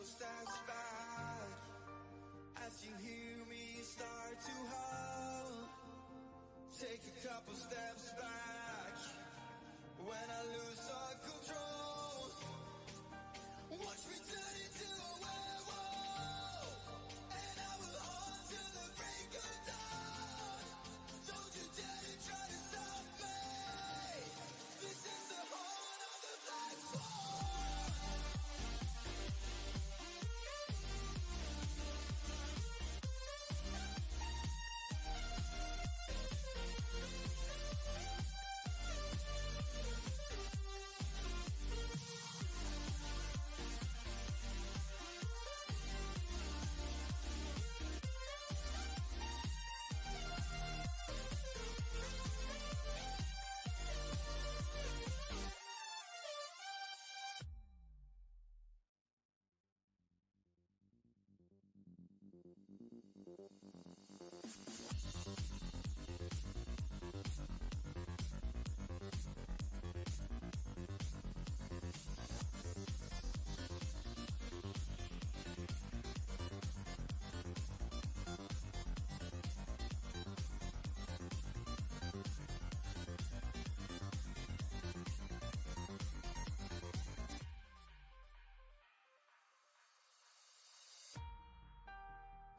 steps back as you hear me start to hum. Take a couple steps back when I lose all control. Watch me turn into a werewolf, and I will haunt till the break of dawn. Don't you dare to try to stop me. This is the horn of the black swan.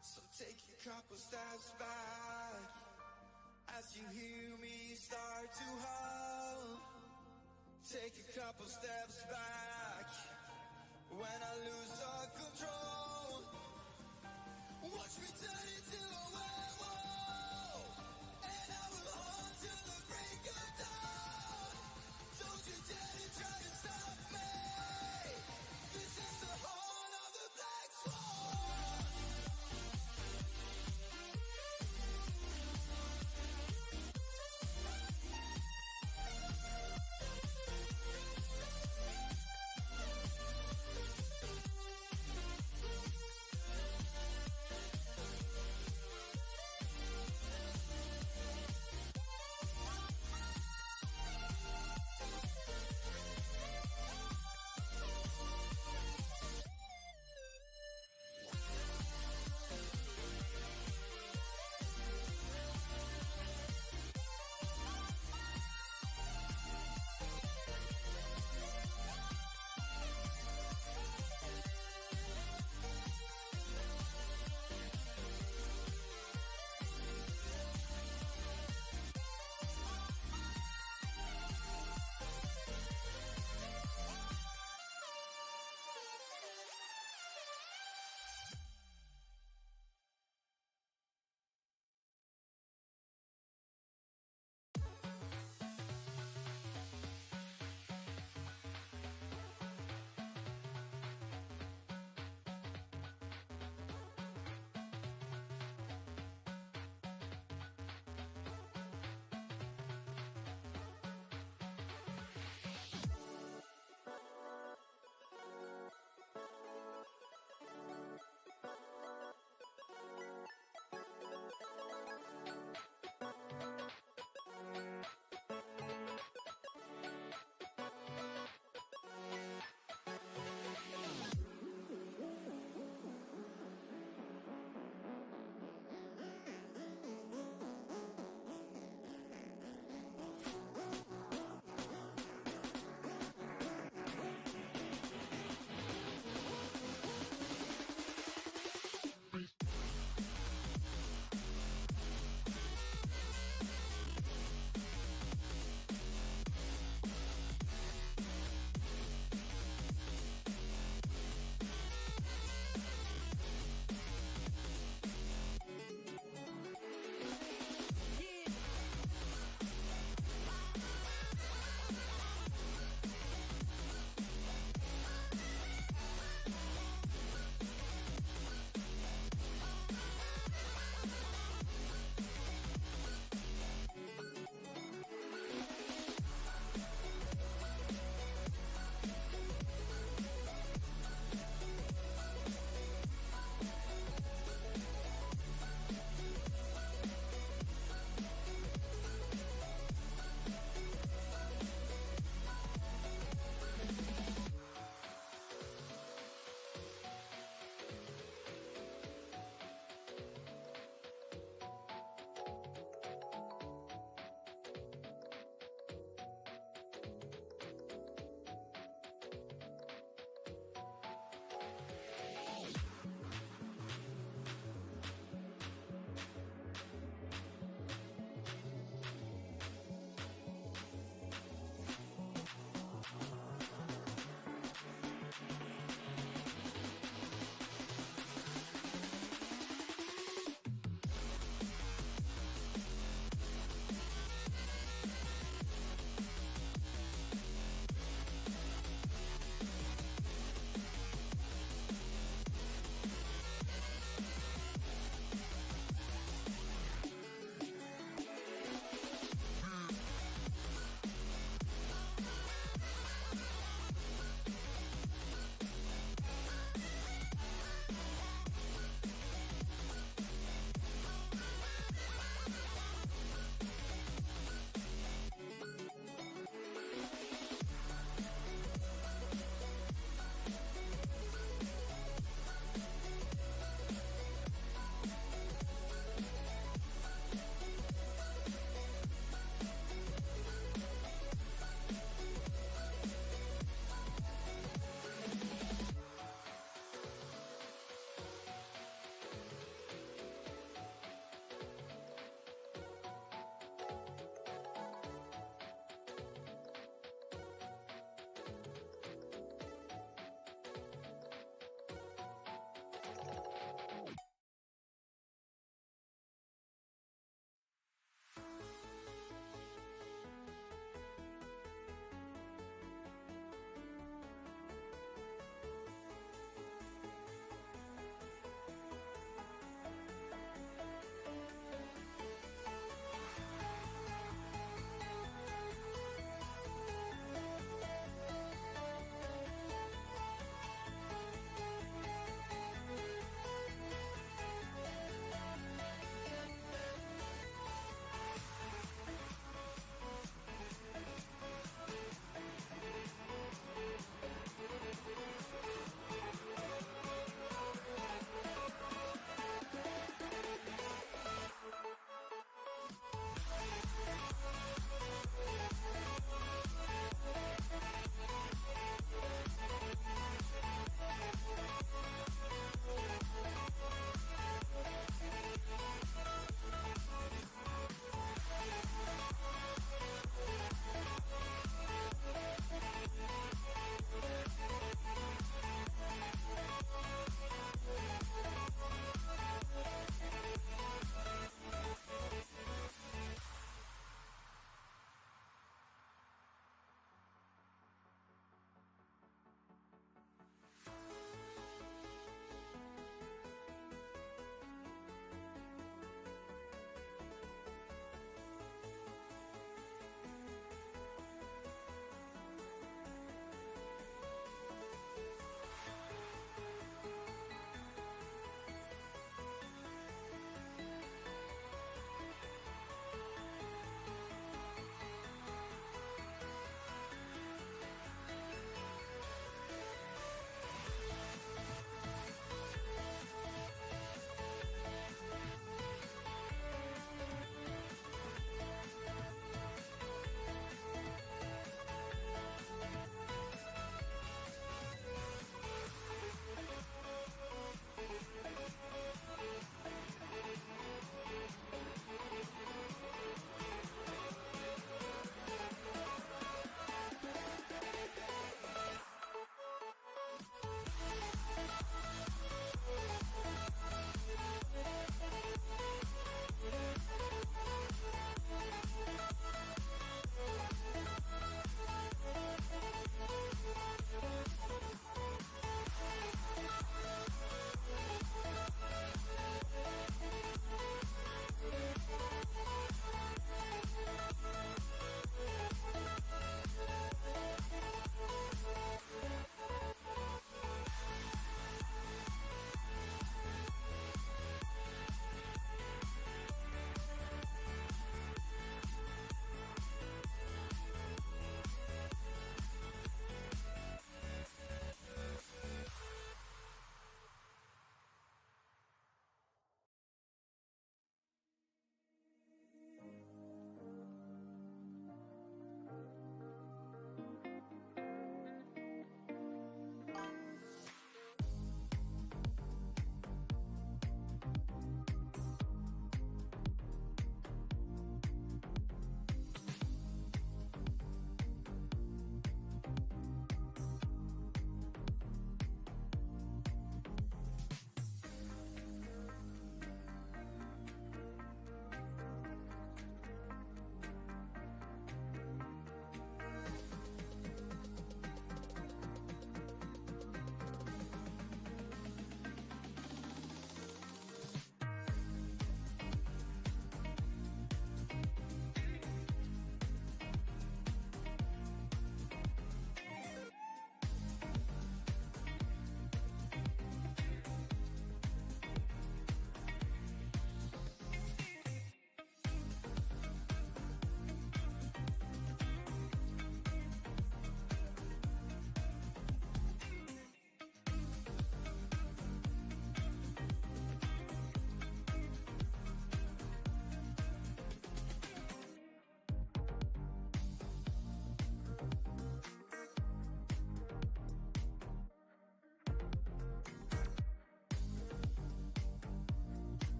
So take a couple steps back as you hear me start to hum. Take a couple steps back when I lose all control. Watch me turn into a werewolf, and I will haunt till the break of dawn. Don't you dare to try to stop me. This is the horn of the black swan.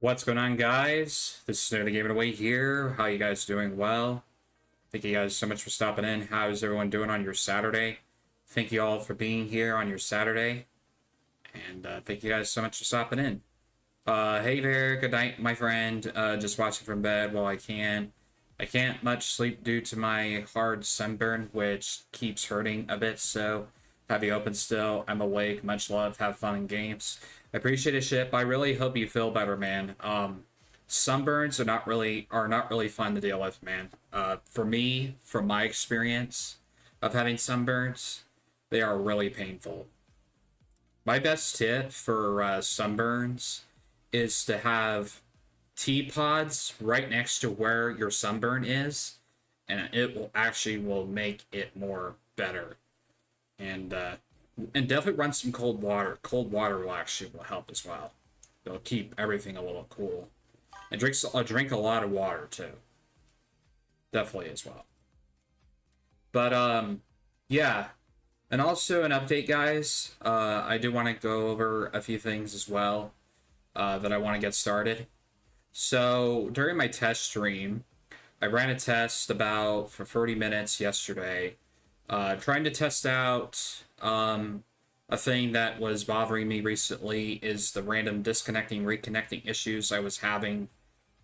What's going on, guys? This is the Game It Away here. How you guys doing? Well, thank you guys so much for stopping in. How's everyone doing on your Saturday? Thank you all for being here on your Saturday, and thank you guys so much for stopping in. Hey there, good night, my friend. Just watching from bed while I can. I can't much sleep due to my hard sunburn, which keeps hurting a bit, so have you open still. I'm awake. Much love. Have fun in games. I appreciate it, Ship. I really hope you feel better, man. Sunburns are not really fun to deal with, man. For me, from my experience of having sunburns, they are really painful. My best tip for sunburns is to have tea pods right next to where your sunburn is, and it will make it more better. And definitely run some cold water. Cold water will help as well. It'll keep everything a little cool. And drink a lot of water too. Definitely as well. But yeah. And also an update, guys. I do want to go over a few things as well that I want to get started. So during my test stream, I ran a test for 30 minutes yesterday. Trying to test out a thing that was bothering me recently is the random disconnecting, reconnecting issues I was having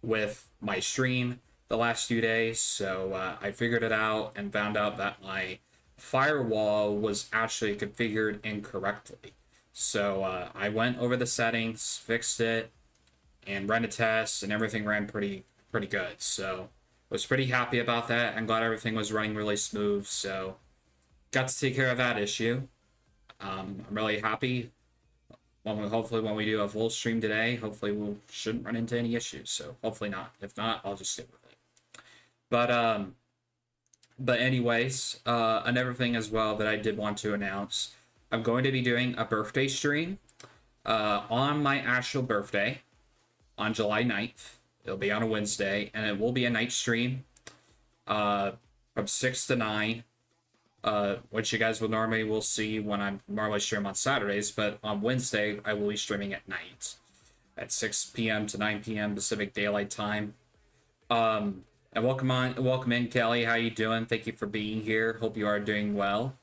with my stream the last few days. So I figured it out and found out that my firewall was actually configured incorrectly. So I went over the settings, fixed it, and ran a test, and everything ran pretty good. So was pretty happy about that. I'm glad everything was running really smooth. So got to take care of that issue. I'm really happy. Hopefully when we do a full stream today, hopefully we shouldn't run into any issues. So hopefully not. If not, I'll just stick with it. But anyways, another thing as well that I did want to announce, I'm going to be doing a birthday stream on my actual birthday on July 9th. It'll be on a Wednesday, and it will be a night stream from 6 to 9. Which you guys will see when I'm normally stream on Saturdays, but on Wednesday I will be streaming at night at 6 p.m. to 9 p.m. Pacific Daylight Time. And welcome in, Kelly. How you doing? Thank you for being here. Hope you are doing well.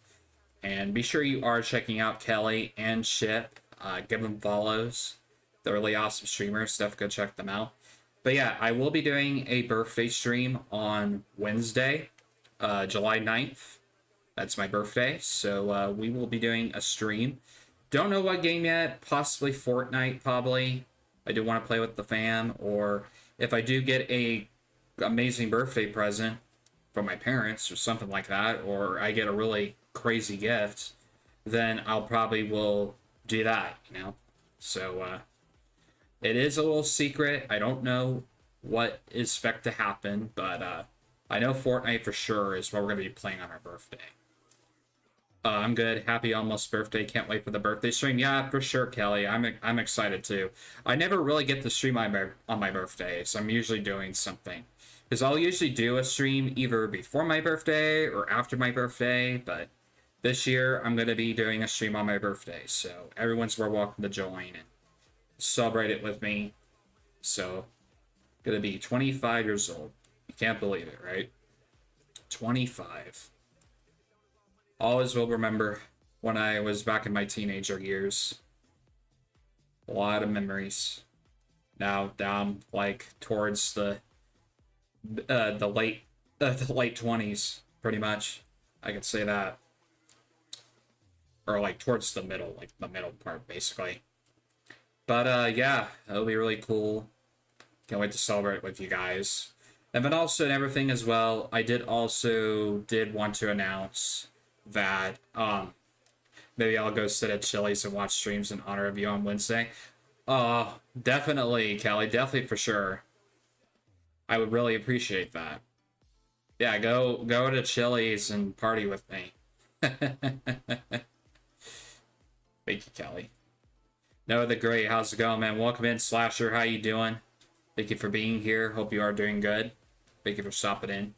And be sure you are checking out Kelly and Ship. Give them follows. They're really awesome streamers. Go check them out. But yeah, I will be doing a birthday stream on Wednesday, July 9th. That's my birthday, so we will be doing a stream. Don't know what game yet. Possibly Fortnite, probably. I do want to play with the fam, or if I do get a amazing birthday present from my parents or something like that, or I get a really crazy gift, then I'll probably will do that, So it is a little secret. I don't know what is expect to happen, but I know Fortnite for sure is what we're going to be playing on our birthday. I'm good. Happy almost birthday. Can't wait for the birthday stream. Yeah, for sure, Kelly. I'm excited too. I never really get to stream on my birthday, so I'm usually doing something. Because I'll usually do a stream either before my birthday or after my birthday, but this year I'm going to be doing a stream on my birthday, so everyone's more welcome to join and celebrate it with me. So, going to be 25 years old. You can't believe it, right? 25. Always will remember when I was back in my teenager years. A lot of memories. Now down like towards the late 20s, pretty much. I could say that, or like towards the middle part, basically. But yeah, it'll be really cool. Can't wait to celebrate with you guys. And then also and everything as well, I did want to announce that maybe I'll go sit at Chili's and watch streams in honor of you on Wednesday. Definitely, Kelly, definitely for sure. I would really appreciate that. Yeah, go to Chili's and party with me. Thank you, Kelly. No, the great. How's it going, man? Welcome in, Slasher. How you doing? Thank you for being here. Hope you are doing good. Thank you for stopping in.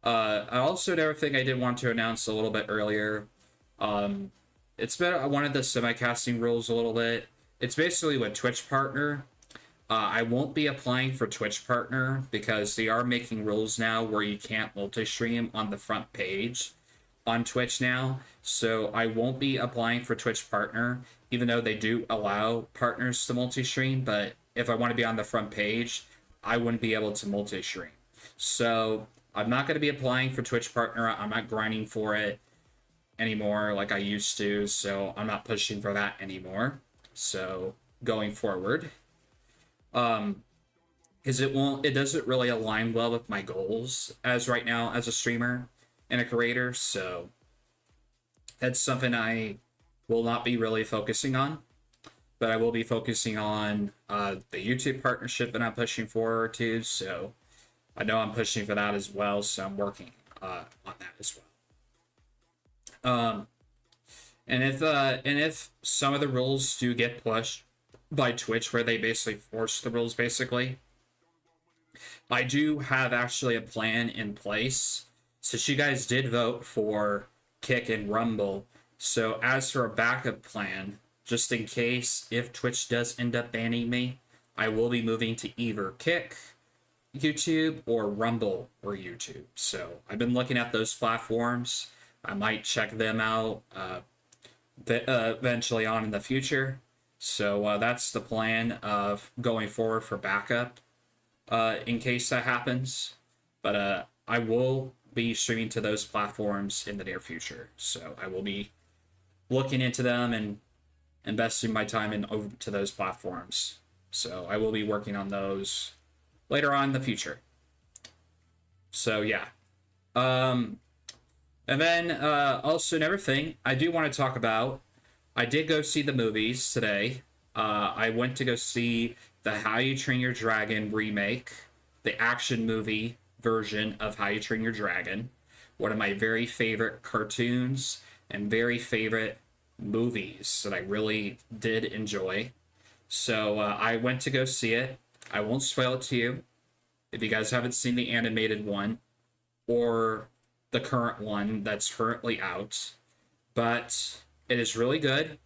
Also, another thing I did want to announce a little bit earlier. It's been one of the semi-casting rules a little bit. It's basically with Twitch Partner. I won't be applying for Twitch Partner because they are making rules now where you can't multi-stream on the front page on Twitch now. So I won't be applying for Twitch Partner, even though they do allow partners to multi-stream. But if I want to be on the front page, I wouldn't be able to multi-stream. So I'm not going to be applying for Twitch Partner. I'm not grinding for it anymore like I used to. So I'm not pushing for that anymore. So going forward, because it doesn't really align well with my goals as right now as a streamer and a creator. So that's something I will not be really focusing on, but I will be focusing on the YouTube partnership that I'm pushing forward to. So I know I'm pushing for that as well, so I'm working on that as well. And if some of the rules do get pushed by Twitch, where they basically force the rules, basically, I do have actually a plan in place. Since you guys did vote for Kick and Rumble, so as for a backup plan, just in case if Twitch does end up banning me, I will be moving to either Kick, YouTube, or Rumble or YouTube. So I've been looking at those platforms. I might check them out eventually on in the future. So that's the plan of going forward for backup in case that happens. But I will be streaming to those platforms in the near future. So I will be looking into them and investing my time in over to those platforms. So I will be working on those later on in the future. So yeah. And then also another thing I do want to talk about, I did go see the movies today. I went to go see the How You Train Your Dragon remake, the action movie version of How You Train Your Dragon, one of my very favorite cartoons and very favorite movies that I really did enjoy. So I went to go see it. I won't spoil it to you if you guys haven't seen the animated one or the current one that's currently out, but it is really good.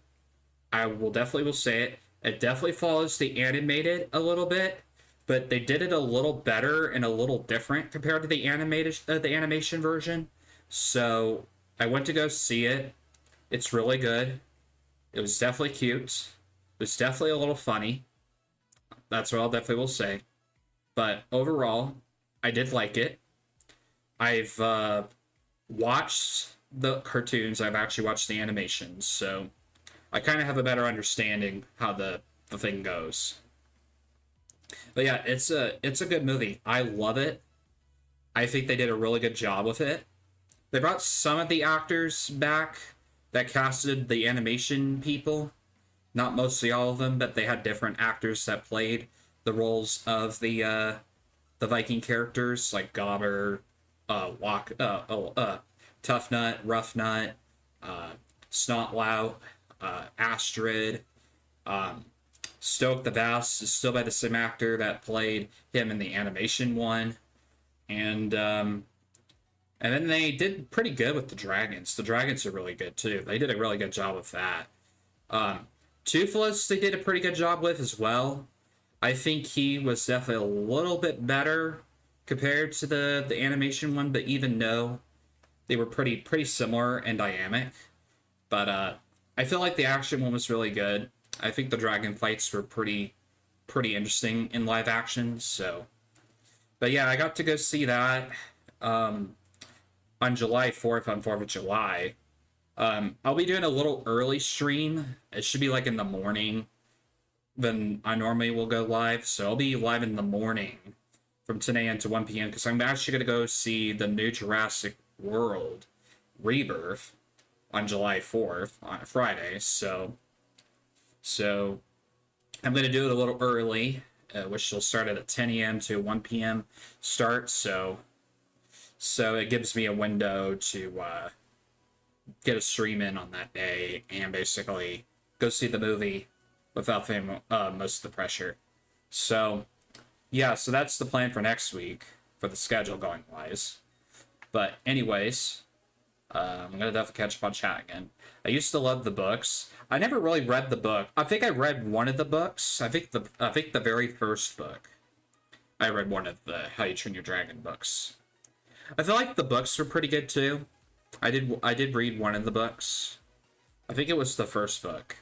I will say it. It definitely follows the animated a little bit, but they did it a little better and a little different compared to the animation version. So I went to go see it. It's really good. It was definitely cute. It was definitely a little funny. That's what I'll definitely will say. But overall, I did like it. I've watched the cartoons. I've actually watched the animations, so I kind of have a better understanding how the thing goes. But yeah, it's a good movie. I love it. I think they did a really good job with it. They brought some of the actors back that casted the animation people. Not mostly all of them, but they had different actors that played the roles of the Viking characters, like Gobber, Tough Nut, Rough Nut, Snotlout, Astrid, Stoke the Vast is still by the same actor that played him in the animation one, and then they did pretty good with the dragons. The dragons are really good too. They did a really good job with that. Toothless, they did a pretty good job with as well. I think he was definitely a little bit better compared to the animation one, but even though they were pretty similar and dynamic. But I feel like the action one was really good. I think the dragon fights were pretty interesting in live action. So, but yeah, I got to go see that on July 4th on 4th of July. I'll be doing a little early stream. It should be like in the morning than I normally will go live. So I'll be live in the morning from 10 a.m. to 1 p.m. because I'm actually going to go see the new Jurassic World Rebirth on July 4th on a Friday. So I'm going to do it a little early, which will start at a 10 a.m. to 1 p.m. start. So it gives me a window to get a stream in on that day and basically go see the movie without feeling most of the pressure. So yeah, so that's the plan for next week for the schedule going wise. But anyways, I'm gonna definitely catch up on chat again. I used to love the books. I never really read the book. I think I read one of the books. I think the very first book. I read one of the How You Train Your Dragon books. I feel like the books were pretty good too. I did read one of the books. I think it was the first book.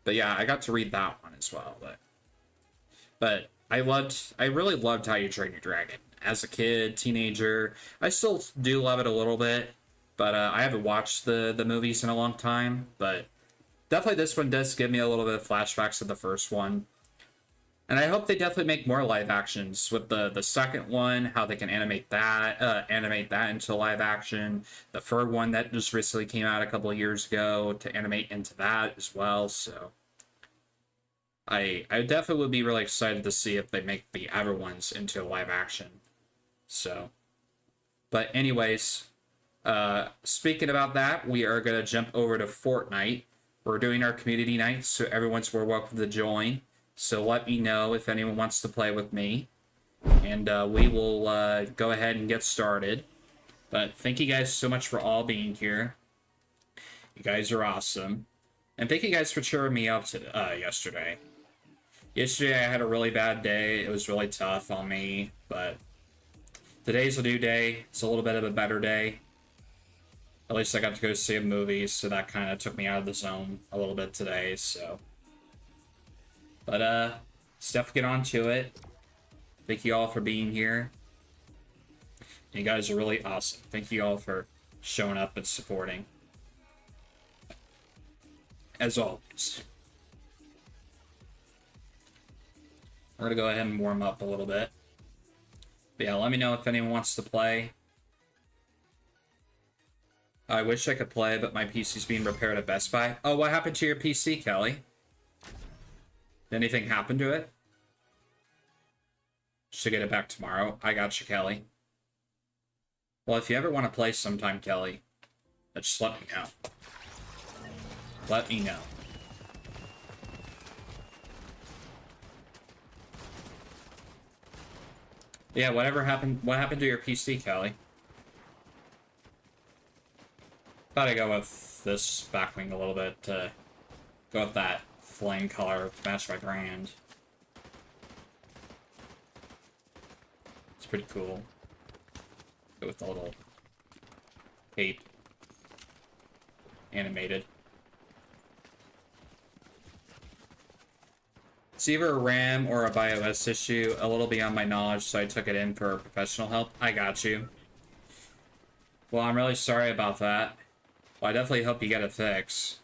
But yeah, I got to read that one as well. But I really loved How You Train Your Dragon as a kid, teenager. I still do love it a little bit, but I haven't watched the movies in a long time. But definitely this one does give me a little bit of flashbacks of the first one. And I hope they definitely make more live actions with the second one, how they can animate that into live action. The third one that just recently came out a couple of years ago to animate into that as well. So I definitely would be really excited to see if they make the other ones into live action. So, but anyways, speaking about that, we are gonna jump over to Fortnite. We're doing our community night, so everyone's more welcome to join. So let me know if anyone wants to play with me, and we will go ahead and get started. But thank you guys so much for all being here. You guys are awesome. And thank you guys for cheering me up yesterday. Yesterday I had a really bad day. It was really tough on me, but today's a new day. It's a little bit of a better day. At least I got to go see a movie, so that kind of took me out of the zone a little bit today, so. But, let's definitely get on to it. Thank you all for being here. You guys are really awesome. Thank you all for showing up and supporting. As always. We're gonna go ahead and warm up a little bit. But yeah, let me know if anyone wants to play. I wish I could play, but my PC's being repaired at Best Buy. Oh, what happened to your PC, Kelly? Did anything happen to it? Should get it back tomorrow. I got you, Kelly. Well, if you ever want to play sometime, Kelly, just let me know. Let me know. Yeah, what happened to your PC, Kelly? Thought I'd go with this backwing a little bit to go with that flame color to match my brand. It's pretty cool. Go with the little cape. Animated. It's either a RAM or a BIOS issue, a little beyond my knowledge, so I took it in for professional help. I got you. Well, I'm really sorry about that. Well, I definitely hope you get a fix.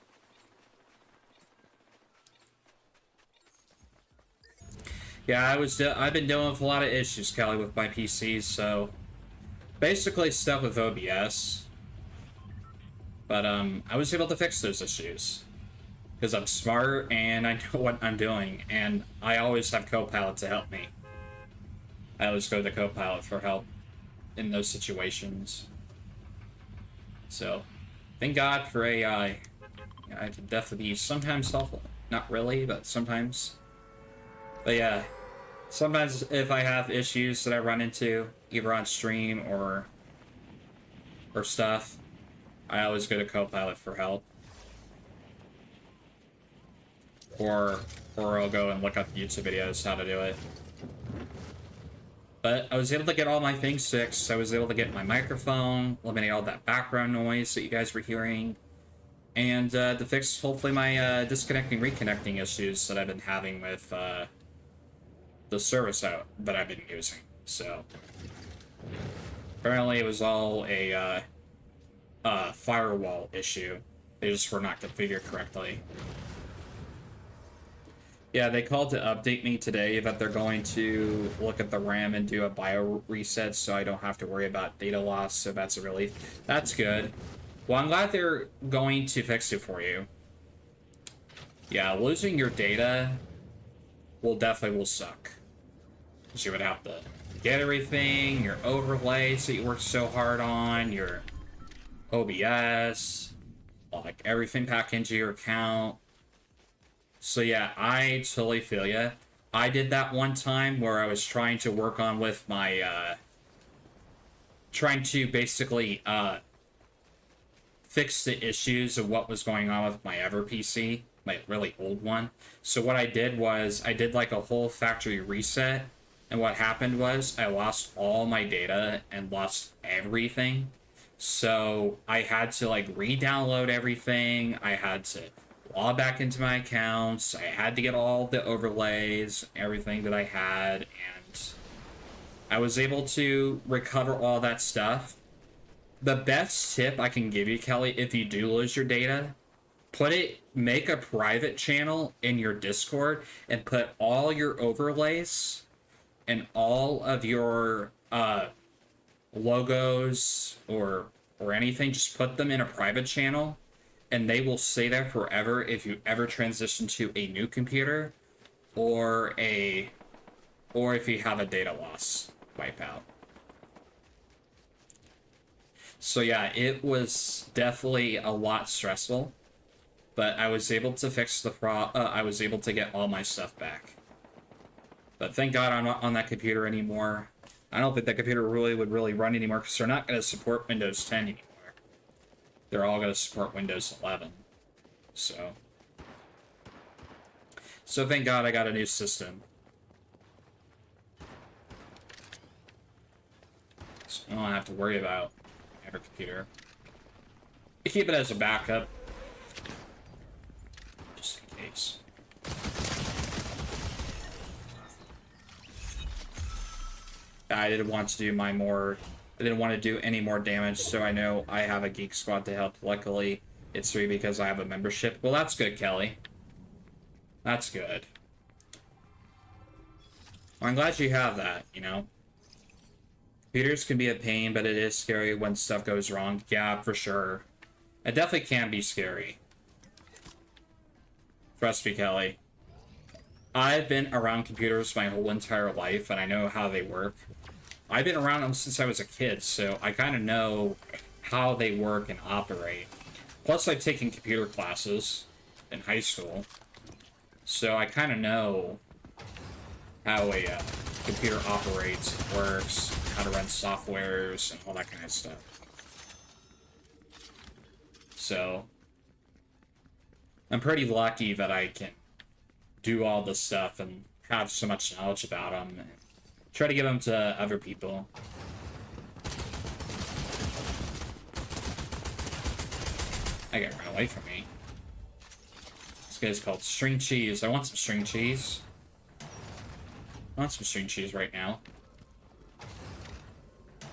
Yeah, I've been dealing with a lot of issues, Kelly, with my PCs, so basically stuff with OBS. But I was able to fix those issues because I'm smart and I know what I'm doing, and I always have Copilot to help me. I always go to Copilot for help in those situations. So, thank God for AI. I can definitely be sometimes helpful. Not really, but sometimes. But yeah, sometimes if I have issues that I run into, either on stream or stuff, I always go to Copilot for help. Or I'll go and look up YouTube videos how to do it. But I was able to get all my things fixed. I was able to get my microphone, eliminate all that background noise that you guys were hearing, and to fix hopefully my disconnecting, reconnecting issues that I've been having with the service that I've been using. So apparently it was all a firewall issue. They just were not configured correctly. Yeah, they called to update me today that they're going to look at the RAM and do a bio reset so I don't have to worry about data loss, so that's a relief. That's good. Well, I'm glad they're going to fix it for you. Yeah, losing your data will suck. Because you would have to get everything, your overlays that you worked so hard on, your OBS, like everything back into your account. So yeah, I totally feel ya. I did that one time where I was trying to work on with my, trying to basically, fix the issues of what was going on with my Ever PC, my really old one. So what I did was I did like a whole factory reset, and what happened was I lost all my data and lost everything. So I had to like re-download everything. I had to log back into my accounts. I had to get all the overlays, everything that I had, and I was able to recover all that stuff. The best tip I can give you, Kelly, if you do lose your data, make a private channel in your Discord and put all your overlays and all of your logos or anything, just put them in a private channel, and they will stay there forever if you ever transition to a new computer or if you have a data loss wipeout. So yeah, it was definitely a lot stressful, but I was able to fix the I was able to get all my stuff back. But thank God I'm not on that computer anymore. I don't think that computer would really run anymore because they're not going to support Windows 10 anymore. They're all going to support Windows 11. So thank God I got a new system. So I don't have to worry about every computer. I keep it as a backup, just in case. I didn't want to do I didn't want to do any more damage, so I know I have a Geek Squad to help. Luckily, it's free because I have a membership. Well, that's good, Kelly. That's good. Well, I'm glad you have that, you know? Computers can be a pain, but it is scary when stuff goes wrong. Yeah, for sure. It definitely can be scary. Trust me, Kelly. I've been around computers my whole entire life, and I know how they work. I've been around them since I was a kid, so I kind of know how they work and operate. Plus, I've taken computer classes in high school, so I kind of know how a computer operates, works, how to run softwares, and all that kind of stuff. So, I'm pretty lucky that I can do all this stuff and have so much knowledge about them and try to give them to other people. I got run away from me. This guy's called string cheese. I want some string cheese. I want some string cheese right now.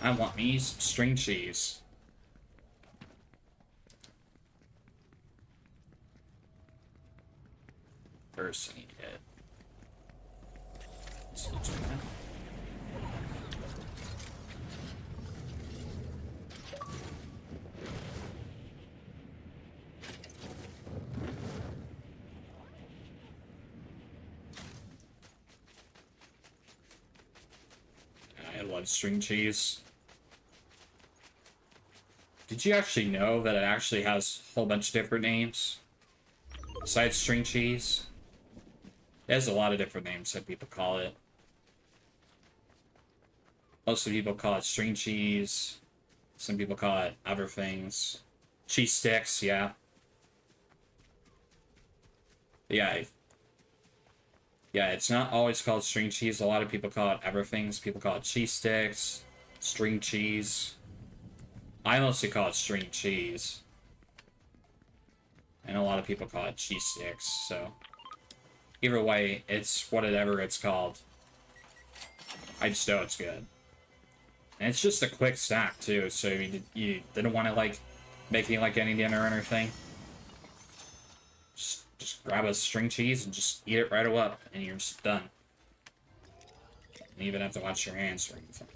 I want me some string cheese. First, I need to get... I love string cheese. Did you actually know that it actually has a whole bunch of different names? Besides string cheese? It has a lot of different names that people call it. Most people call it string cheese. Some people call it other things. Cheese sticks, yeah. Yeah, it's not always called string cheese. A lot of people call it other things. People call it cheese sticks, string cheese. I mostly call it string cheese. And a lot of people call it cheese sticks, so... Either way, it's whatever it's called. I just know it's good. And it's just a quick snack, too, so you didn't want to, like, make it like any dinner or anything. Just grab a string cheese and just eat it right up, and you're just done. You even have to wash your hands or anything.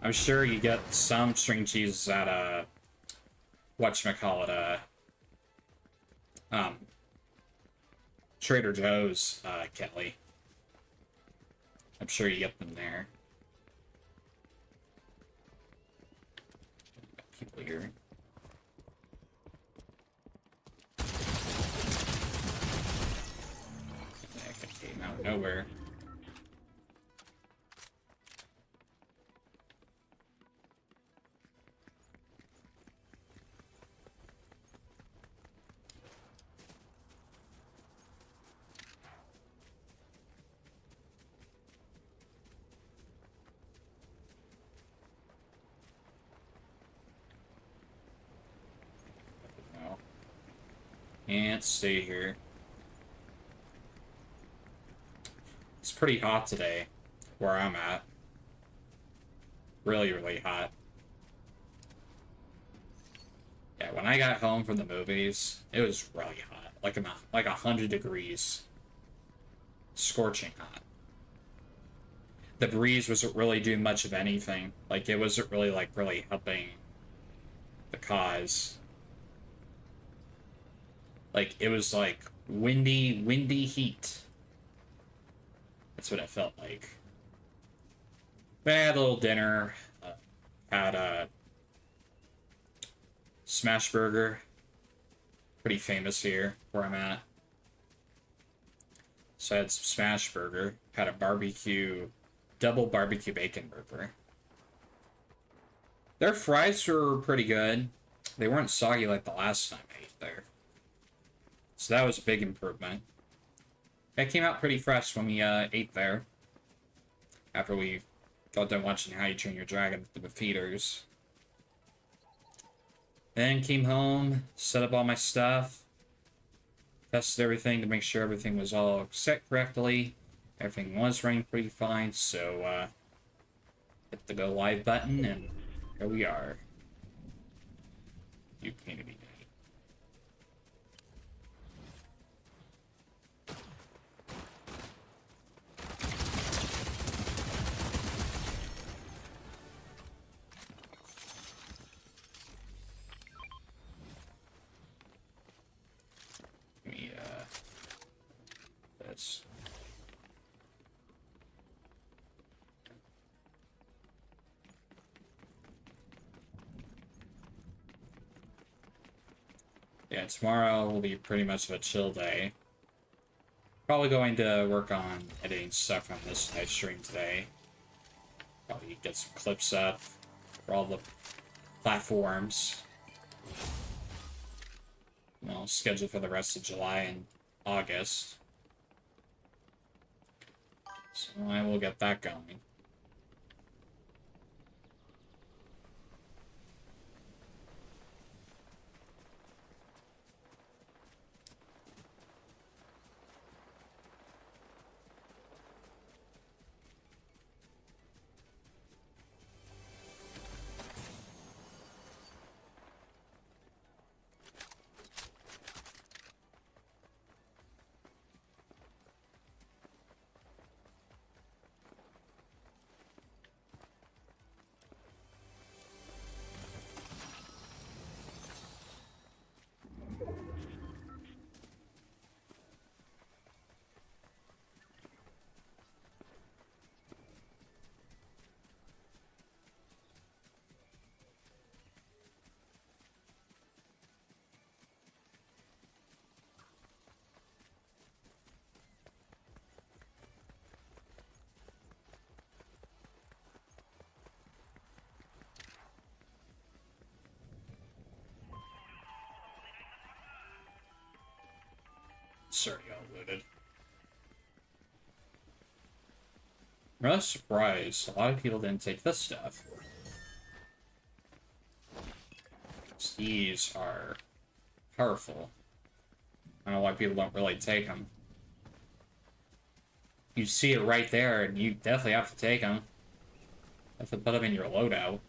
I'm sure you get some string cheese at, whatchamacallit, Trader Joe's, Kelly. I'm sure you get them there. Got people here. nowhere. No. Can't stay here. It's pretty hot today, where I'm at. Really, really hot. Yeah, when I got home from the movies, it was really hot. Like 100 degrees. Scorching hot. The breeze wasn't really doing much of anything. Like, it wasn't really, like, really helping the cause. Like, it was, like, windy heat. That's what it felt like. But I had a little dinner. Had a smash burger. Pretty famous here, where I'm at. So I had some smash burger. Had a double barbecue bacon burger. Their fries were pretty good. They weren't soggy like the last time I ate there. So that was a big improvement. That came out pretty fresh when we ate there. After we got done watching How You Train Your Dragon with the feeders. Then came home, set up all my stuff. Tested everything to make sure everything was all set correctly. Everything was running pretty fine, so hit the go live button, and here we are. New community day. Let me this. Yeah, tomorrow will be pretty much of a chill day. Probably going to work on editing stuff from this live stream today. Probably get some clips up for all the platforms. Scheduled for the rest of July and August. So I will get that going. Sorry, all loaded. I'm really surprised a lot of people didn't take this stuff. These are powerful. I don't know why people don't really take them. You see it right there, and you definitely have to take them. You have to put them in your loadout.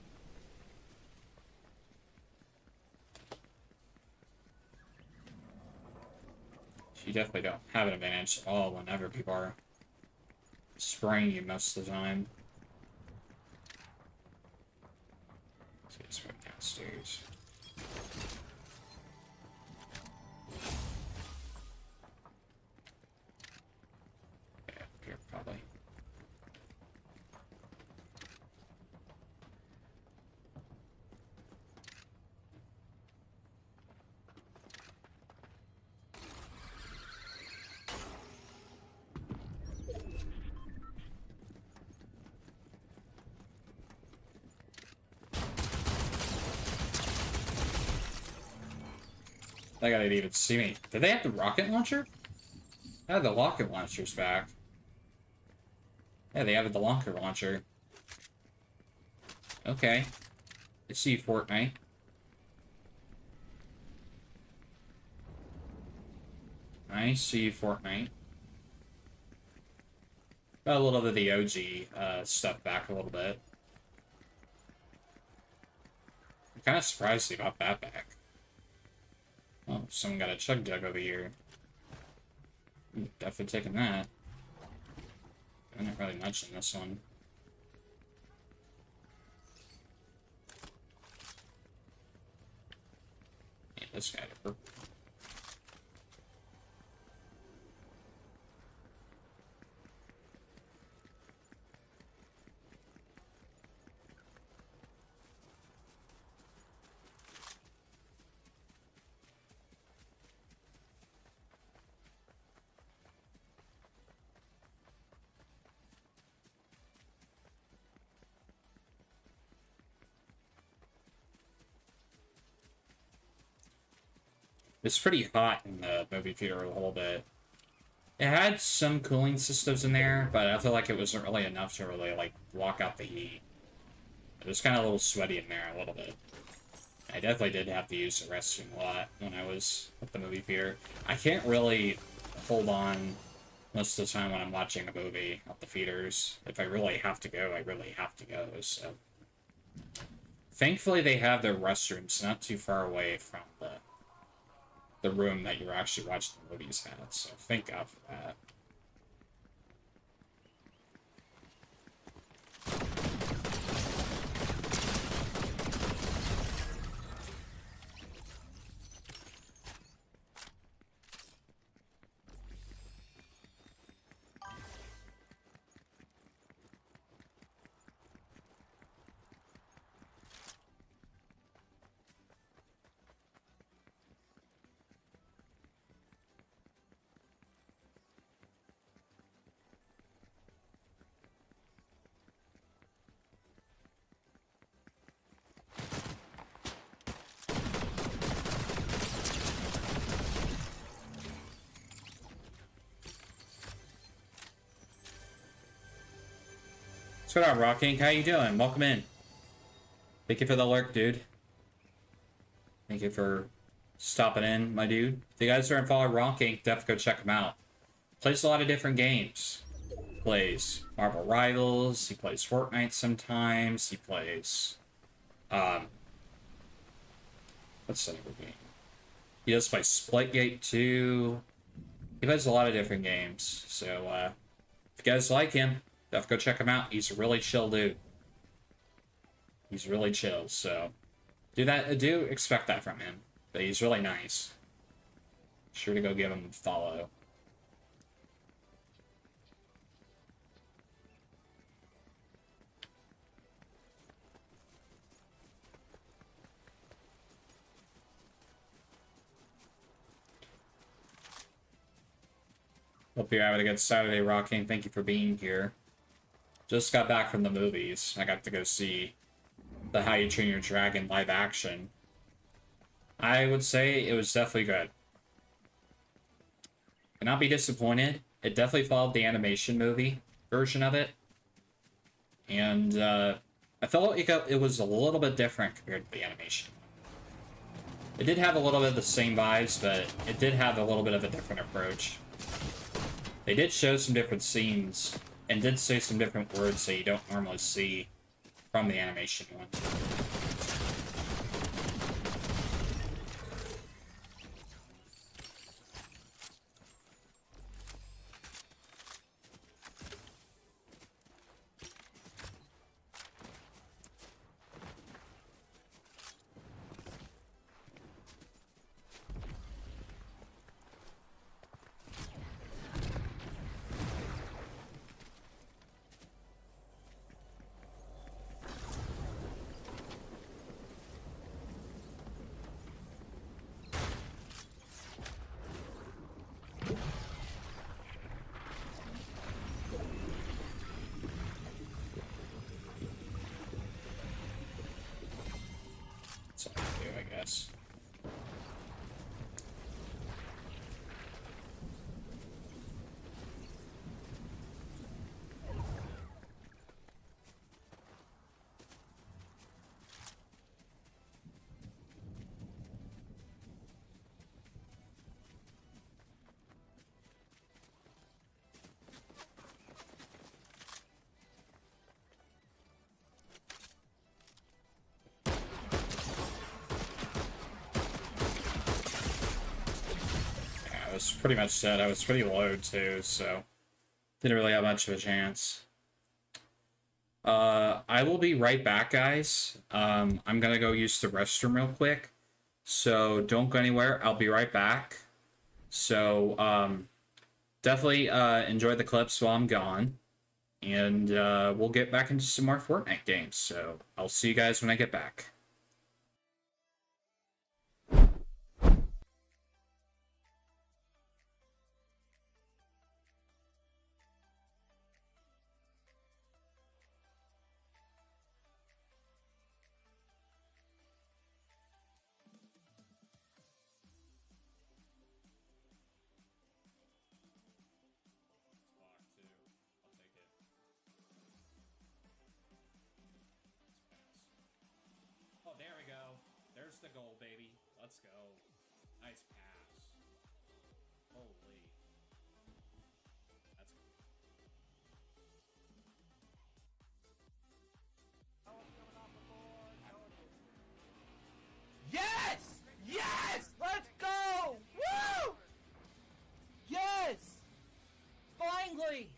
You definitely don't have an advantage at all whenever people are spraying you most of the time. Let's get this right downstairs. Yeah, up here probably. That guy didn't even see me. Did they have the rocket launcher? I had the rocket launchers back. Yeah, they added the rocket launcher. Okay. I see you, Fortnite. I see you, Fortnite. Got a little bit of the OG stuff back a little bit. I'm kind of surprised they got that back. Oh, someone got a chug jug over here. Definitely taking that. I didn't really mention this one. Yeah, this guy. It's pretty hot in the movie theater a little bit. It had some cooling systems in there, but I feel like it wasn't really enough to really, like, block out the heat. It was kind of a little sweaty in there a little bit. I definitely did have to use the restroom a lot when I was at the movie theater. I can't really hold on most of the time when I'm watching a movie at the theaters. If I really have to go, I really have to go, so... Thankfully, they have their restrooms not too far away from the room that you're actually watching the movies at, so thank God for that. What's going on, Rocking? How you doing? Welcome in. Thank you for the lurk, dude. Thank you for stopping in, my dude. If you guys aren't following Rocking, definitely go check him out. Plays a lot of different games. Plays Marvel Rivals. He plays Fortnite sometimes. He plays, what's the other game? He does play Splitgate too. He plays a lot of different games. So, if you guys like him, definitely go check him out. He's a really chill dude. He's really chill, so do expect that from him. But he's really nice. Sure to go give him a follow. Hope you're having a good Saturday, Rocking. Thank you for being here. Just got back from the movies. I got to go see the How You Train Your Dragon live action. I would say it was definitely good. Cannot be disappointed. It definitely followed the animation movie version of it. And I felt like it was a little bit different compared to the animation. It did have a little bit of the same vibes, but it did have a little bit of a different approach. They did show some different scenes, and did say some different words that you don't normally see from the animation one. That's all I do, I guess. was pretty much dead. I was pretty low too, so didn't really have much of a chance. I will be right back, guys. I'm gonna go use the restroom real quick, so don't go anywhere. I'll be right back. So, definitely enjoy the clips while I'm gone, and we'll get back into some more Fortnite games. So I'll see you guys when I get back. Oh, there we go. There's the goal, baby. Let's go. Nice pass. Holy. That's good. Yes! Yes! Let's go! Woo! Yes! Finally!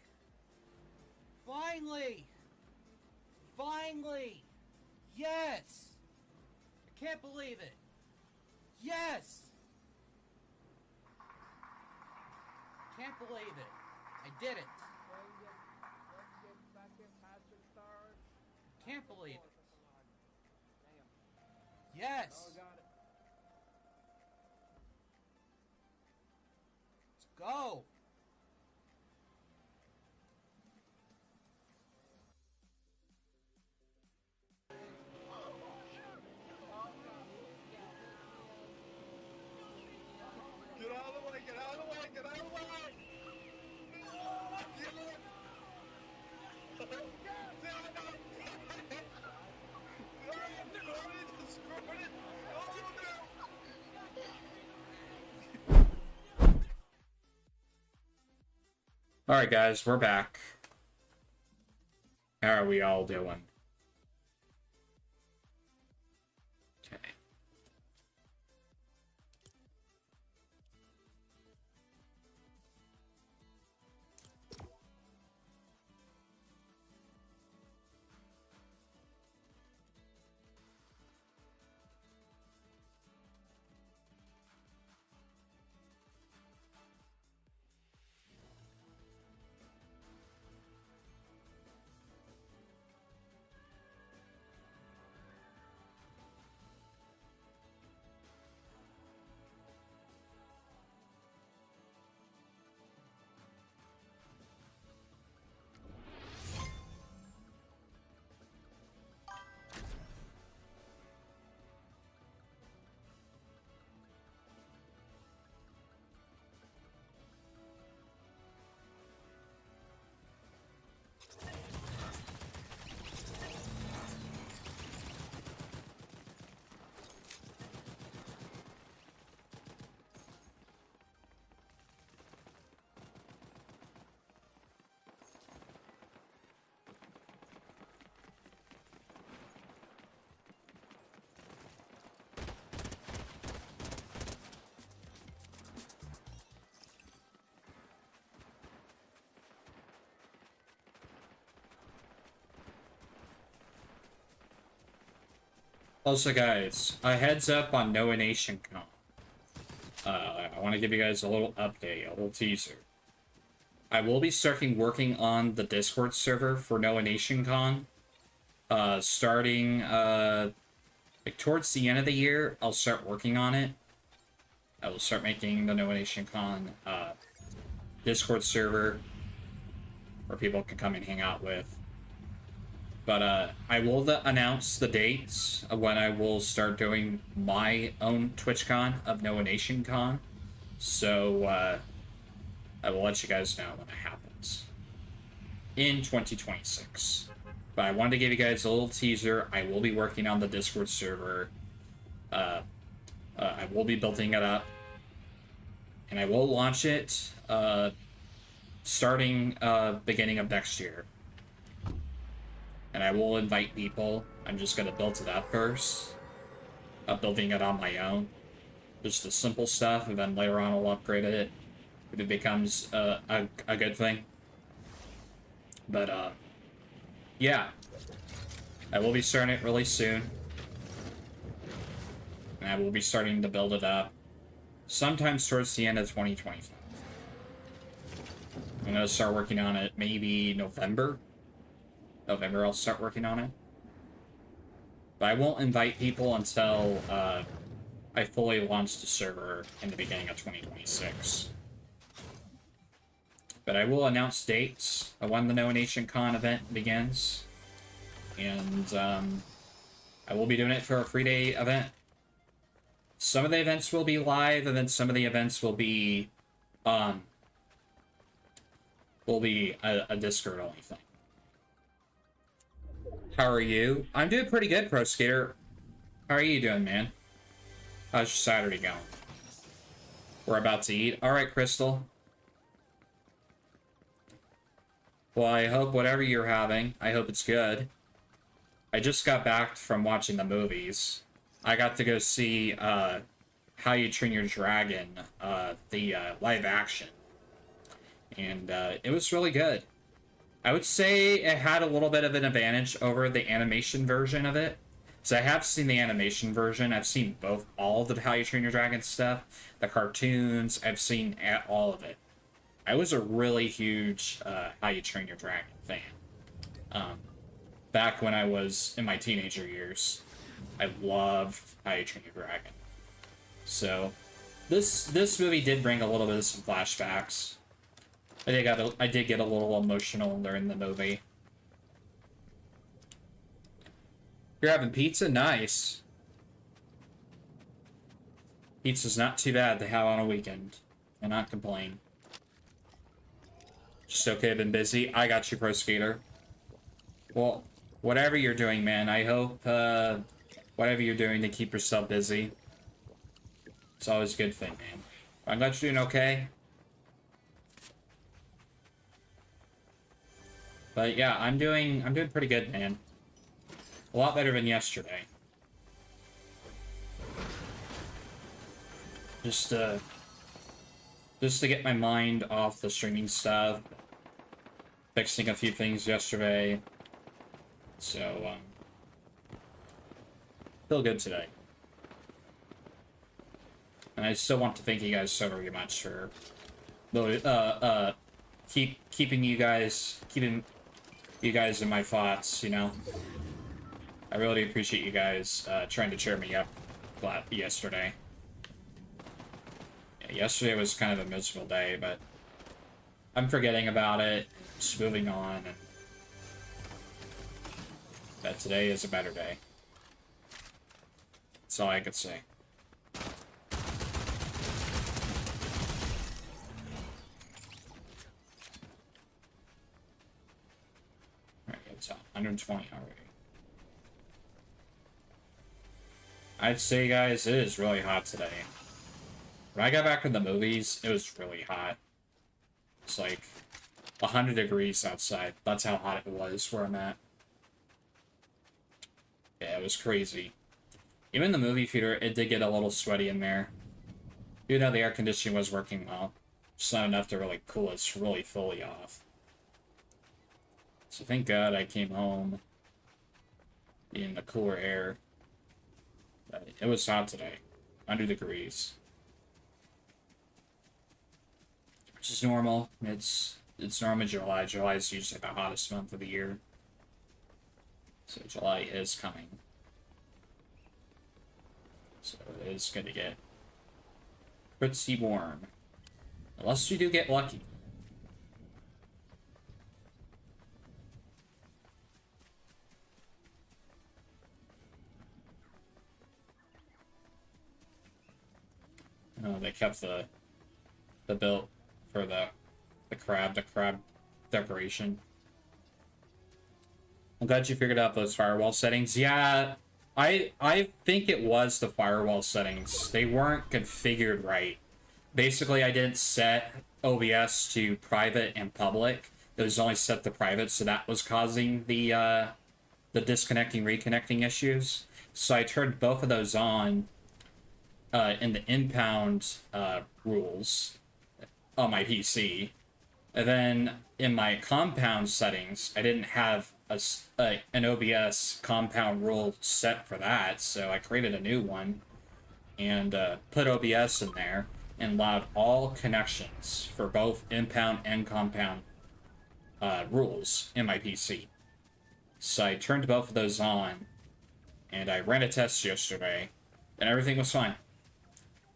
Finally! Finally! Yes! I can't believe it! Yes! Can't believe it. I did it. Can't believe it. Yes! Let's go! Get out of the way, get out of the way, get out of the way! Alright, guys, we're back. How are we all doing? Okay. Also, guys, a heads up on Noah Nation Con. I want to give you guys a little update, a little teaser. I will be starting working on the Discord server for Noah Nation Con. Starting like towards the end of the year, I'll start working on it. I will start making the Noah Nation Con Discord server where people can come and hang out with. But I will announce the dates of when I will start doing my own TwitchCon of Noah Nation Con. So I will let you guys know when it happens in 2026. But I wanted to give you guys a little teaser. I will be working on the Discord server. I will be building it up. And I will launch it starting beginning of next year. And I will invite people. I'm just going to build it up first. Building it on my own. Just the simple stuff, and then later on I'll upgrade it if it becomes a good thing. But yeah, I will be starting it really soon, and I will be starting to build it up sometimes towards the end of 2025. I'm gonna start working on it maybe November. I'll start working on it. But I won't invite people until I fully launch the server in the beginning of 2026. But I will announce dates of when the No Nation Con event begins. And I will be doing it for a free day event. Some of the events will be live, and then some of the events will be a Discord only thing. How are you? I'm doing pretty good, Pro Skater. How are you doing, man? How's your Saturday going? We're about to eat. Alright, Crystal. Well, I hope whatever you're having, I hope it's good. I just got back from watching the movies. I got to go see How You Train Your Dragon, the live action. And it was really good. I would say it had a little bit of an advantage over the animation version of it. So I have seen the animation version. I've seen all of the How You Train Your Dragon stuff, the cartoons. I've seen all of it. I was a really huge How You Train Your Dragon fan. Back when I was in my teenager years, I loved How You Train Your Dragon. So this movie did bring a little bit of some flashbacks. I did get a little emotional during the movie. You're having pizza? Nice. Pizza's not too bad to have on a weekend. And not complain. Just okay, I've been busy. I got you, Pro Skater. Well, whatever you're doing, man, I hope whatever you're doing to keep yourself busy. It's always a good thing, man. I'm glad you're doing okay. But yeah, I'm doing pretty good, man. A lot better than yesterday. Just to get my mind off the streaming stuff. Fixing a few things yesterday. So, feel good today. And I still want to thank you guys so very much for keeping you guys in my thoughts, you know. I really appreciate you guys trying to cheer me up yesterday. Yeah, yesterday was kind of a miserable day, but I'm forgetting about it, just moving on, and that today is a better day. That's all I could say. Alright, it's 120 already. I'd say, guys, it is really hot today. When I got back from the movies, it was really hot. It's like 100 degrees outside. That's how hot it was where I'm at. Yeah, it was crazy. Even in the movie theater, it did get a little sweaty in there. Even though the air conditioning was working well. Just not enough to really cool us really fully off. So thank God I came home in the cooler air. But it was hot today. 100 degrees. Which is normal. It's normal July. July is usually the hottest month of the year. So July is coming. So it is going to get pretty warm. Unless you do get lucky. Oh, they kept the build for the crab decoration. I'm glad you figured out those firewall settings. Yeah, I think it was the firewall settings. They weren't configured right. Basically, I didn't set OBS to private and public. It was only set to private, so that was causing the disconnecting, reconnecting issues. So I turned both of those on in the impound rules on my PC. And then in my compound settings, I didn't have an OBS compound rule set for that, so I created a new one and put OBS in there and allowed all connections for both impound and compound rules in my PC. So I turned both of those on, and I ran a test yesterday, and everything was fine.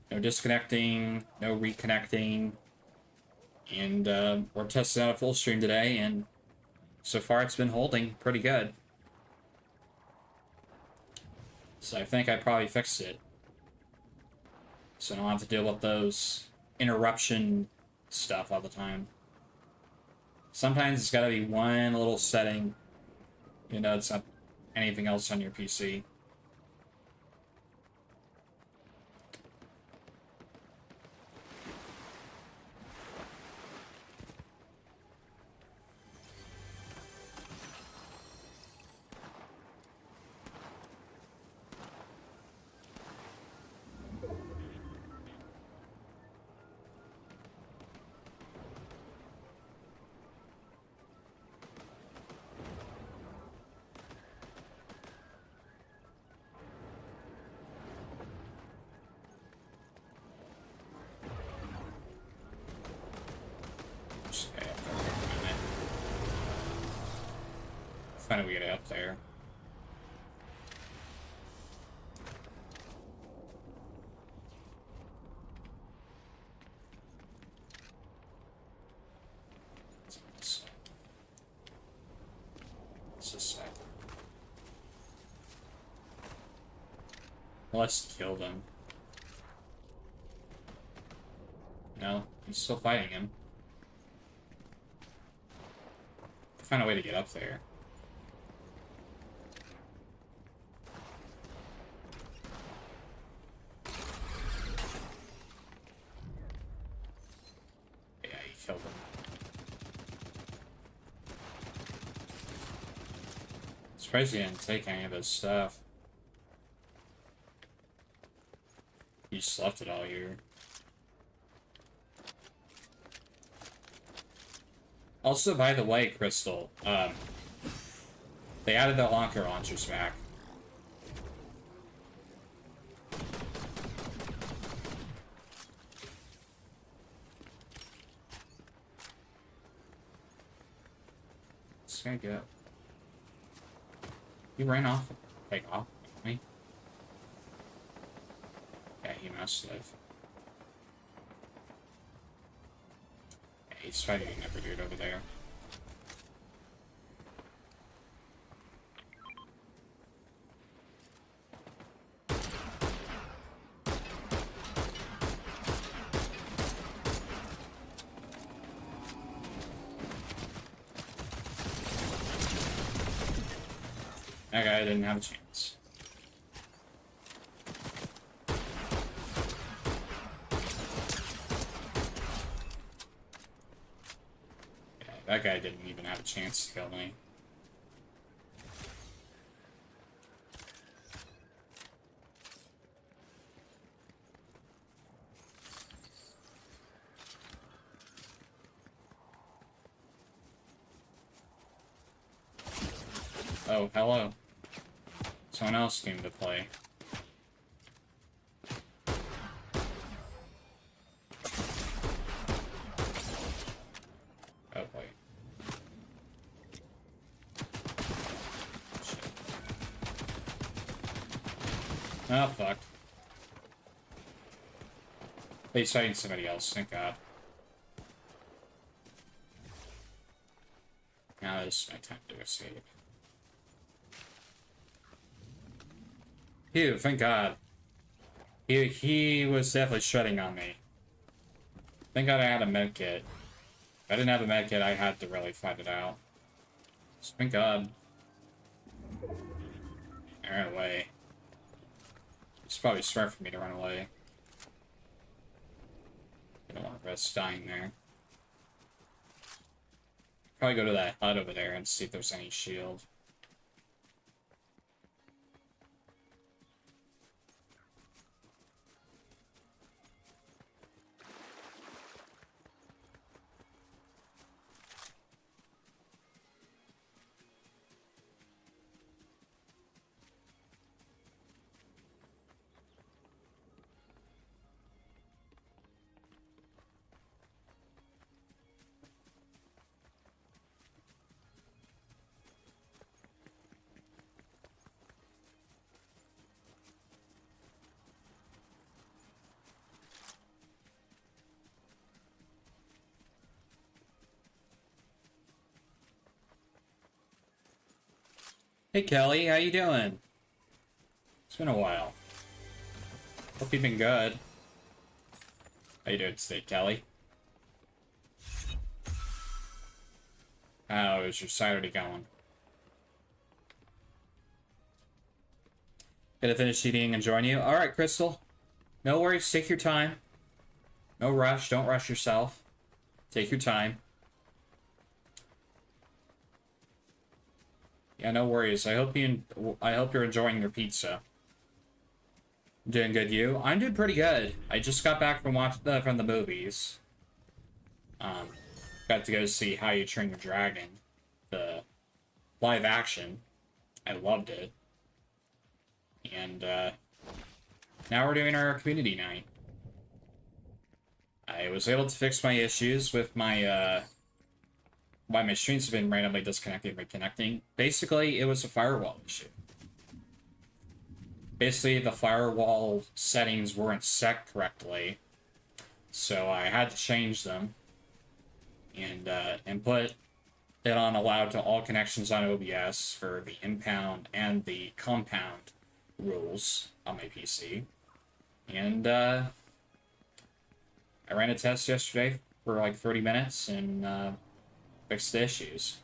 No disconnecting, no reconnecting, and we're testing out a full stream today, and so far it's been holding pretty good. So I think I probably fixed it. So I don't have to deal with those interruption stuff all the time. Sometimes it's gotta be one little setting. You know, it's not anything else on your PC. Find a way to get up there. What's this say? Let's kill them. No, he's still fighting him. Find a way to get up there. Yeah, he killed him. Surprised he didn't take any of his stuff. He just left it all here. Also, by the way, Crystal, they added the locker launchers back. This guy go? He ran off. Take off with me. Yeah, he must have. Yeah, he's fighting another dude over there. That guy didn't have a chance. Yeah, that guy didn't even have a chance to kill me. Oh, hello. Someone else came to play. Oh boy. Shit. Oh fuck. He's fighting somebody else, thank god. Now this is my time to escape. Phew, thank god. He was definitely shredding on me. Thank god I had a medkit. If I didn't have a medkit, I had to really fight it out. So thank god. I ran away. It's probably smart for me to run away. I don't want to risk dying there. Probably go to that hut over there and see if there's any shield. Hey Kelly, how you doing? It's been a while. Hope you've been good. How you doing today, Kelly? How is your Saturday going? Gonna finish eating and join you? Alright, Crystal. No worries, take your time. No rush, don't rush yourself. Take your time. Yeah, no worries. I hope you're enjoying your pizza. Doing good, you? I'm doing pretty good. I just got back from from the movies. Got to go see How You Train Your Dragon, the live action. I loved it. And now we're doing our community night. I was able to fix my issues with my why my streams have been randomly disconnecting and reconnecting. Basically, it was a firewall issue. Basically, the firewall settings weren't set correctly, so I had to change them and put it on allowed to all connections on OBS for the impound and the compound rules on my PC. And I ran a test yesterday for like 30 minutes and fixed the issues.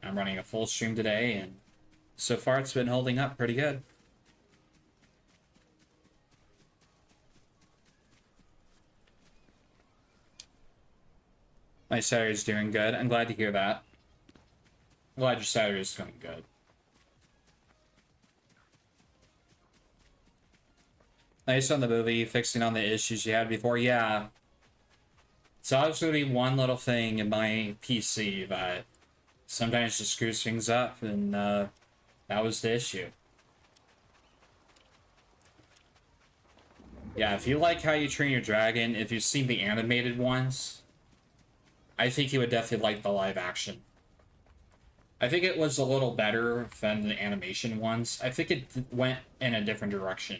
I'm running a full stream today, and so far it's been holding up pretty good. My Saturday's doing good. I'm glad to hear that. I'm glad your Saturday's going good. Nice on the movie, fixing on the issues you had before. Yeah. So there's going to be one little thing in my PC that sometimes just screws things up, and that was the issue. Yeah, if you like How You Train Your Dragon, if you've seen the animated ones, I think you would definitely like the live action. I think it was a little better than the animation ones. I think it went in a different direction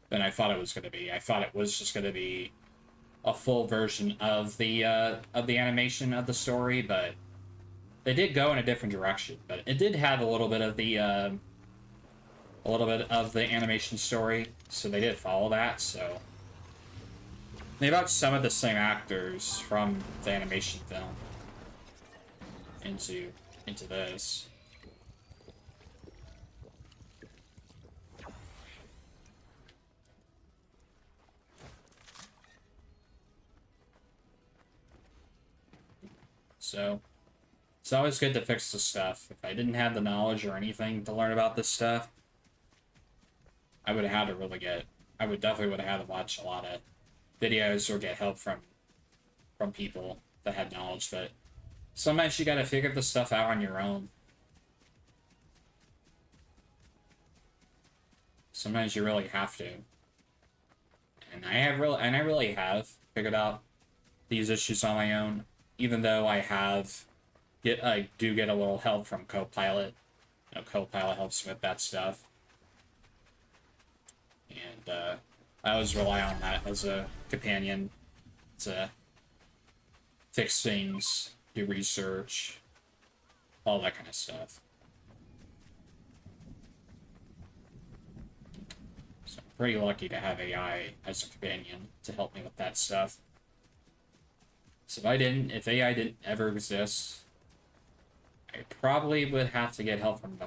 than I thought it was going to be. I thought it was just going to be a full version of the animation of the story, but they did go in a different direction. But it did have a little bit of the animation story, so they did follow that. So they brought some of the same actors from the animation film into this. So it's always good to fix the stuff. If I didn't have the knowledge or anything to learn about this stuff, I would have had to I would definitely would have had to watch a lot of videos or get help from people that had knowledge, but sometimes you gotta figure the stuff out on your own. Sometimes you really have to. And I really have figured out these issues on my own, even though I do get a little help from Copilot. You know, Copilot helps with that stuff. And I always rely on that as a companion to fix things, do research, all that kind of stuff. So I'm pretty lucky to have AI as a companion to help me with that stuff. So if AI didn't ever exist, I probably would have to get help from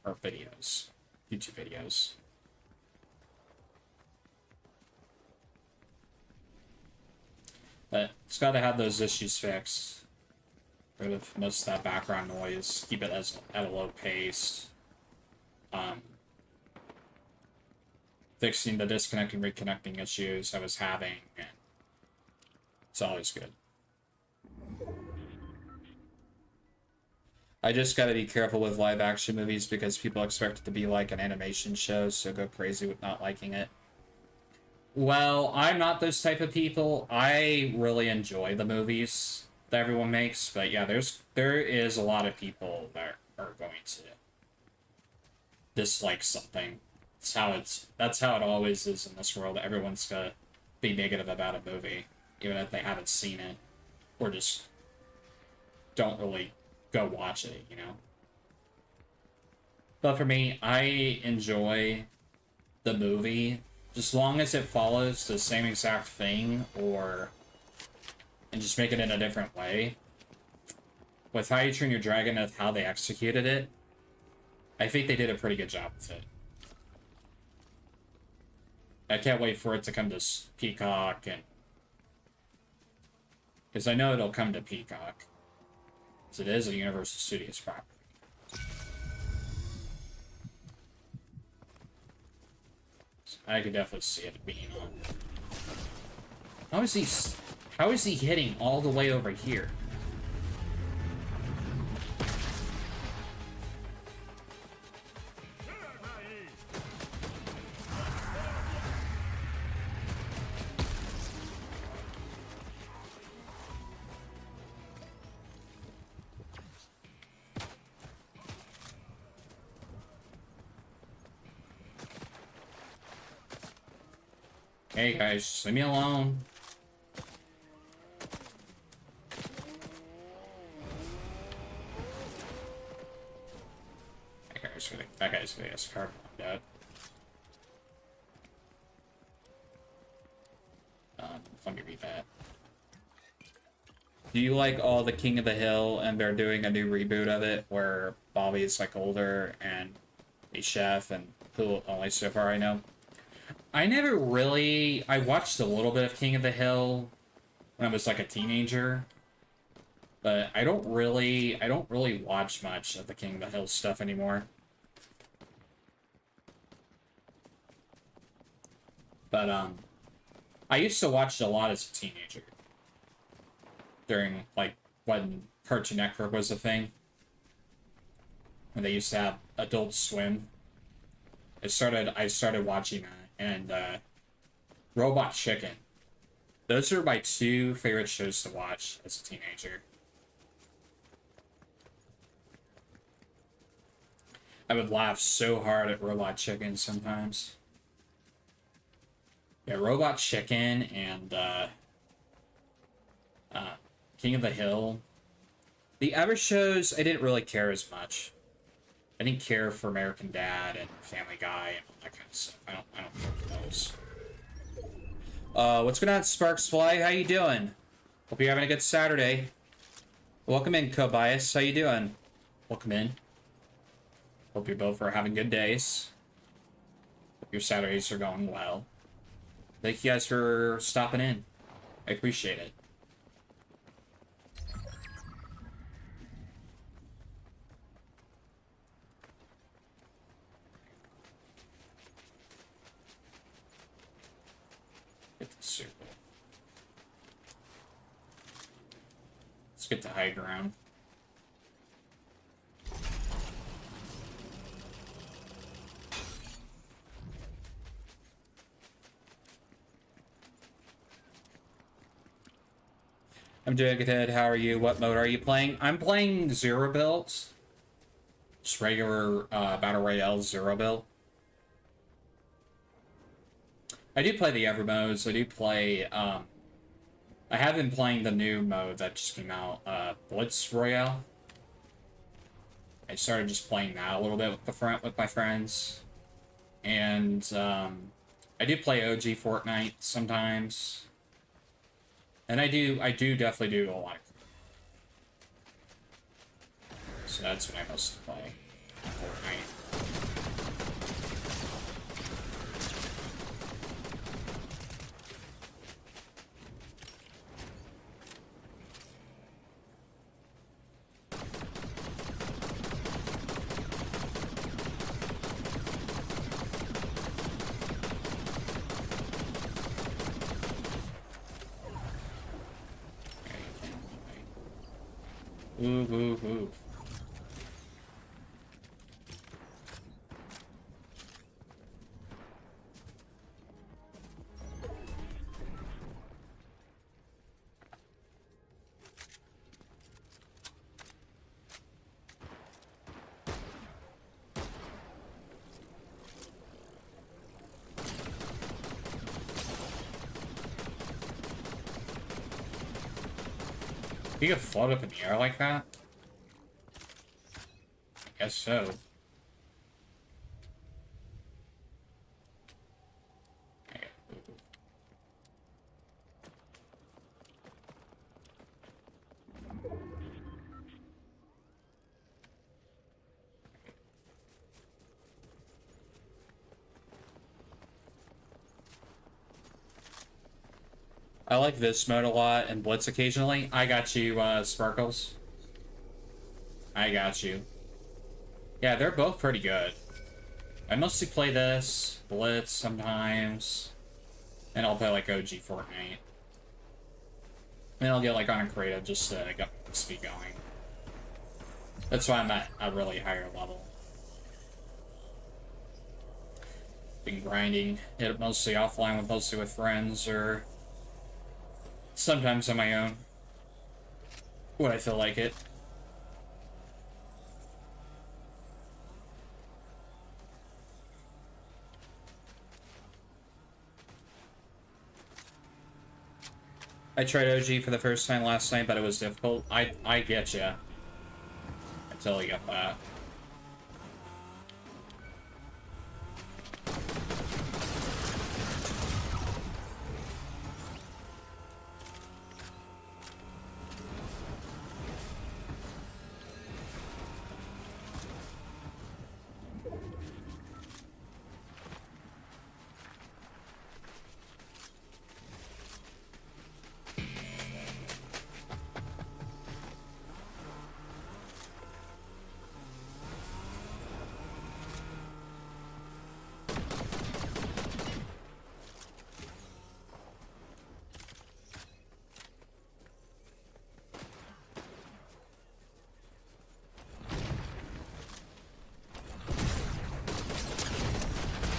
our videos, YouTube videos. But it's got to have those issues fixed. Rid of most of that background noise. Keep it at a low pace. Fixing the disconnecting, reconnecting issues I was having. And it's always good. I just gotta be careful with live action movies because people expect it to be like an animation show, so go crazy with not liking it. Well, I'm not those type of people. I really enjoy the movies that everyone makes, but yeah, there is a lot of people that are going to dislike something. That's how it always is in this world. Everyone's gonna be negative about a movie, even if they haven't seen it, or just don't really go watch it, you know? But for me, I enjoy the movie just long as it follows the same exact thing and just make it in a different way. With How You Train Your Dragon and how they executed it, I think they did a pretty good job with it. I can't wait for it to come to Peacock, and because I know it'll come to Peacock, because it is a Universal Studios property. So I could definitely see it being on. How is he hitting all the way over here? Hey guys, just leave me alone. That guy's gonna get his card blocked out. Let me read that. Do you like all the King of the Hill, and they're doing a new reboot of it where Bobby is like older and a chef, and who only so far I know? I watched a little bit of King of the Hill when I was like a teenager, but I don't really watch much of the King of the Hill stuff anymore. But I used to watch it a lot as a teenager. During like when Cartoon Network was a thing. When they used to have Adult Swim. I started watching that, and Robot Chicken. Those are my two favorite shows to watch as a teenager. I would laugh so hard at Robot Chicken sometimes. Yeah, Robot Chicken and King of the Hill. The other shows, I didn't really care as much. I didn't care for American Dad and Family Guy and all that kind of stuff. I don't care for those. What's going on, Sparks Fly? How you doing? Hope you're having a good Saturday. Welcome in, Kobayas. How you doing? Welcome in. Hope you both are having good days. Hope your Saturdays are going well. Thank you guys for stopping in. I appreciate it. Get the circle. Let's get to high ground. I'm doing good. How are you? What mode are you playing? I'm playing Zero Builds. Just regular Battle Royale Zero Build. I do play the other modes. I do play, I have been playing the new mode that just came out, Blitz Royale. I started just playing that a little bit with my friends. And, I do play OG Fortnite sometimes. And I do definitely do a lot of... So that's what I mostly play. Fortnite. Ooh, ooh, ooh. You can float up in the air like that? I guess so. I like this mode a lot and Blitz occasionally. I got you, Sparkles. I got you. Yeah, they're both pretty good. I mostly play this, Blitz sometimes, and I'll play like OG Fortnite. And I'll get like on a creative just to get speed going. That's why I'm at a really higher level. Been grinding it mostly offline, mostly with friends, or sometimes on my own when I feel like it. I tried OG for the first time last night, but it was difficult. I get ya. I totally get that.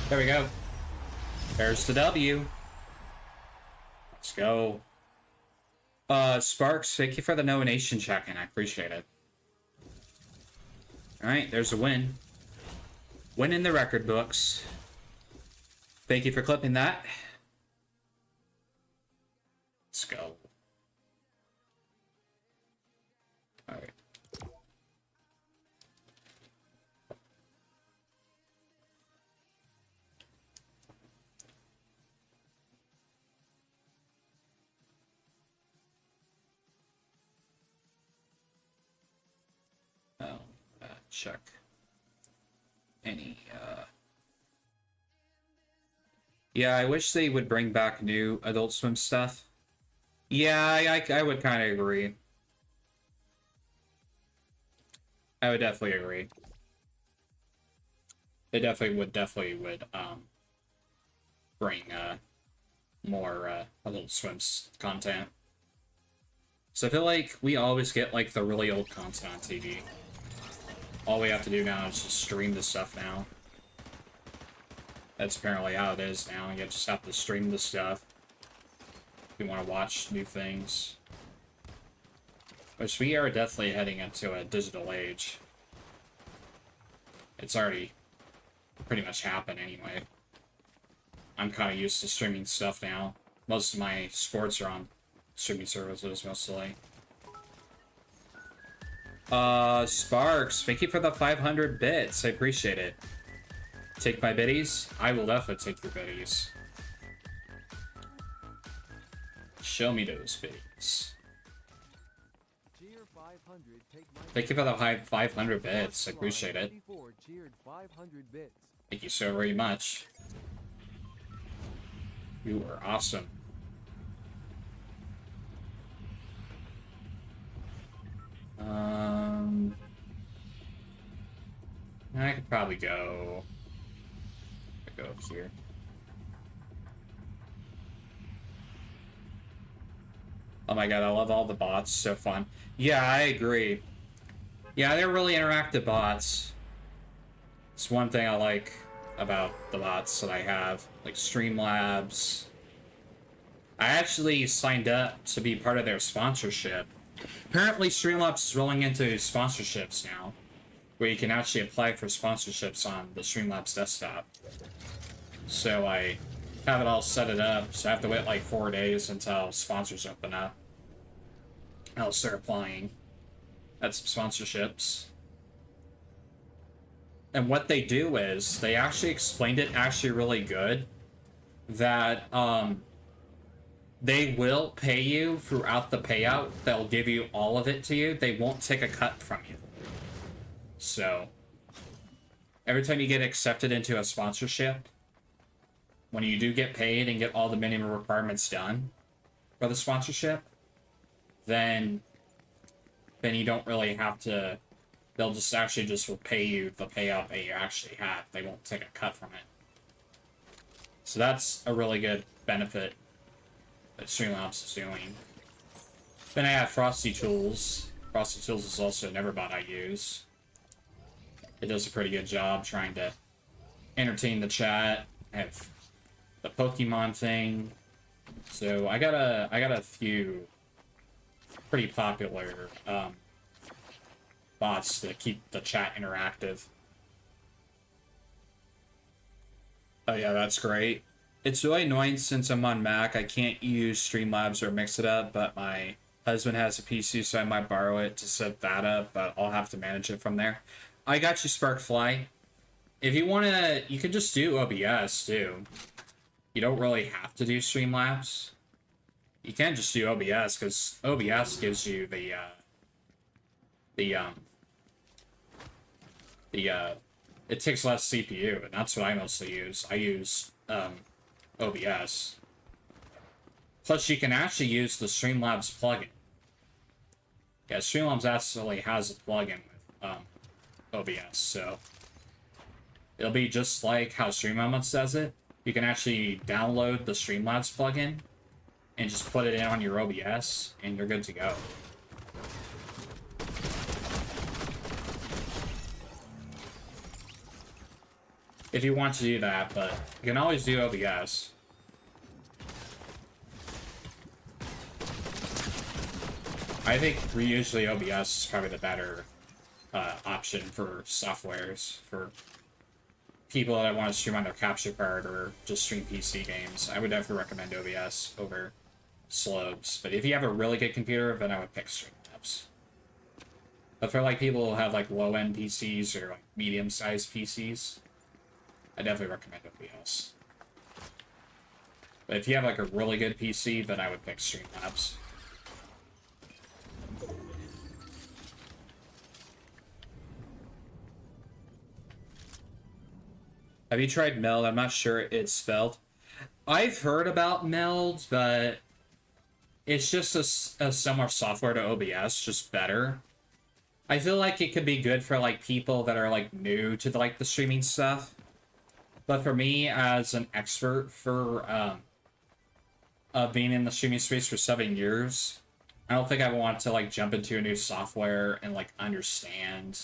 There we go. There's the W. Let's go. Sparks, thank you for the nomination check-in. I appreciate it. Alright, there's a win. Win in the record books. Thank you for clipping that. Let's go. Alright. Check any yeah, I wish they would bring back new Adult Swim stuff. Yeah, I would kind of agree. I would definitely agree. They definitely would bring more Adult Swim's content. So I feel like we always get like the really old content on TV. All we have to do now is just stream the stuff now. That's apparently how it is now. You just have to stream the stuff if you want to watch new things. Which we are definitely heading into a digital age. It's already pretty much happened anyway. I'm kind of used to streaming stuff now. Most of my sports are on streaming services mostly. Sparks, thank you for the 500 bits. I appreciate it. Take my biddies? I will definitely take your biddies. Show me those biddies. Thank you for the high 500 bits. I appreciate it. Thank you so very much. You are awesome. I could probably go up here. Oh my god, I love all the bots. So fun. Yeah, I agree. Yeah, they're really interactive bots. It's one thing I like about the bots that I have, like Streamlabs. I actually signed up to be part of their sponsorship. Apparently, Streamlabs is rolling into sponsorships now, where you can actually apply for sponsorships on the Streamlabs desktop. So I have it all set it up, so I have to wait like 4 days until sponsors open up. I'll start applying at some sponsorships. And what they do is, they actually explained it actually really good, that they will pay you throughout the payout. They'll give you all of it to you. They won't take a cut from you. So, every time you get accepted into a sponsorship, when you do get paid and get all the minimum requirements done, for the sponsorship, then you don't really have to. They'll just actually just will pay you the payout that you actually have. They won't take a cut from it. So that's a really good benefit that Streamlabs is doing. Then I have Frosty Tools. Frosty Tools is also another bot I use. It does a pretty good job trying to entertain the chat. I have the Pokemon thing. So I got a few pretty popular bots to keep the chat interactive. Oh yeah, that's great. It's really annoying since I'm on Mac. I can't use Streamlabs or Mix It Up, but my husband has a PC, so I might borrow it to set that up, but I'll have to manage it from there. I got you, Sparkfly. If you want to, you can just do OBS, too. You don't really have to do Streamlabs. You can just do OBS, because OBS gives you it takes less CPU, and that's what I mostly use. I use OBS. Plus, you can actually use the Streamlabs plugin. Yeah, Streamlabs actually has a plugin with OBS, so it'll be just like how Streamlabs does it. You can actually download the Streamlabs plugin and just put it in on your OBS, and you're good to go. If you want to do that, but you can always do OBS. I think usually OBS is probably the better option for softwares, for people that want to stream on their capture card or just stream PC games. I would definitely recommend OBS over Slopes. But if you have a really good computer, then I would pick Streamlabs. But for like people who have like low-end PCs or like medium-sized PCs, I definitely recommend OBS. But if you have like a really good PC, then I would pick Streamlabs. Have you tried Meld? I'm not sure it's spelled. I've heard about Meld, but it's just a similar software to OBS, just better. I feel like it could be good for like people that are like new to like the streaming stuff. But for me, as an expert for being in the streaming space for 7 years, I don't think I want to like jump into a new software and like understand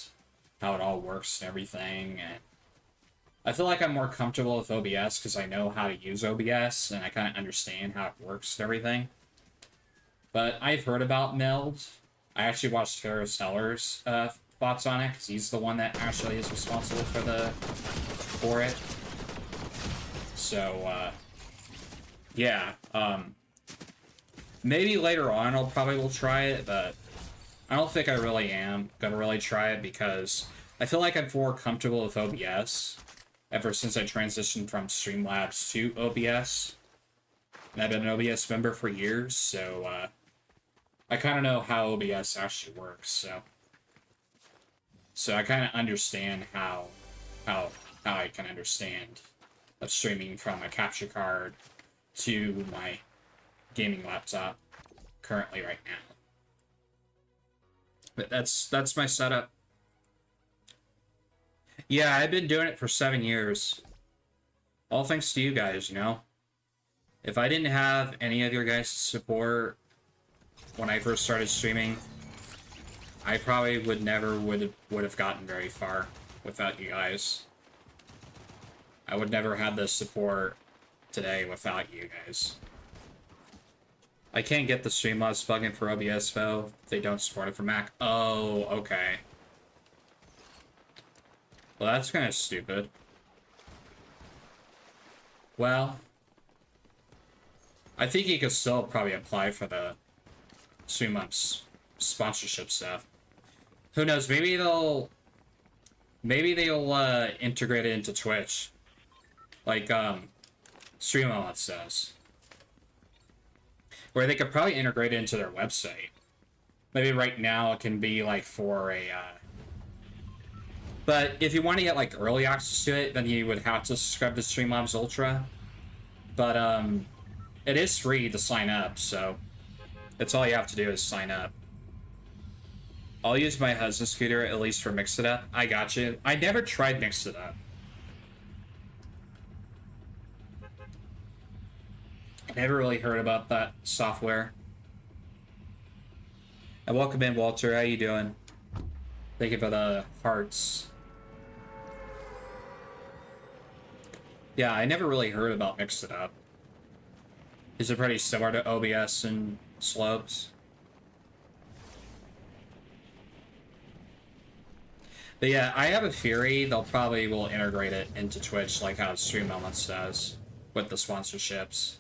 how it all works and everything. And I feel like I'm more comfortable with OBS because I know how to use OBS and I kind of understand how it works and everything. But I've heard about Meld. I actually watched Terrace Heller's thoughts on it because he's the one that actually is responsible for it. So, yeah. Maybe later on I'll probably will try it, but I don't think I really am gonna really try it because I feel like I'm more comfortable with OBS ever since I transitioned from Streamlabs to OBS. And I've been an OBS member for years, so I kind of know how OBS actually works. So I kind of understand how I can understand of streaming from a capture card to my gaming laptop currently right now. But that's my setup. Yeah, I've been doing it for 7 years. All thanks to you guys, you know? If I didn't have any of your guys' support when I first started streaming, I probably would have gotten very far without you guys. I would never have the support today without you guys. I can't get the Streamlabs plugin for OBS though. They don't support it for Mac. Oh, okay. Well, that's kind of stupid. Well, I think you could still probably apply for the Streamlabs sponsorship stuff. Who knows? Maybe they'll integrate it into Twitch, like Streamlabs does, or they could probably integrate it into their website. Maybe right now it can be like for a. But if you want to get like early access to it, then you would have to subscribe to Streamlabs Ultra. But it is free to sign up, so That's all you have to do is sign up. I'll use my husband's scooter at least for Mix It Up. I got you. I never tried Mix It Up. I never really heard about that software. And welcome in, Walter. How you doing? Thank you for the hearts. Yeah, I never really heard about Mix It Up. Is it pretty similar to OBS and Slopes? But yeah, I have a theory they'll probably will integrate it into Twitch like how Stream Elements does with the sponsorships.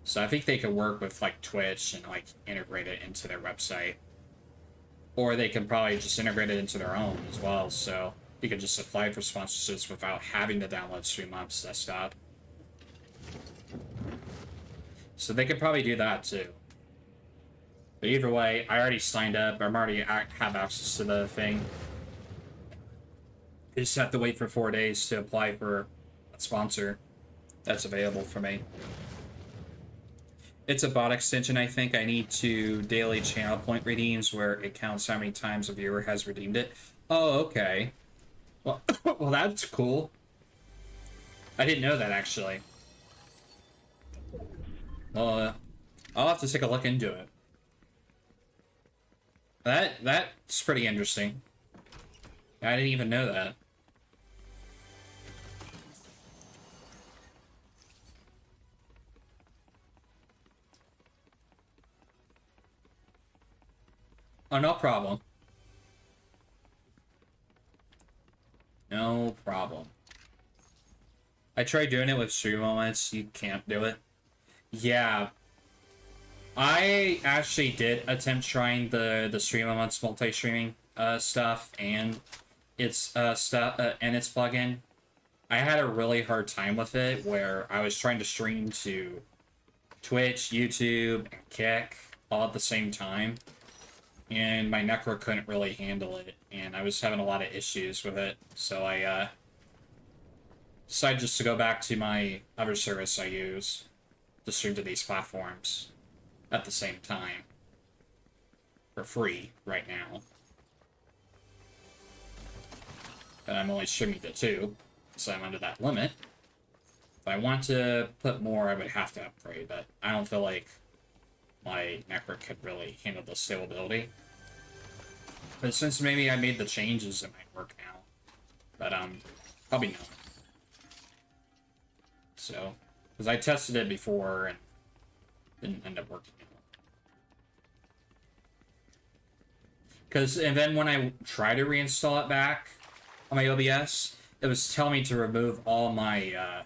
So I think they could work with like Twitch and like integrate it into their website. Or they can probably just integrate it into their own as well, so you can just apply for sponsorships without having to download Stream Elements desktop. So they could probably do that too. But either way, I already signed up. I'm already have access to the thing. I just have to wait for 4 days to apply for a sponsor that's available for me. It's a bot extension, I think. I need to daily channel point redeems where it counts how many times a viewer has redeemed it. Oh, okay. Well, well, that's cool. I didn't know that, actually. Well, I'll have to take a look into it. That's pretty interesting. I didn't even know that. Oh, no problem. No problem. I tried doing it with Stream Moments. You can't do it. Yeah. I actually did attempt trying the Stream Moments multi-streaming stuff and its plugin. I had a really hard time with it where I was trying to stream to Twitch, YouTube, and Kick all at the same time. And my network couldn't really handle it, and I was having a lot of issues with it, so I decided just to go back to my other service I use to stream to these platforms at the same time for free right now. And I'm only streaming to 2, so I'm under that limit. If I want to put more, I would have to upgrade, but I don't feel like my network could really handle the scalability. But since maybe I made the changes, it might work now. But, probably not. So, because I tested it before and didn't end up working out. And then when I tried to reinstall it back on my OBS, it was telling me to remove all my,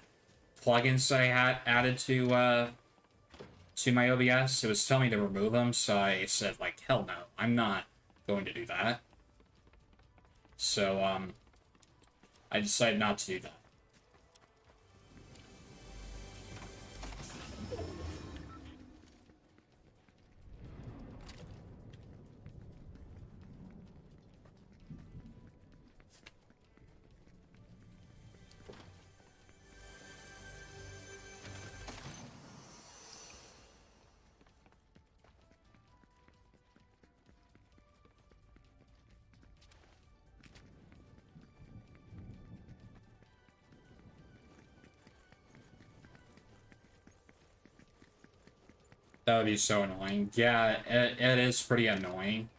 plugins that I had added to my OBS. It was telling me to remove them, so I said, like, hell no, I'm not going to do that. So, I decided not to do that. That would be so annoying. Yeah, it is pretty annoying.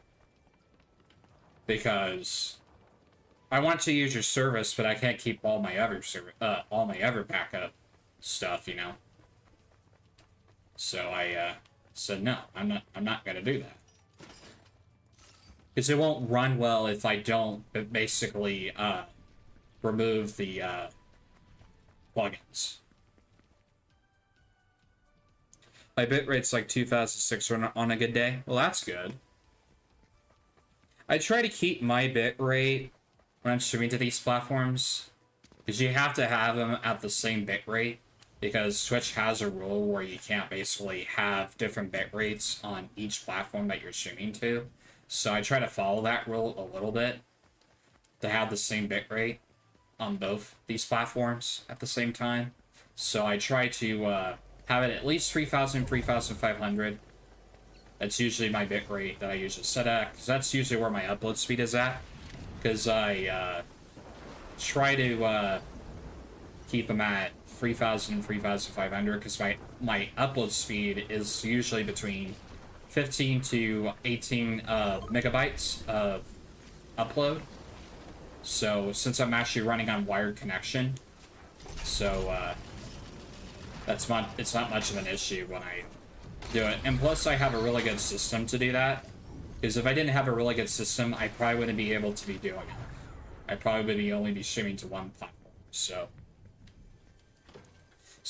Because I want to use your service, but I can't keep all my other backup stuff, you know. So I said no, I'm not gonna do that. Because it won't run well if I don't basically remove the plugins. My bitrate's like 2006 on a good day. Well, that's good. I try to keep my bitrate when I'm streaming to these platforms, because you have to have them at the same bitrate, because Twitch has a rule where you can't basically have different bitrates on each platform that you're streaming to. So I try to follow that rule a little bit, to have the same bitrate on both these platforms at the same time. So I try to have it at least 3,000, 3,500 That's usually my bit rate that I usually set at, because that's usually where my upload speed is at. Because I try to keep them at 3,000, 3,500, because my upload speed is usually between 15 to 18 megabytes of upload. So since I'm actually running on wired connection, so it's not much of an issue when I do it. And plus I have a really good system to do that, because if I didn't have a really good system, I probably wouldn't be able to be doing it. I probably would only be streaming to one platform. So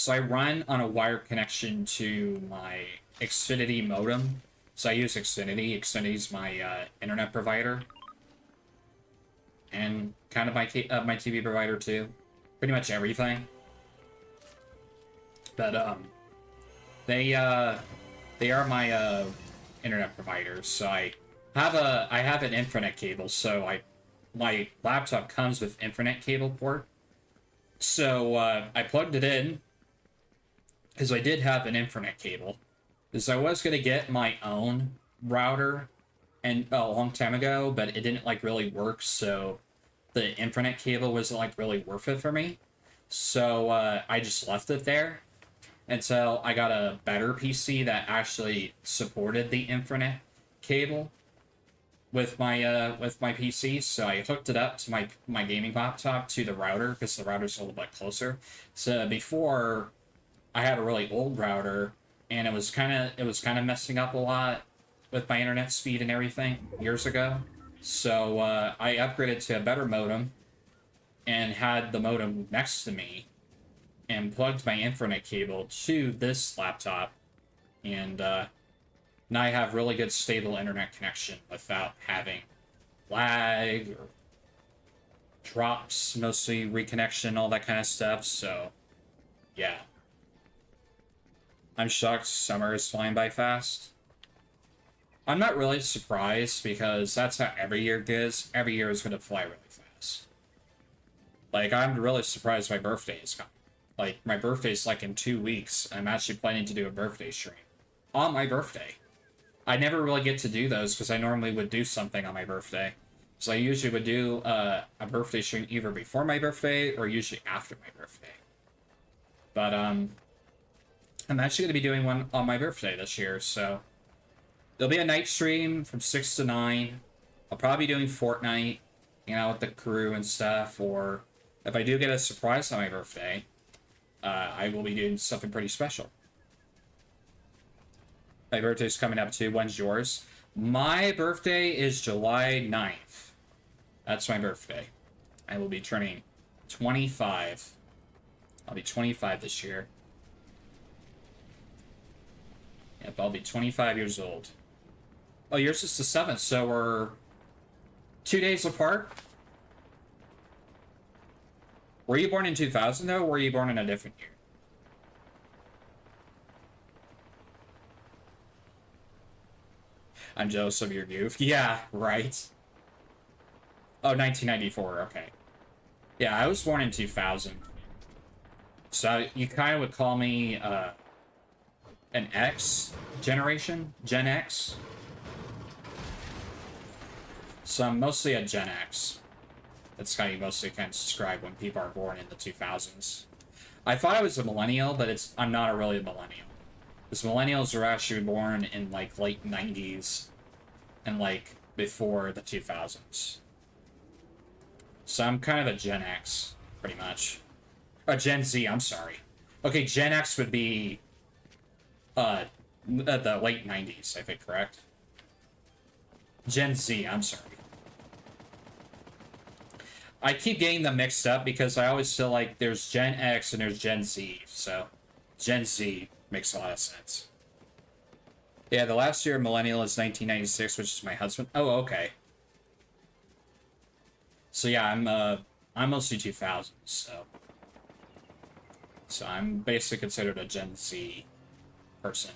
I run on a wired connection to my Xfinity modem. So I use Xfinity. Xfinity's my internet provider, and kind of my TV provider too. Pretty much everything. But they are my internet providers. So I have an Ethernet cable. So my laptop comes with Ethernet cable port. So I plugged it in, because I did have an Ethernet cable. Because I was going to get my own router and a long time ago, but it didn't like really work, so the Ethernet cable wasn't like really worth it for me. So I just left it there until I got a better PC that actually supported the Ethernet cable with my PC. So I hooked it up to my gaming laptop to the router, because the router's a little bit closer. So before, I had a really old router, and it was kind of messing up a lot with my internet speed and everything years ago. So I upgraded to a better modem, and had the modem next to me, and plugged my Ethernet cable to this laptop, and now I have really good stable internet connection without having lag or drops, mostly reconnection, all that kind of stuff. So yeah, I'm shocked summer is flying by fast. I'm not really surprised, because that's how every year goes. Every year is going to fly really fast. Like, I'm really surprised my birthday is coming. Like, my birthday's like in 2 weeks. I'm actually planning to do a birthday stream on my birthday. I never really get to do those, because I normally would do something on my birthday. So I usually would do a birthday stream either before my birthday or usually after my birthday. But I'm actually going to be doing one on my birthday this year, so there'll be a night stream from 6 to 9. I'll probably be doing Fortnite, with the crew and stuff, or if I do get a surprise on my birthday, I will be doing something pretty special. My birthday's coming up too. When's yours? My birthday is July 9th. That's my birthday. I will be turning 25. I'll be 25 this year. Yep, I'll be 25 years old. Oh, yours is the 7th, so we're 2 days apart? Were you born in 2000, though, or were you born in a different year? I'm jealous of your youth. Yeah, right. Oh, 1994, okay. Yeah, I was born in 2000. So you kind of would call me an X generation? Gen X? So I'm mostly a Gen X. That's how you mostly kind of describe when people are born in the 2000s. I thought I was a millennial, but I'm not really a millennial. Because millennials are actually born in like late 90s and like before the 2000s. So I'm kind of a Gen X, pretty much. Or Gen Z, I'm sorry. Okay, Gen X would be the late 90s, I think, correct? Gen Z, I'm sorry. I keep getting them mixed up because I always feel like there's Gen X and there's Gen Z, so Gen Z makes a lot of sense. Yeah, the last year millennial is 1996, which is my husband. Oh, okay. So yeah, I'm mostly 2000s, so I'm basically considered a Gen Z person.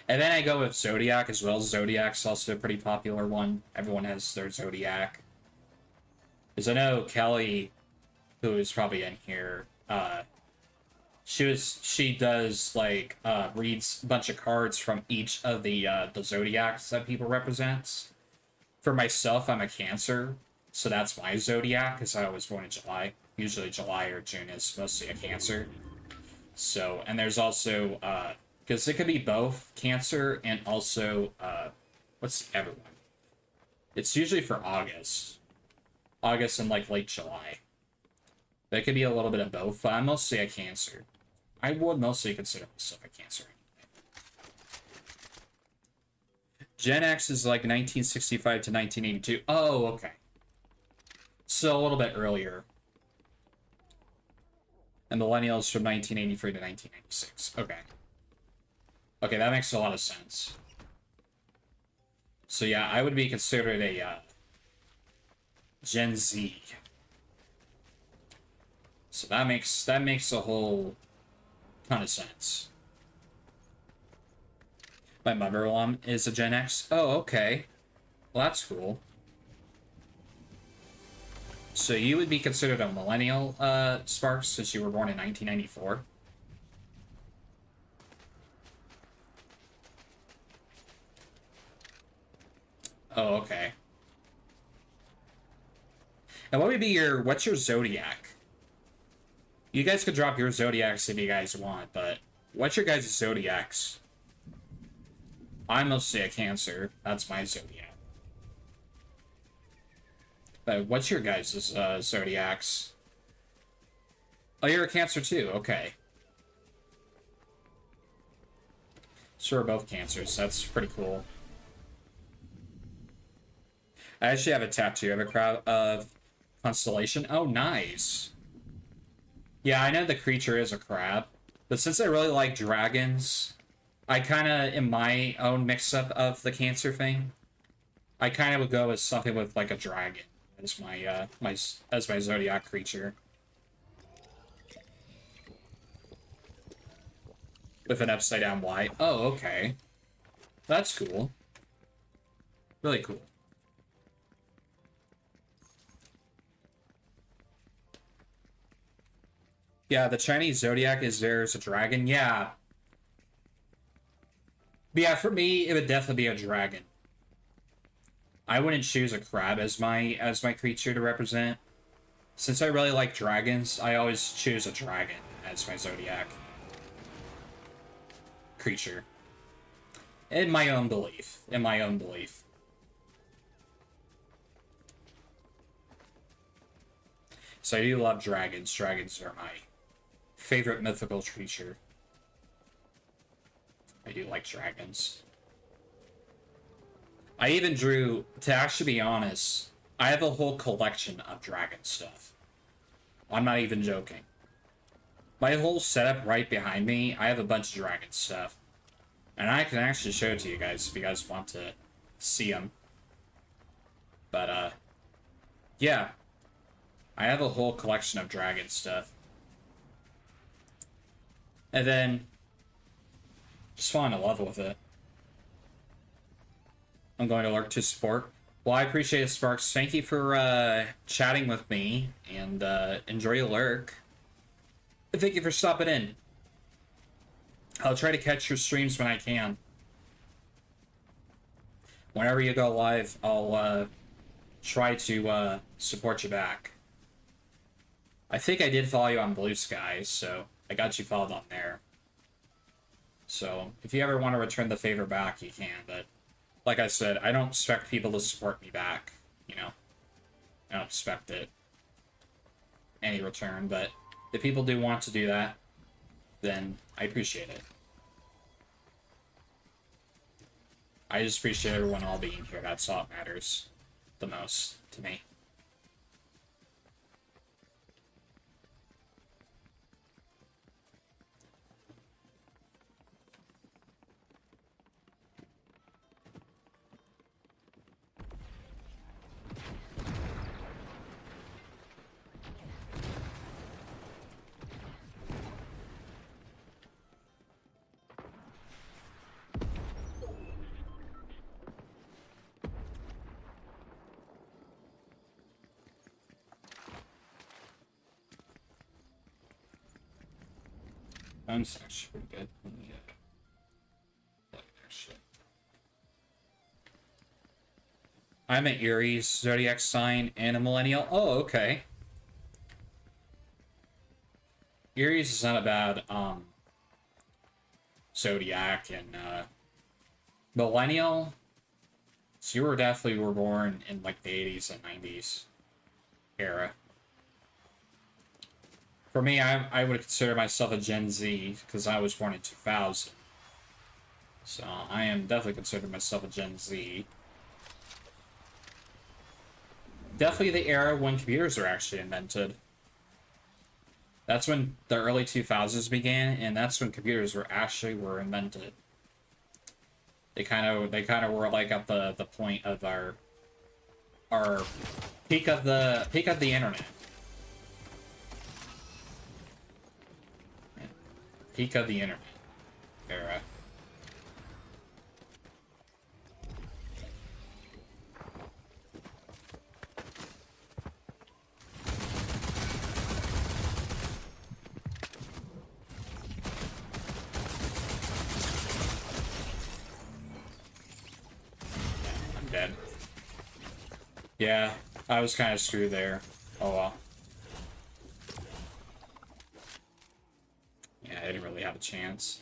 And then I go with Zodiac as well. Zodiac's also a pretty popular one. Everyone has their Zodiac. Because I know Kelly, who is probably in here, She does like reads a bunch of cards from each of the zodiacs that people represent. For myself, I'm a Cancer, so that's my zodiac because I was born in July. Usually July or June is mostly a Cancer. So, and there's also because it could be both Cancer and also what's the other one? It's usually for August and like late July. That could be a little bit of both, but I'm mostly a Cancer. I would mostly consider myself a Cancer. Gen X is like 1965 to 1982. Oh, okay. So a little bit earlier. And Millennials from 1983 to 1996. Okay. Okay, that makes a lot of sense. So yeah, I would be considered a Gen Z. So that makes a whole ton of sense. My mother-in-law is a Gen X. Oh, okay. Well, that's cool. So you would be considered a millennial, Sparks, since you were born in 1994. Oh, okay. And what's your zodiac? You guys could drop your zodiacs if you guys want, but what's your guys' zodiacs? I'm mostly a Cancer. That's my zodiac. But what's your guys' zodiacs? Oh, you're a Cancer too. Okay. So we're both Cancers. That's pretty cool. I actually have a tattoo of a crowd of constellation. Oh, nice. Yeah, I know the creature is a crab, but since I really like dragons, I kind of, in my own mix-up of the Cancer thing, I kind of would go with something with like a dragon as my as my zodiac creature, with an upside down Y. Oh, okay, that's cool. Really cool. Yeah, the Chinese zodiac is there's a dragon. Yeah. But yeah, for me, it would definitely be a dragon. I wouldn't choose a crab as my creature to represent. Since I really like dragons, I always choose a dragon as my zodiac creature. In my own belief. In my own belief. So I do love dragons. Dragons are my favorite mythical creature. I do like dragons. I even drew, to actually be honest, I have a whole collection of dragon stuff. I'm not even joking. My whole setup right behind me, I have a bunch of dragon stuff. And I can actually show it to you guys if you guys want to see them. But, yeah. I have a whole collection of dragon stuff. And then, just falling in love with it. I'm going to lurk to support. Well, I appreciate it, Sparks. Thank you for chatting with me, and enjoy your lurk. Thank you for stopping in. I'll try to catch your streams when I can. Whenever you go live, I'll try to support you back. I think I did follow you on Blue Sky, so I got you followed on there. So, if you ever want to return the favor back, you can, but like I said, I don't expect people to support me back, you know? I don't expect it. Any return, but if people do want to do that, then I appreciate it. I just appreciate everyone all being here. That's all that matters the most to me. That's actually pretty good. Yeah. I'm an Aries zodiac sign and a millennial. Oh, okay. Aries is not a bad zodiac, and millennial. So you were born in like the 80s and 90s era. For me, I would consider myself a Gen Z because I was born in 2000. So I am definitely considered myself a Gen Z. Definitely the era when computers were actually invented. That's when the early 2000s began, and that's when computers were invented. They kind of were like at the point of our peak of the internet. Peak of the internet era. I'm dead. Yeah, I was kind of screwed there. Oh well. Yeah, I didn't really have a chance.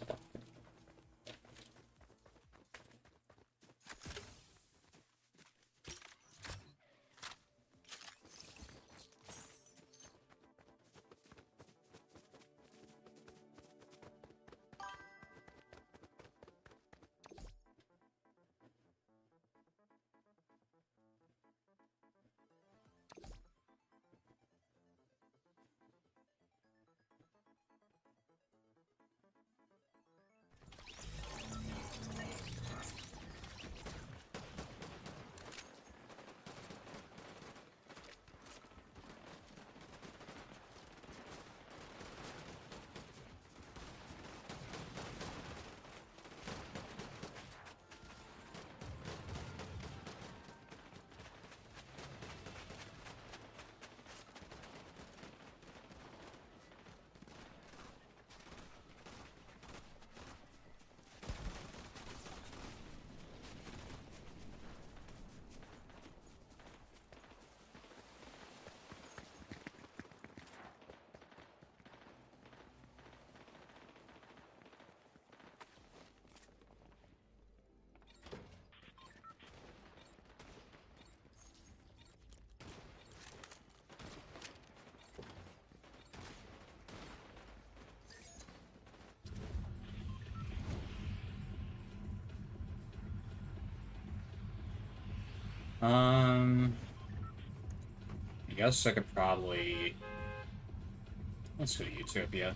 I guess I could probably... Let's go to Utopia.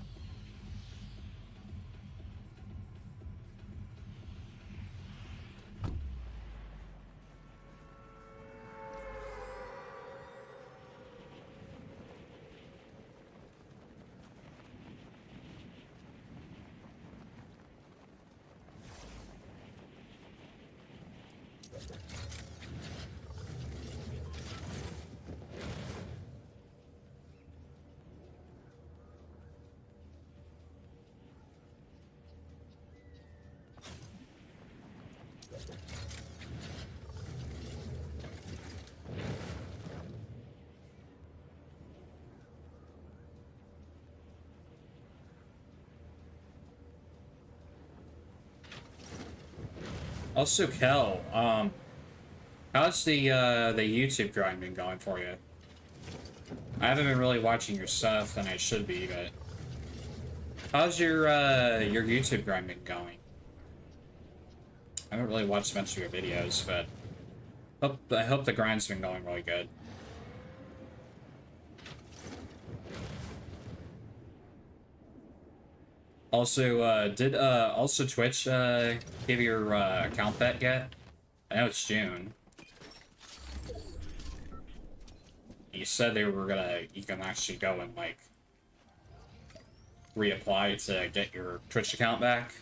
Also, Kel, how's the YouTube grind been going for you? I haven't been really watching your stuff, and I should be, but how's your YouTube grind been going? I haven't really watched much of your videos, but I hope the grind's been going really good. Also, did also Twitch give your account back yet? I know it's June. You said you can actually go and like reapply to get your Twitch account back.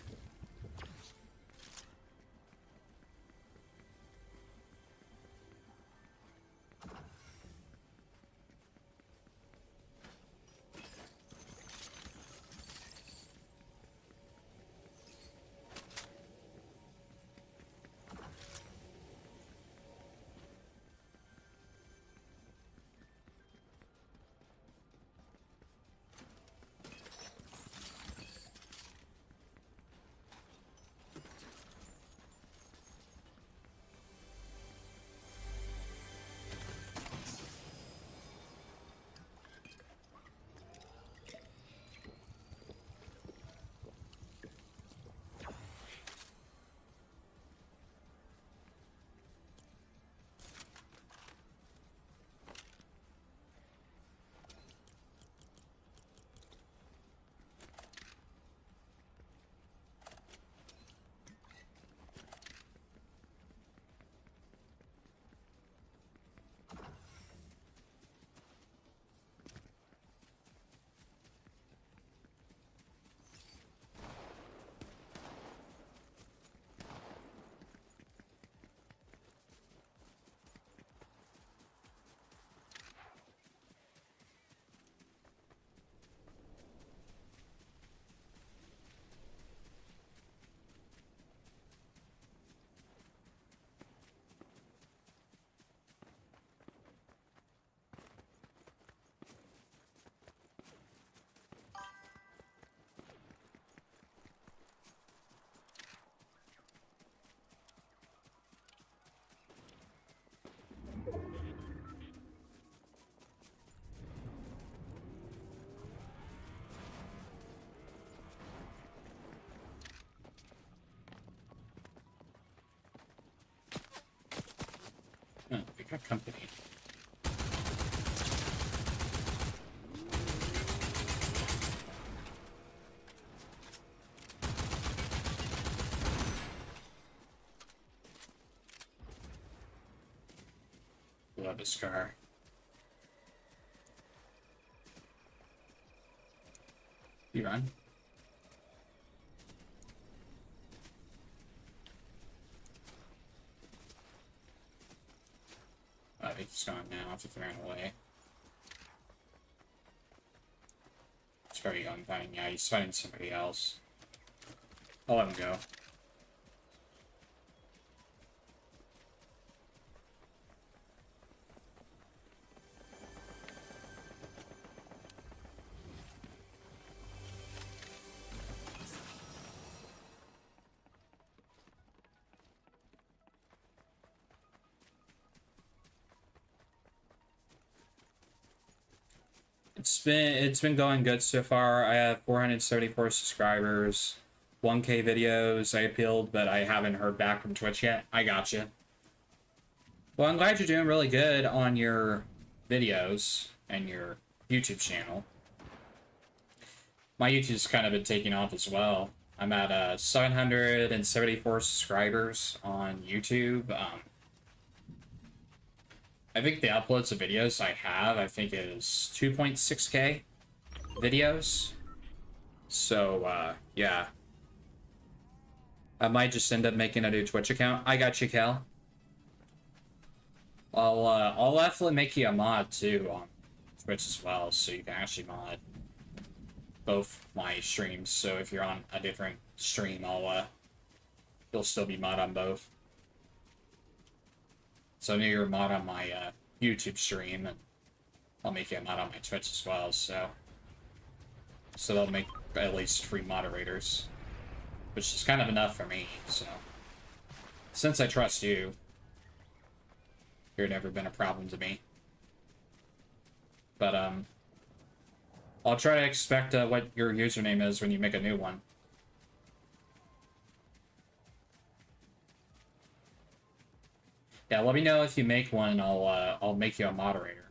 got company. Love this car. You run. I think he's gone now. I think he ran away. He's probably going fighting. Yeah, he's fighting somebody else. I'll let him go. It's been going good so far. I have 474 subscribers, 1K videos I appealed, but I haven't heard back from Twitch yet. I gotcha. Well, I'm glad you're doing really good on your videos and your YouTube channel. My YouTube's kind of been taking off as well. I'm at 774 subscribers on YouTube. I think the uploads of videos I have, I think is 2.6K videos. So, yeah. I might just end up making a new Twitch account. I got you, Cal. I'll definitely make you a mod, too, on Twitch as well, so you can actually mod both my streams. So if you're on a different stream, you'll still be mod on both. So I know you're a mod on my YouTube stream, and I'll make you a mod on my Twitch as well, so they'll make at least 3 moderators, which is kind of enough for me, so since I trust you, you've never been a problem to me. But, I'll try to expect what your username is when you make a new one. Yeah, let me know if you make one, and I'll make you a moderator.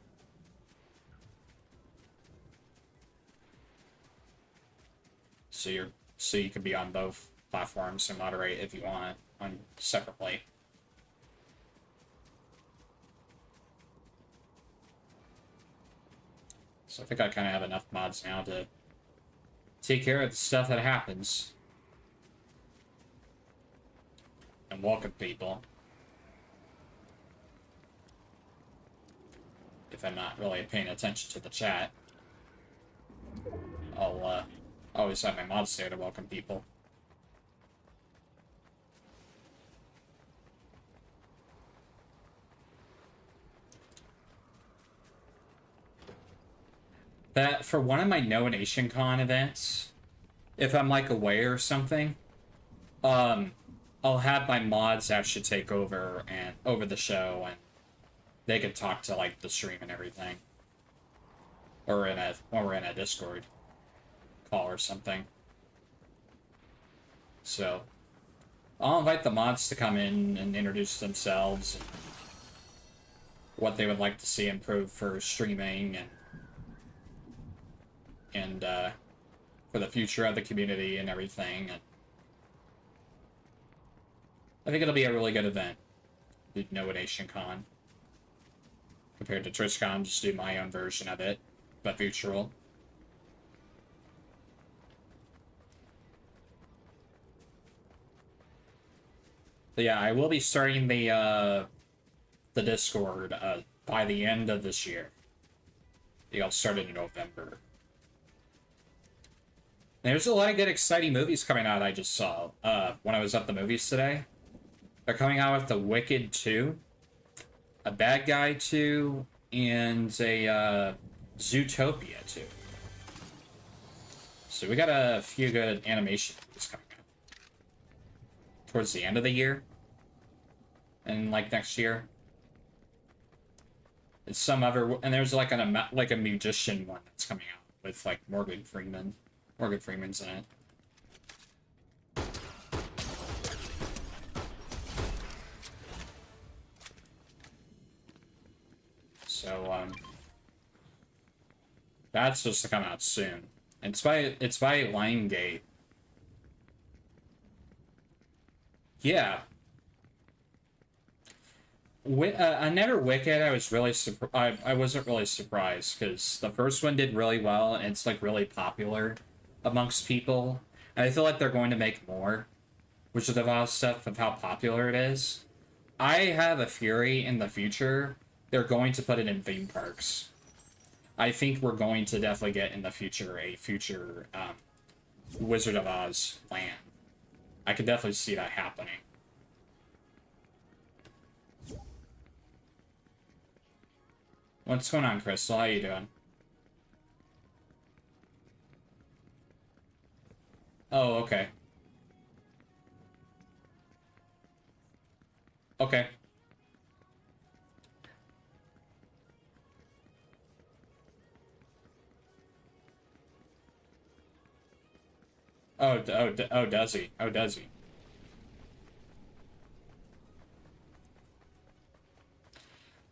So you can be on both platforms and moderate if you want on separately. So I think I kind of have enough mods now to take care of the stuff that happens and welcome people. If I'm not really paying attention to the chat, I'll always have my mods there to welcome people. That for one of my No Nation Con events, if I'm like away or something, I'll have my mods actually take over the show, and they can talk to like the stream and everything, or when we're in a Discord call or something. So I'll invite the mods to come in and introduce themselves and what they would like to see improve for streaming and for the future of the community and everything. And I think it'll be a really good event, the No Nation Con. Compared to TwitchCon, just do my own version of it, but virtual. But yeah, I will be starting the Discord by the end of this year. I think I'll start it in November. There's a lot of good, exciting movies coming out I just saw when I was at the movies today. They're coming out with The Wicked 2, A Bad Guy 2, and a Zootopia 2. So we got a few good animation movies coming out towards the end of the year and like next year. And some other, and there's like a musician one that's coming out with like Morgan Freeman. Morgan Freeman's in it. That's supposed to come out soon. It's by Liongate. Yeah. Another Wicked, I wasn't really surprised because the first one did really well and it's like really popular amongst people. And I feel like they're going to make more, which is a lot of stuff of how popular it is. I have a theory in the future they're going to put it in theme parks. I think we're going to definitely get in the future a future Wizard of Oz land. I could definitely see that happening. What's going on, Crystal? How you doing? Oh, okay. Okay. Oh, does he? Oh, does he?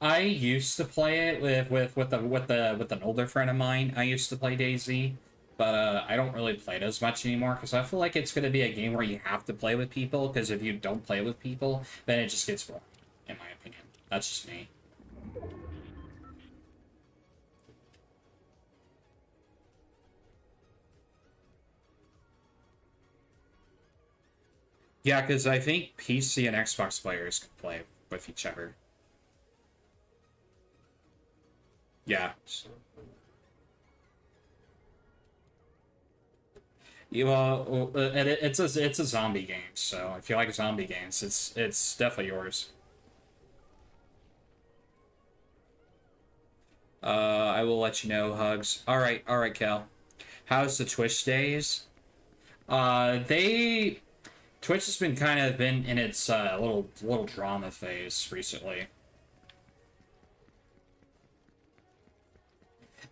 I used to play it with an older friend of mine. I used to play DayZ, but I don't really play it as much anymore because I feel like it's going to be a game where you have to play with people. Because if you don't play with people, then it just gets boring, in my opinion. That's just me. Yeah, because I think PC and Xbox players can play with each other. Yeah. Well, it's a zombie game, so if you like zombie games, it's definitely yours. I will let you know, Hugs. All right, Cal. How's the Twitch days? They Twitch has been kind of been in its little drama phase recently.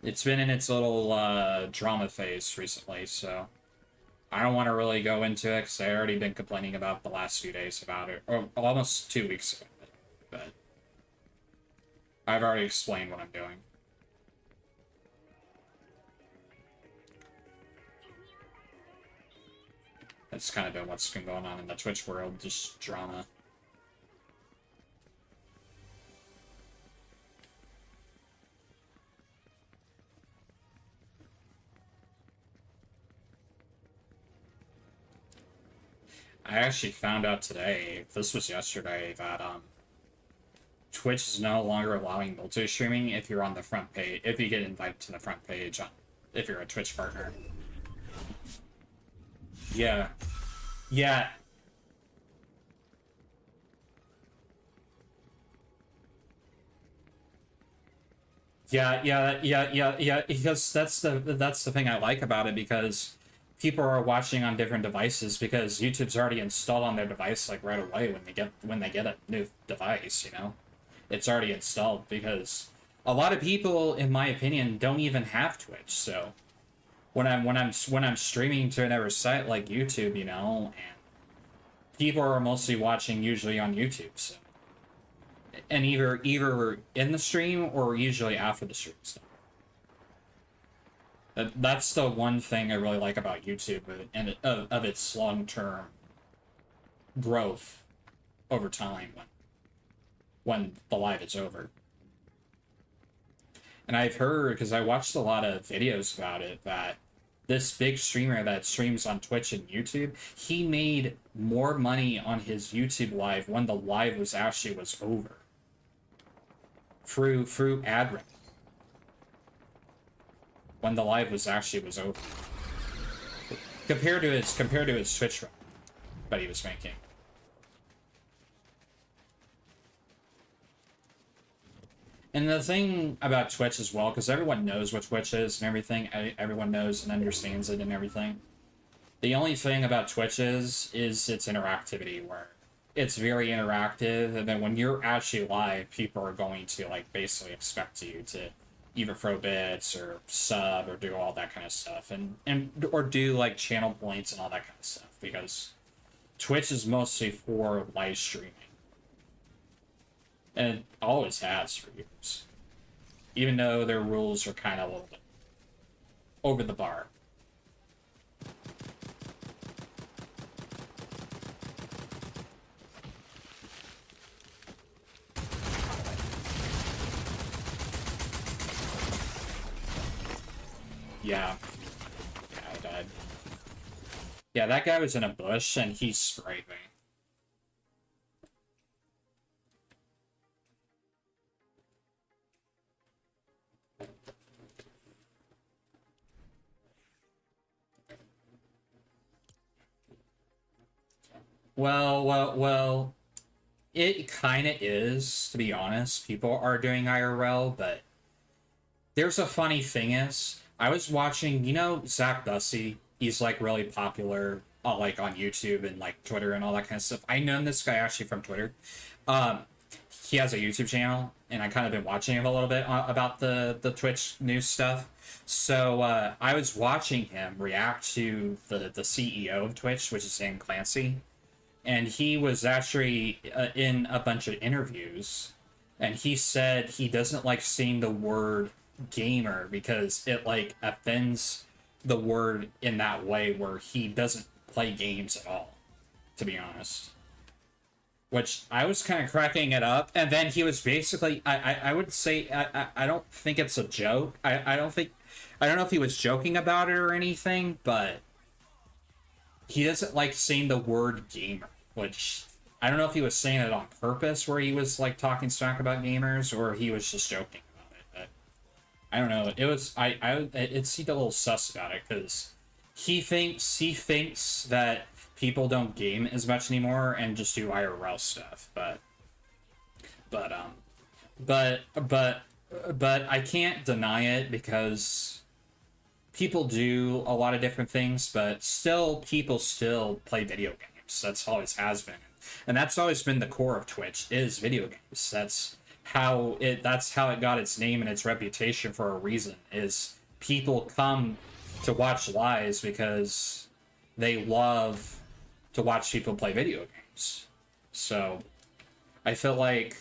It's been in its little drama phase recently, so I don't want to really go into it because I already been complaining about the last few days about it, or almost 2 weeks ago. But I've already explained what I'm doing. That's kind of been what's been going on in the Twitch world, just drama. I actually found out today, this was yesterday, that Twitch is no longer allowing multi-streaming if you're on the front page, if you get invited to the front page, if you're a Twitch partner. Yeah. Yeah. Yeah. Because that's the thing I like about it because people are watching on different devices because YouTube's already installed on their device like right away when they get a new device, you know? It's already installed because a lot of people, in my opinion, don't even have Twitch. So when I'm streaming to another site like YouTube, you know, and people are mostly watching usually on YouTube, so and either in the stream or usually after the stream. So that's the one thing I really like about YouTube and of its long term growth over time when the live is over. And I've heard, because I watched a lot of videos about it, that this big streamer that streams on Twitch and YouTube, he made more money on his YouTube live when the live was over. Through ad revenue. When the live was over. Compared to his Twitch run that he was making. And the thing about Twitch as well, because everyone knows what Twitch is and everything, everyone knows and understands it and everything. The only thing about Twitch is its interactivity, where it's very interactive, and then when you're actually live, people are going to like basically expect you to either throw bits or sub or do all that kind of stuff, and or do like channel points and all that kind of stuff, because Twitch is mostly for live streaming. And it always has for years. Even though their rules are kind of a little bit over the bar. Yeah. Yeah, I died. Yeah, that guy was in a bush and he sprayed me. Well, it kind of is, to be honest. People are doing IRL, but there's a funny thing is, I was watching, you know, Zach Bussey. He's like really popular, like on YouTube and like Twitter and all that kind of stuff. I known this guy actually from Twitter. Um, he has a YouTube channel, and I kind of been watching him a little bit about the Twitch news stuff. So I was watching him react to the CEO of Twitch, which is Sam Clancy, and he was actually in a bunch of interviews, and he said he doesn't like seeing the word gamer because it like offends the word in that way where he doesn't play games at all, to be honest. Which I was kind of cracking it up, and then he was basically I would say I don't think it's a joke. I don't think, I don't know if he was joking about it or anything, but he doesn't like saying the word gamer, which I don't know if he was saying it on purpose, where he was like talking smack about gamers, or he was just joking about it. But I don't know. It was it seemed a little sus about it because he thinks that people don't game as much anymore and just do IRL stuff. But um, but but but I can't deny it because people do a lot of different things, but still, people still play video games. That's always has been, and that's always been the core of Twitch is video games. That's how it got its name and its reputation for a reason. Is people come to watch lives because they love to watch people play video games. So I feel like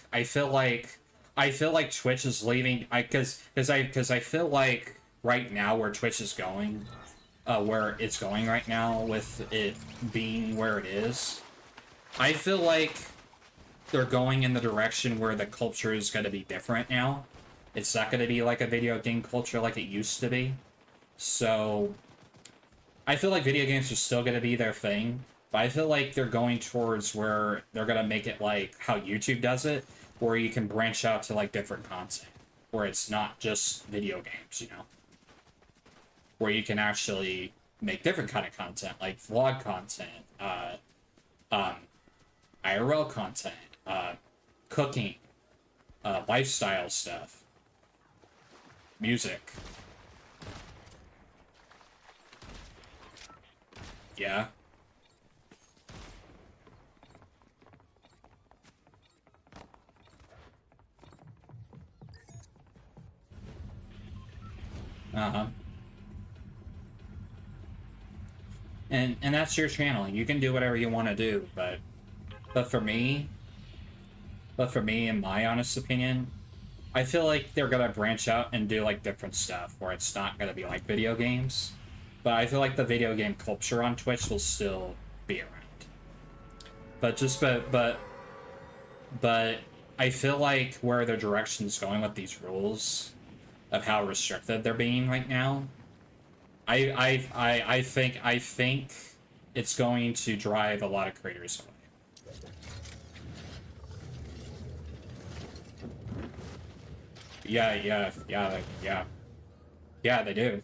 Twitch is leaving. Because I feel like right now where Twitch is going, where it's going right now with it being where it is, I feel like they're going in the direction where the culture is going to be different now. It's not going to be like a video game culture like it used to be. So I feel like video games are still going to be their thing, but I feel like they're going towards where they're going to make it like how YouTube does it, where you can branch out to like different content, where it's not just video games, you know, where you can actually make different kind of content, like vlog content, um, IRL content, cooking, lifestyle stuff, music. Yeah. Uh-huh. And that's your channel. You can do whatever you want to do, but for me, in my honest opinion, I feel like they're gonna branch out and do like different stuff where it's not gonna be like video games. But I feel like the video game culture on Twitch will still be around. But but I feel like where the direction's going with these rules of how restricted they're being right now, I think it's going to drive a lot of creators away. Yeah, they do.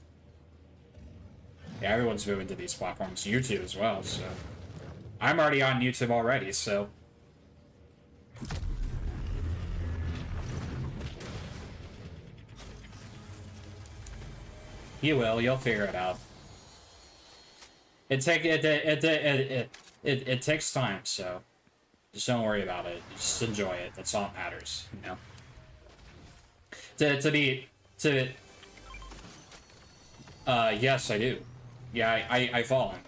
Yeah, everyone's moving to these platforms. YouTube as well, so I'm already on YouTube already, so you will. You'll figure it out. It takes time, so just don't worry about it. Just enjoy it. That's all that matters, you know. To yes, I do. Yeah, I fall in.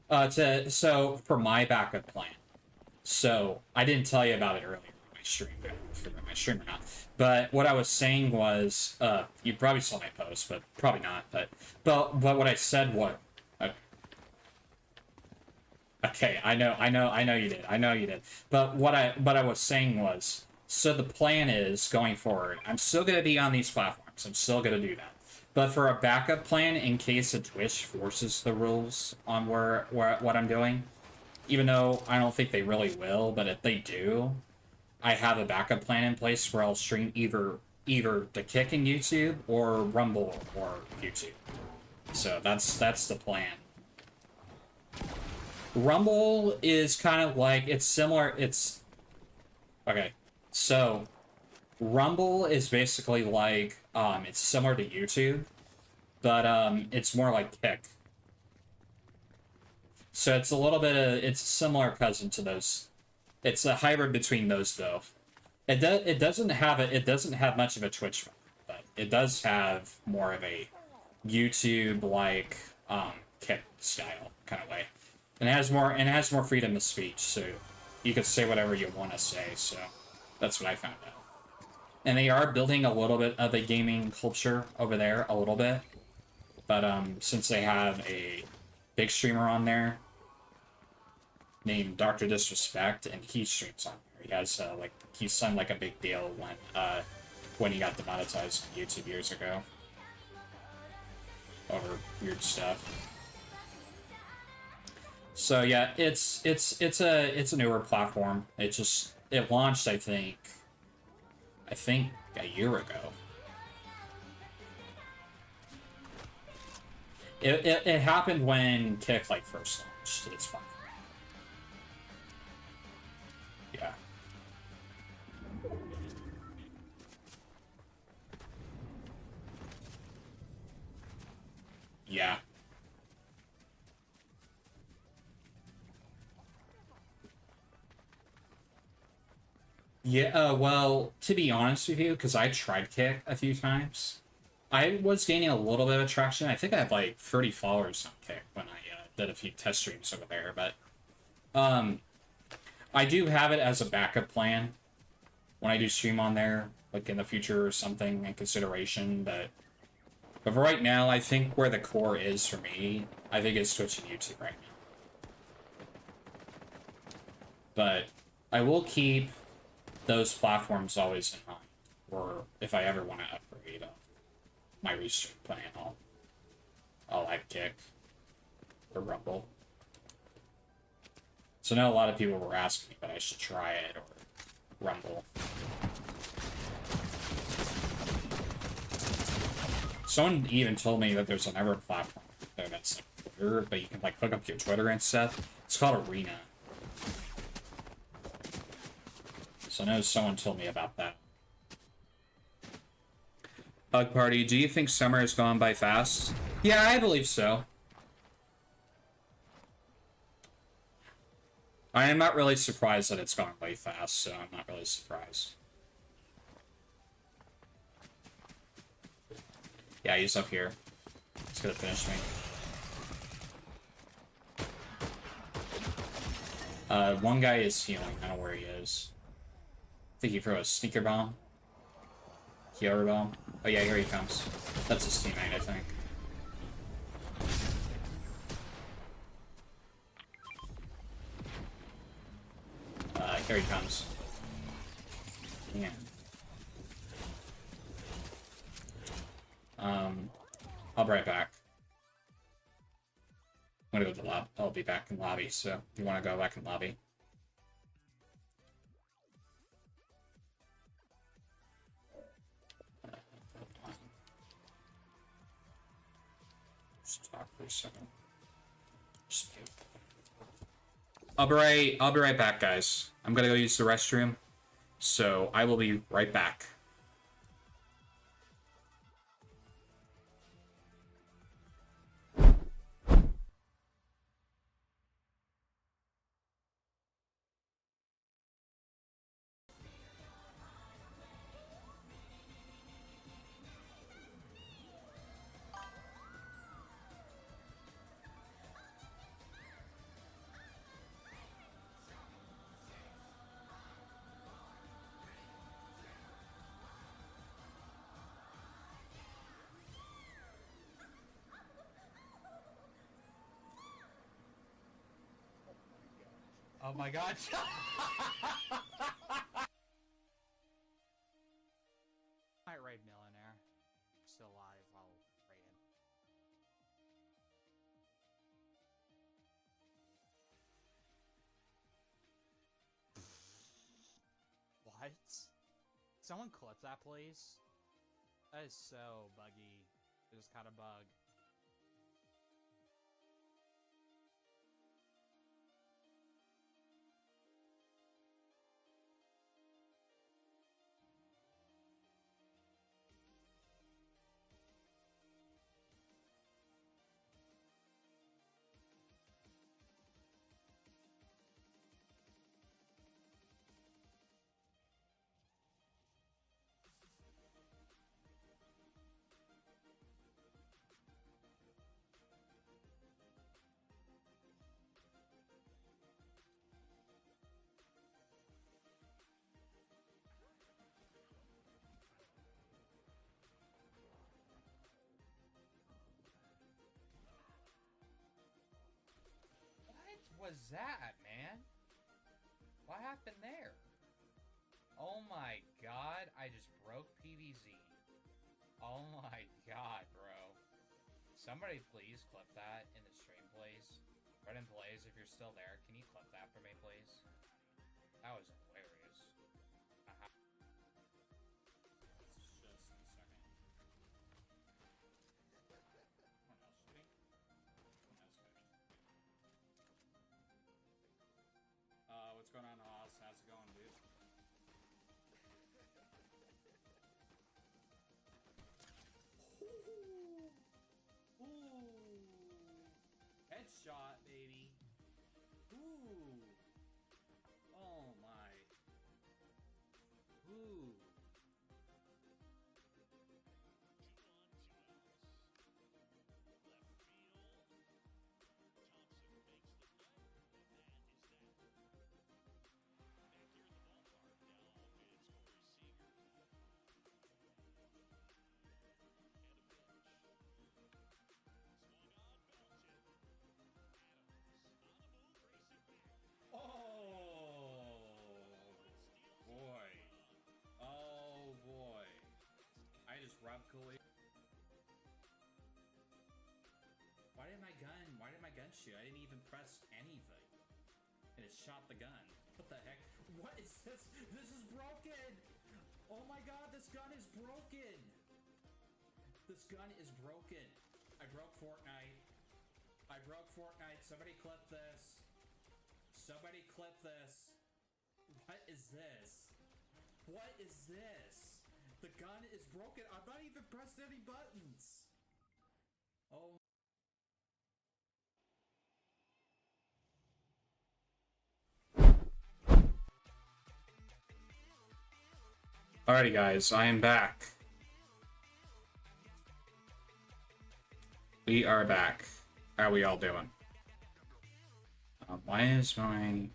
So for my backup plan. So I didn't tell you about it earlier in my stream. I don't know if you're in my stream or not. But what I was saying was, you probably saw my post, but probably not. But what I said what? Okay, I know you did. I know you did. But what I was saying was, so the plan is going forward. I'm still gonna be on these platforms. I'm still gonna do that. But for a backup plan, in case a Twitch forces the rules on where what I'm doing, even though I don't think they really will, but if they do, I have a backup plan in place where I'll stream either the Kick in YouTube or Rumble or YouTube. So that's the plan. Rumble is kind of like, it's similar. It's okay. So Rumble is basically like it's similar to YouTube, but it's more like Kick. So it's a little bit of, it's a similar cousin to those. It's a hybrid between those though. It doesn't have much of a Twitch vibe, but it does have more of a YouTube like Kick style kind of way. And it has more freedom of speech, so you can say whatever you want to say, so that's what I found out. And they are building a little bit of a gaming culture over there, a little bit. But since they have a big streamer on there named Dr. Disrespect, and he streams on there. He has like, he's done like a big deal when he got demonetized on YouTube years ago over weird stuff. So yeah, it's a newer platform. It launched I think a year ago. It happened when Kick like first launched its platform. Yeah. Yeah. Yeah, well, to be honest with you, because I tried Kick a few times, I was gaining a little bit of traction. I think I had like 30 followers on Kick when I did a few test streams over there, but I do have it as a backup plan when I do stream on there, like in the future or something in consideration, but for right now, I think where the core is for me, I think it's Twitch and YouTube right now. But I will keep those platforms always in mind, or if I ever want to upgrade my restream plan, I'll add Kick or Rumble. So I know a lot of people were asking me, but I should try it or Rumble. Someone even told me that there's another platform there that's like Twitter, but you can like hook up your Twitter and stuff. It's called Arena. So I know someone told me about that. Hug Party, do you think summer has gone by fast? Yeah, I believe so. I am not really surprised that it's gone by fast, so I'm not really surprised. Yeah, he's up here. He's gonna finish me. One guy is healing. I don't know where he is. I think he threw a sneaker bomb. Kiara bomb. Oh yeah, here he comes. That's his teammate, I think. Here he comes. Yeah. I'll be right back. I'm gonna go to the lobby. I'll be back in lobby, so if you want to go back in lobby. Just talk for a second. I'll be right back, guys. I'm gonna go use the restroom, so I will be right back. Oh my god. Might raid Millionaire. Still alive, I'll raid him. What? Someone clip that, please? That is so buggy. It just caught a bug. What was that, man? What happened there? Oh my god, I just broke PVZ. Oh my god, bro. Somebody please clip that in the stream, please. Red and Blaze, if you're still there, can you clip that for me, please? That was hilarious. What's going on, Oz? How's it going, dude? Ooh. Headshot, baby. Ooh. Oh my. Ooh. Coolly. Why did my gun shoot? I didn't even press anything. And it shot the gun. What the heck? What is this? This is broken! Oh my god, this gun is broken! This gun is broken. I broke Fortnite. I broke Fortnite. Somebody clip this. Somebody clip this. What is this? What is this? The gun is broken. I'm not even pressed any buttons. Oh. Alrighty, guys, I am back. We are back. How are we all doing? Why is my...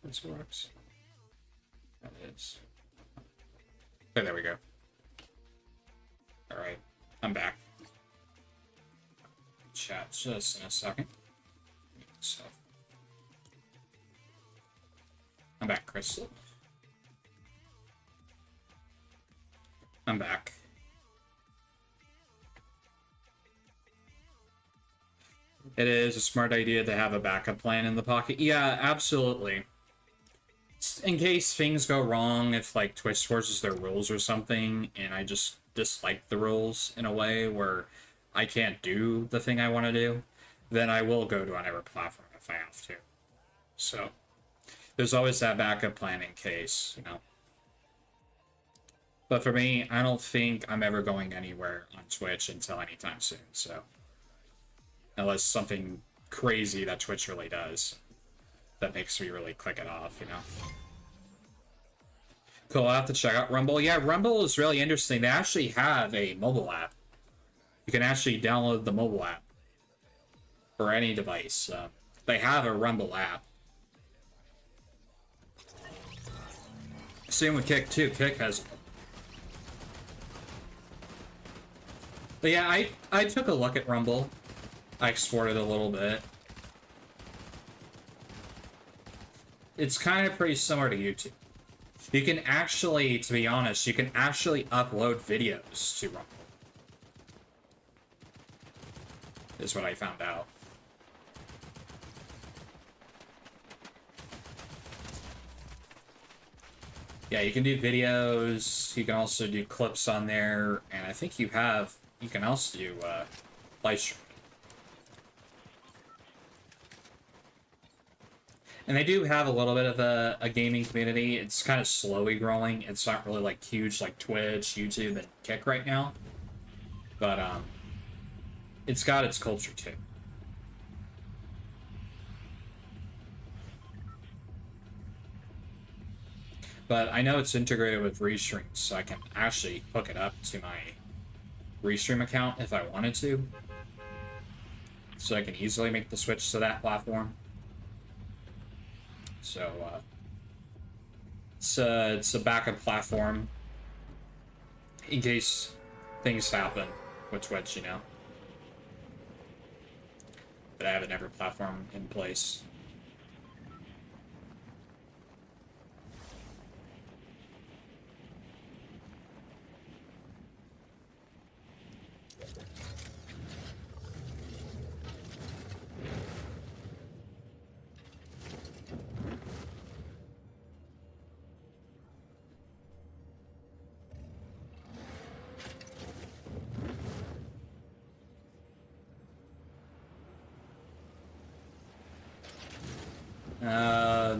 Pretzel Rocks? That is. Oh, there we go. Alright, I'm back. Chat just in a second. So. I'm back, Crystal. I'm back. It is a smart idea to have a backup plan in the pocket. Yeah, absolutely. In case things go wrong, if like Twitch forces their rules or something, and I just dislike the rules in a way where I can't do the thing I want to do, then I will go to another platform if I have to. So there's always that backup plan in case, you know. But for me, I don't think I'm ever going anywhere on Twitch until anytime soon, so. Unless something crazy that Twitch really does that makes me really click it off, you know. Cool, I'll have to check out Rumble. Yeah, Rumble is really interesting. They actually have a mobile app. You can actually download the mobile app for any device. They have a Rumble app. Same with Kick, too. Kick has... But yeah, I took a look at Rumble. I explored it a little bit. it's kind of pretty similar to YouTube. You can actually, to be honest, you can actually upload videos to Rumble. Is what I found out. Yeah, you can do videos, you can also do clips on there, and I think you can also do live stream. And they do have a little bit of a gaming community. It's kind of slowly growing. It's not really like huge like Twitch, YouTube, and Kick right now. But it's got its culture too. But I know it's integrated with Restream, so I can actually hook it up to my Restream account if I wanted to. So I can easily make the switch to that platform. So, it's a backup platform in case things happen with Twitch, you know. But I have another platform in place.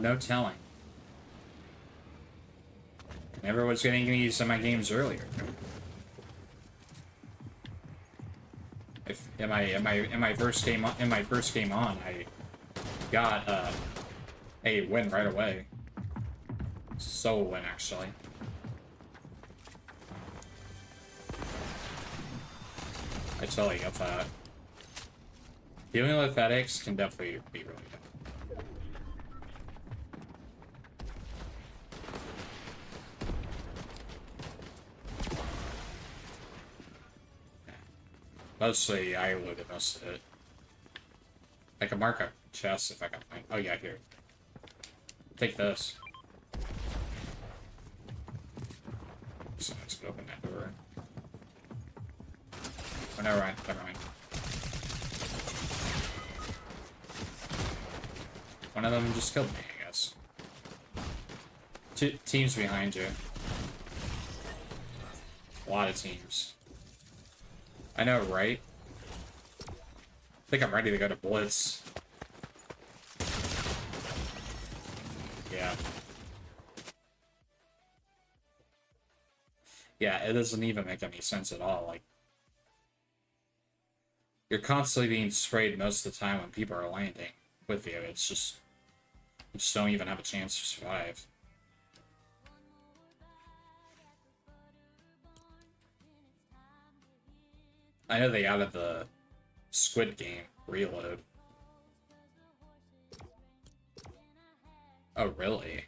No telling. Never was getting these in my games earlier. If in my first game on, I got a win right away. Solo win actually. I totally get that. Dealing with headaches can definitely be really good. Mostly, I loaded most of it. I can mark a chest if I can find. Oh yeah, here. Take this. So let's open that door. Oh, never mind. Never mind. One of them just killed me, I guess. Two teams behind you. A lot of teams. I know, right? I think I'm ready to go to Blitz. Yeah. Yeah, it doesn't even make any sense at all. Like, you're constantly being sprayed most of the time when people are landing with you. It's just, you just don't even have a chance to survive. I know they added the Squid Game reload. Oh, really?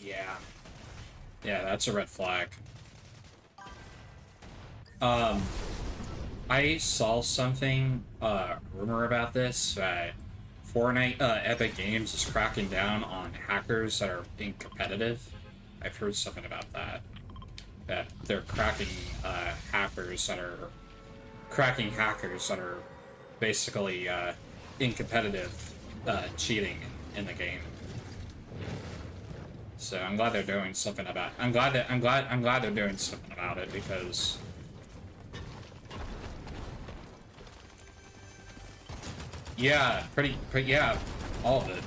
Yeah. Yeah, that's a red flag. I saw something, rumor about this, that Fortnite, Epic Games is cracking down on hackers that are being competitive. I've heard something about that. That they're cracking, hackers that are basically, in competitive, cheating in the game. So I'm glad they're doing something about. I'm glad they're doing something about it because. Yeah, yeah, all of it.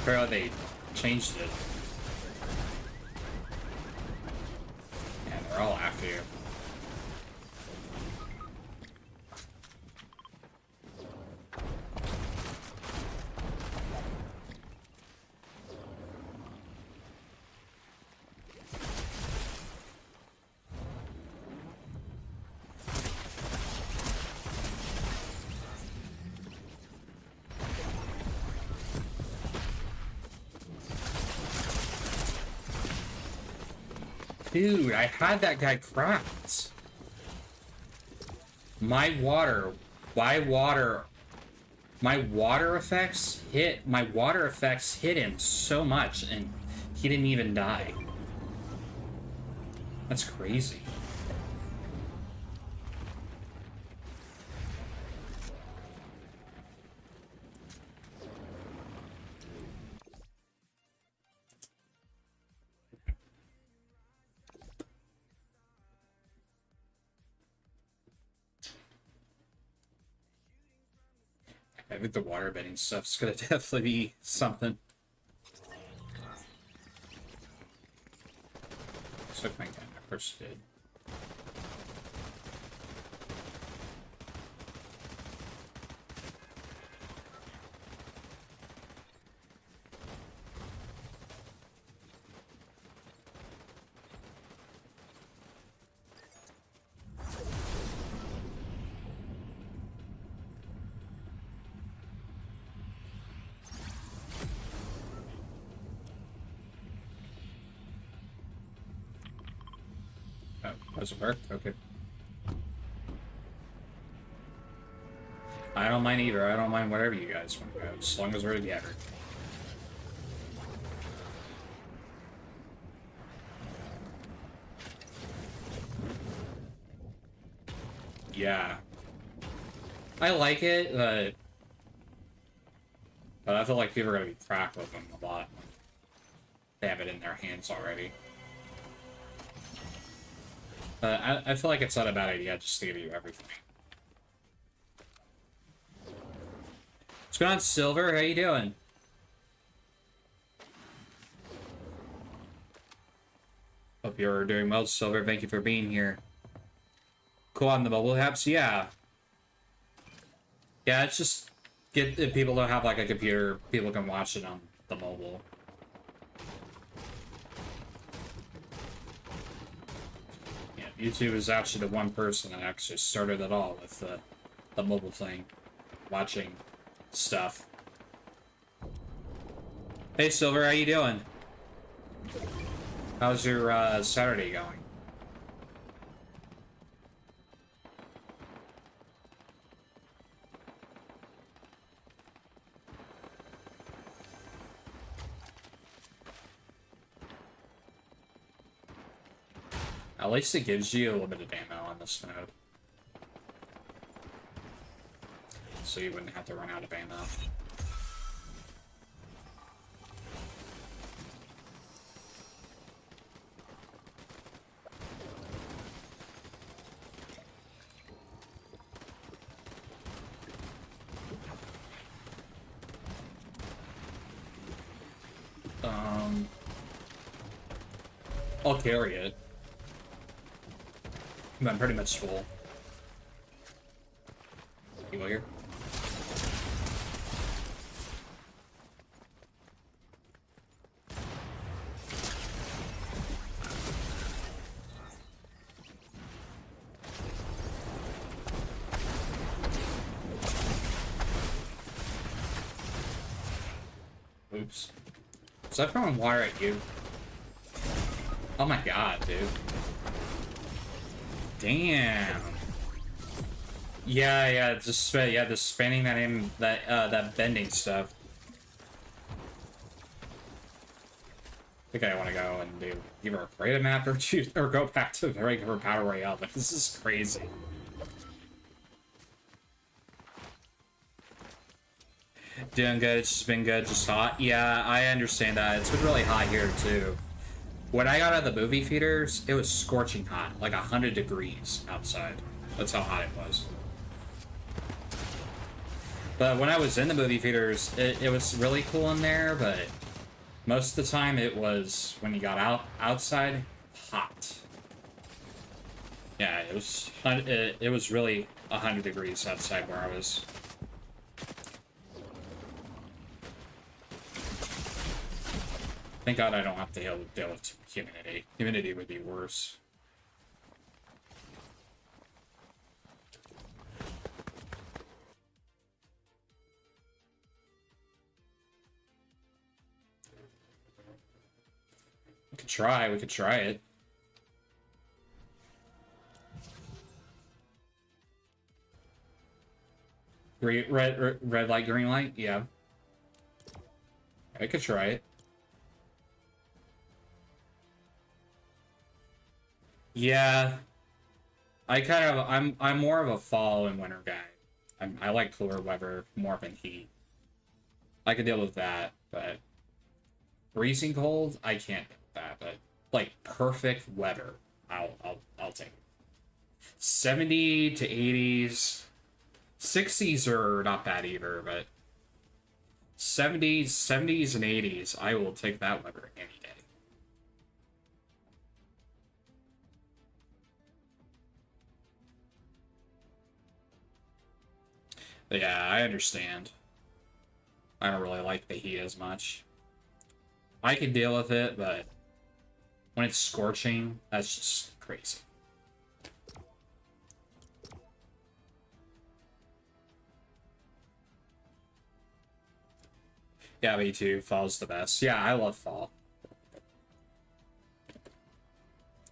Apparently they changed it. And they're all after you. Dude, I had that guy cracked. My water effects hit him so much and he didn't even die. That's crazy. I think the water bending stuff's gonna definitely be something. Took my time, I first did. Oh, doesn't work? Okay. I don't mind either. I don't mind whatever you guys want to go, as long as we're together. Yeah. I like it, but I feel like people are going to be cracked with them a lot. They have it in their hands already. I feel like it's not a bad idea just to give you everything. What's going on, Silver? How you doing? Hope you're doing well, Silver. Thank you for being here. Cool on the mobile apps? Yeah. Yeah, it's just... if people don't have, like, a computer, people can watch it on the mobile. YouTube is actually the one person that actually started it all with the mobile thing, watching stuff. Hey Silver, how you doing? How's your Saturday going? At least it gives you a little bit of ammo on this mode. So you wouldn't have to run out of ammo. I'll carry it. I'm pretty much full. You go here. Oops. Was I throwing water at you? Oh my god, dude. Damn. Yeah, just yeah, just spanning that bending stuff. I think I want to go and do either a creative map or go back to the regular Battle Royale. But this is crazy. Doing good. It's just been good. Just hot. Yeah, I understand that. It's been really hot here too. When I got out of the movie theaters, it was scorching hot, like 100 degrees outside. That's how hot it was. But when I was in the movie theaters, it was really cool in there, but most of the time it was, when you got outside, hot. Yeah, it was really 100 degrees outside where I was. Thank God I don't have to deal with humidity. Humidity would be worse. We could try it. Red light, green light? Yeah. I could try it. Yeah. I'm more of a fall and winter guy. I like cooler weather more than heat. I could deal with that, but freezing cold, I can't deal with that. But like perfect weather, I'll take it. 70 to 80s. 60s are not bad either, but 70s and 80s, I will take that weather any day. But yeah, I understand. I don't really like the heat as much. I can deal with it, but when it's scorching, that's just crazy. Yeah, me too. Fall's the best. Yeah, I love fall.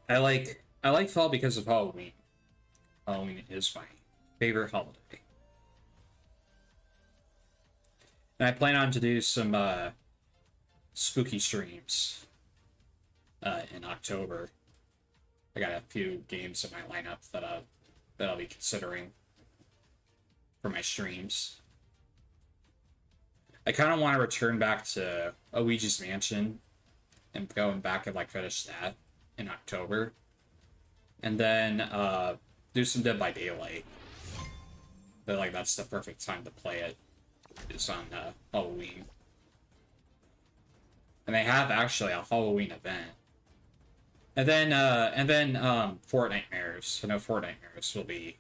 I like fall because of Halloween. Halloween is my favorite holiday. And I plan on to do some spooky streams in October. I got a few games in my lineup that I'll be considering for my streams. I kind of want to return back to Luigi's Mansion and going back and like finish that in October, and then do some Dead by Daylight. But like that's the perfect time to play it. Is on Halloween, and they have actually a Halloween event, and then Fortnite Mirrors. I know Fortnite Mirrors will be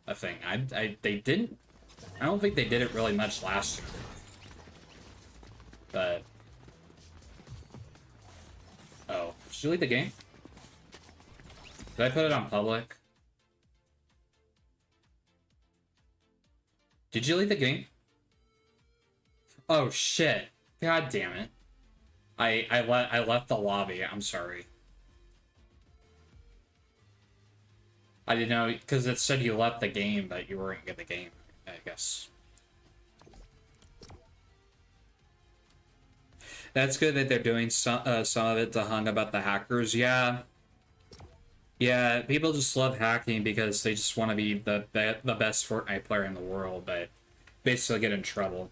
a thing. They didn't. I don't think they did it really much last year. But oh, did you leave the game? Did I put it on public? Did you leave the game? Oh shit! God damn it! I left the lobby. I'm sorry. I didn't know because it said you left the game, but you weren't in the game. I guess. That's good that they're doing some of it to hung about the hackers. Yeah. Yeah, people just love hacking because they just want to be the best Fortnite player in the world, but basically get in trouble.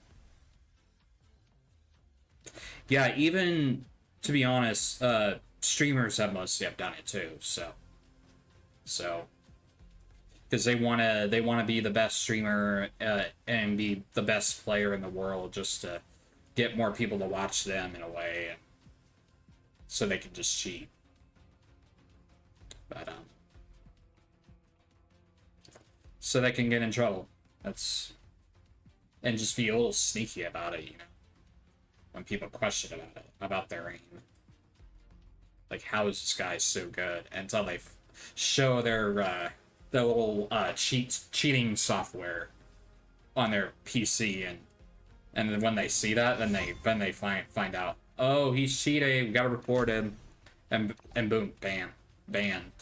Yeah, even, to be honest, streamers have mostly have done it too, so. Because they wanna be the best streamer and be the best player in the world just to get more people to watch them in a way, and so they can just cheat. But so they can get in trouble. That's and just be a little sneaky about it, you know. When people question about their aim, like how is this guy so good? Until they show their little cheating software on their PC, and then when they see that, then they find out, oh, he's cheating, we gotta report him, and boom, bam, banned.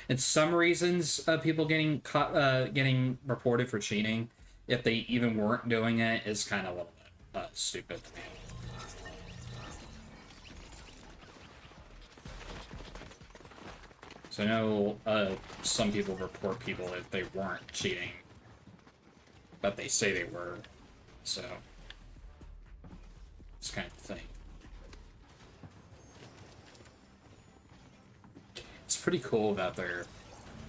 And some reasons people getting caught getting reported for cheating, if they even weren't doing it, is kind of a little bit stupid to me. So I know some people report people if they weren't cheating, but they say they were, so it's kind of the thing. It's pretty cool that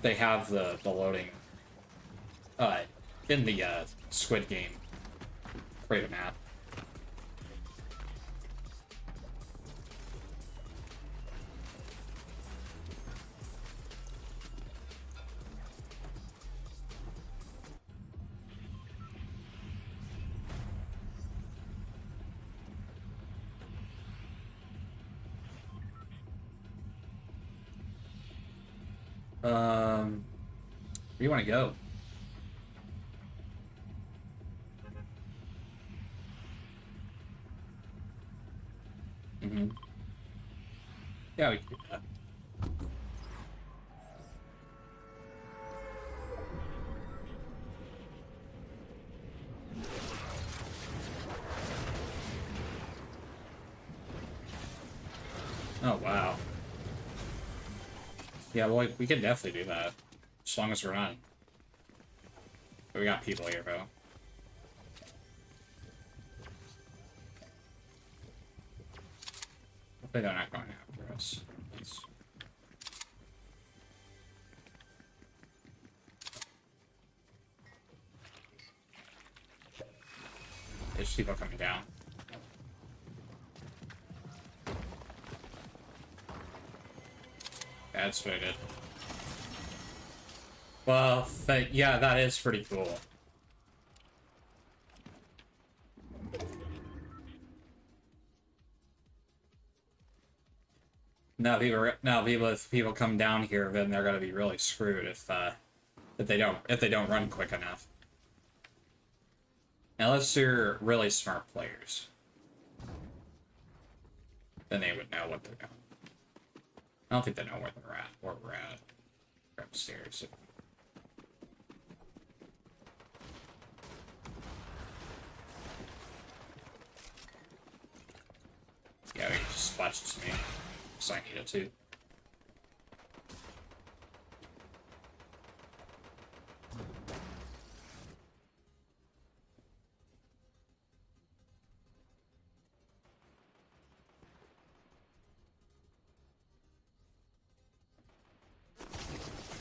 they have the loading in the Squid Game create a map. Where do you want to go? Yeah, we can do that. wow. Yeah, well, we can definitely do that. As long as we're not... But we got people here, though. Hopefully they're not going after us. Please. There's people coming down. That's what I did. Well, yeah, that is pretty cool. If people come down here, then they're gonna be really screwed if they don't run quick enough. Unless they're really smart players, then they would know what they're doing. I don't think they know where they're at. Where we're at. We're upstairs. Yeah, they just splashed me. So I needed to.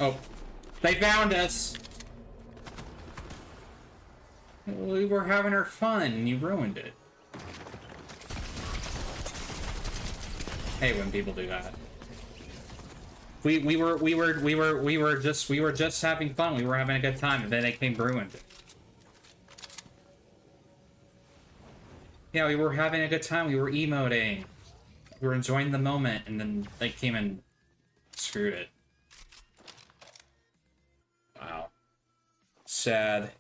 Oh, they found us! We were having our fun and you ruined it. Hey, when people do that. We were just having fun. We were having a good time, and then they came ruined it. Yeah, we were having a good time. We were emoting. We were enjoying the moment, and then they came and screwed it. Wow. Sad.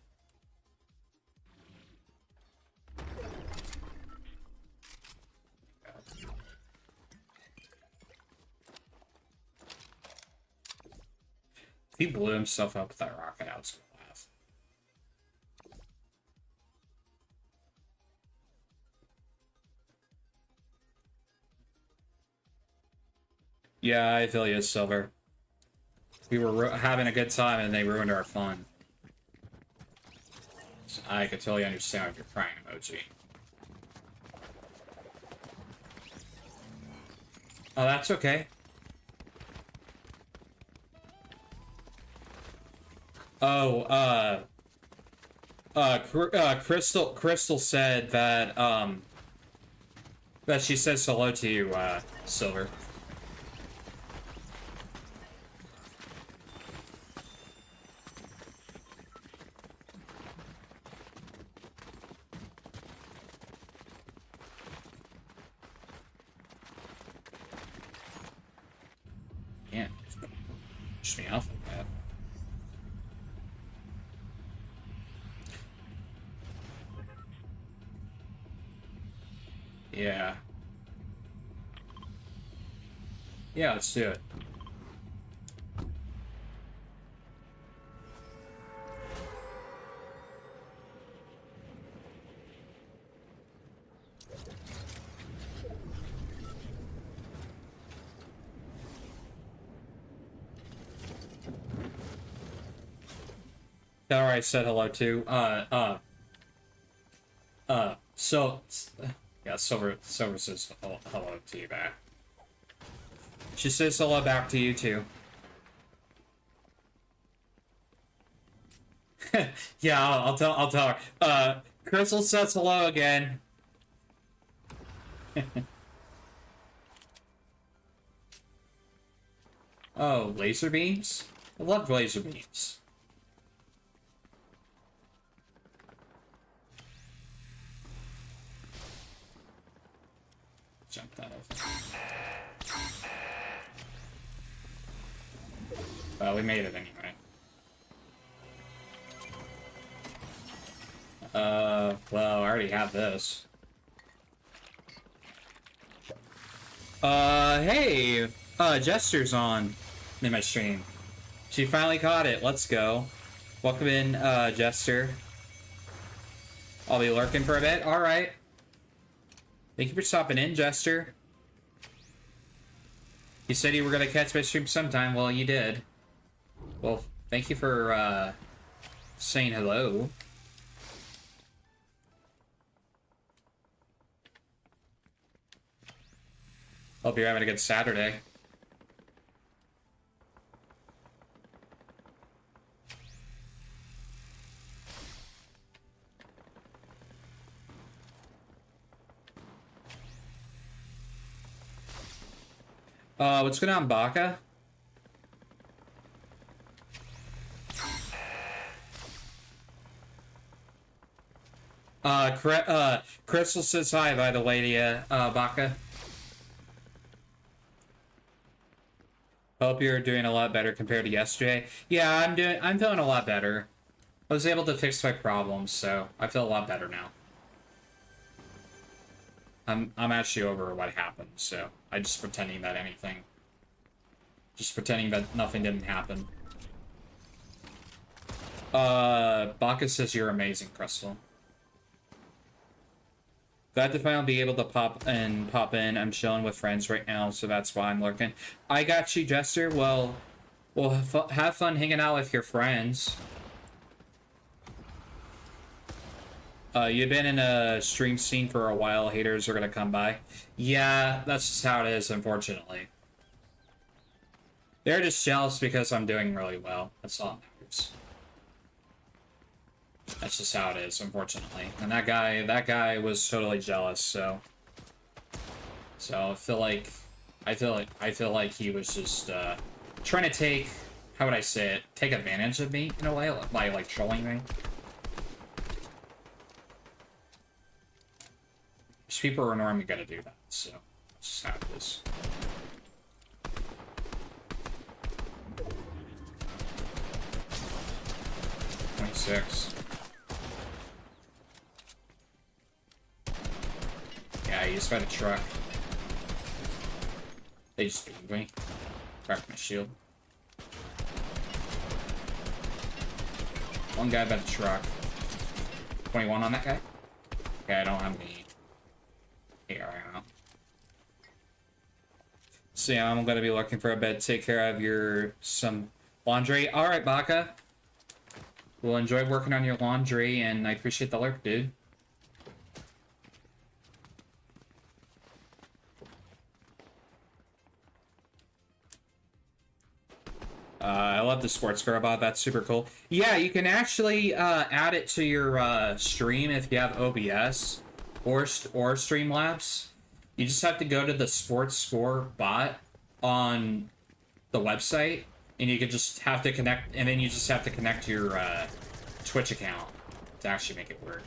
He blew himself up with that rocket. I was gonna laugh. Yeah, I feel you, Silver. We were having a good time and they ruined our fun. So I could totally understand if you're crying emoji. Oh, that's okay. Oh, Crystal said that, that she says hello to you, Silver. Yeah. Push me off like that. Yeah. Yeah, let's do it. That I said hello to. So, yeah, Silver says hello to you back. She says hello back to you too. Yeah, I'll tell her. Crystal says hello again. Oh, laser beams? I love laser beams. Jump that over. Well, we made it anyway. Well, I already have this. Hey! Jester's on in my stream. She finally caught it. Let's go. Welcome in, Jester. I'll be lurking for a bit. Alright. Thank you for stopping in, Jester. You said you were gonna catch my stream sometime. Well, you did. Well, thank you for saying hello. Hope you're having a good Saturday. What's going on, Baka? Crystal says hi, by the way, to Baka. Hope you're doing a lot better compared to yesterday. Yeah, I'm feeling a lot better. I was able to fix my problems, so I feel a lot better now. I'm actually over what happened, so I'm just pretending that nothing didn't happen. Baka says you're amazing, Crystal. Glad to finally be able to pop in. I'm chilling with friends right now, so that's why I'm lurking. I got you, Jester. Well, have fun hanging out with your friends. You've been in a stream scene for a while. Haters are gonna come by. Yeah, that's just how it is, unfortunately. They're just jealous because I'm doing really well. That's all that matters. That's just how it is, unfortunately. And that guy was totally jealous, so I feel like he was just trying to take, how would I say it, take advantage of me in a way, by like trolling me. People are normally gonna do that, so that's just how it is. $26. Yeah, he just got a truck. They just beat me. Cracked my shield. One guy got a truck. 21 on that guy? Okay, I don't have any. Here, I don't know. So yeah, I'm gonna be looking for a bed. Take care of some laundry. Alright, Baka. We'll enjoy working on your laundry, and I appreciate the lurk, dude. I love the sports car bot. That's super cool. Yeah, you can actually add it to your stream if you have OBS or Streamlabs. You just have to go to the sports score bot on the website, and you can just have to connect, and then you just have to connect your Twitch account to actually make it work.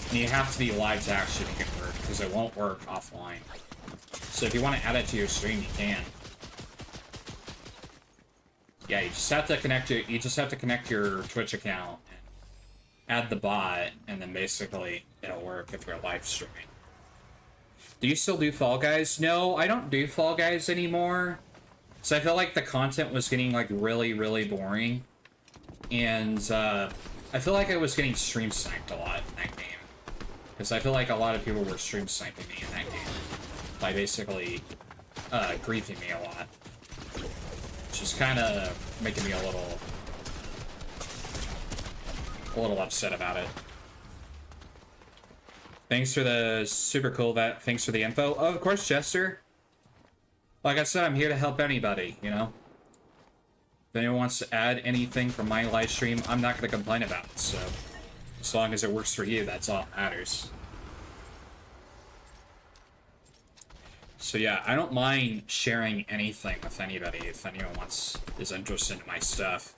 And you have to be live to actually make it work, because it won't work offline. So if you want to add it to your stream, you can. Yeah, you just have to connect your Twitch account and add the bot, and then basically it'll work if you're live streaming. Do you still do Fall Guys? No, I don't do Fall Guys anymore. So I feel like the content was getting like really, really boring. And I feel like I was getting stream sniped a lot in that game. Because I feel like a lot of people were stream sniping me in that game. By basically griefing me a lot. Which is kind of making me a little upset about it. Thanks for the super cool thanks for the info. Oh, of course, Jester. Like I said, I'm here to help anybody, you know? If anyone wants to add anything from my live stream, I'm not going to complain about it, so as long as it works for you, that's all that matters. So yeah, I don't mind sharing anything with anybody if anyone is interested in my stuff.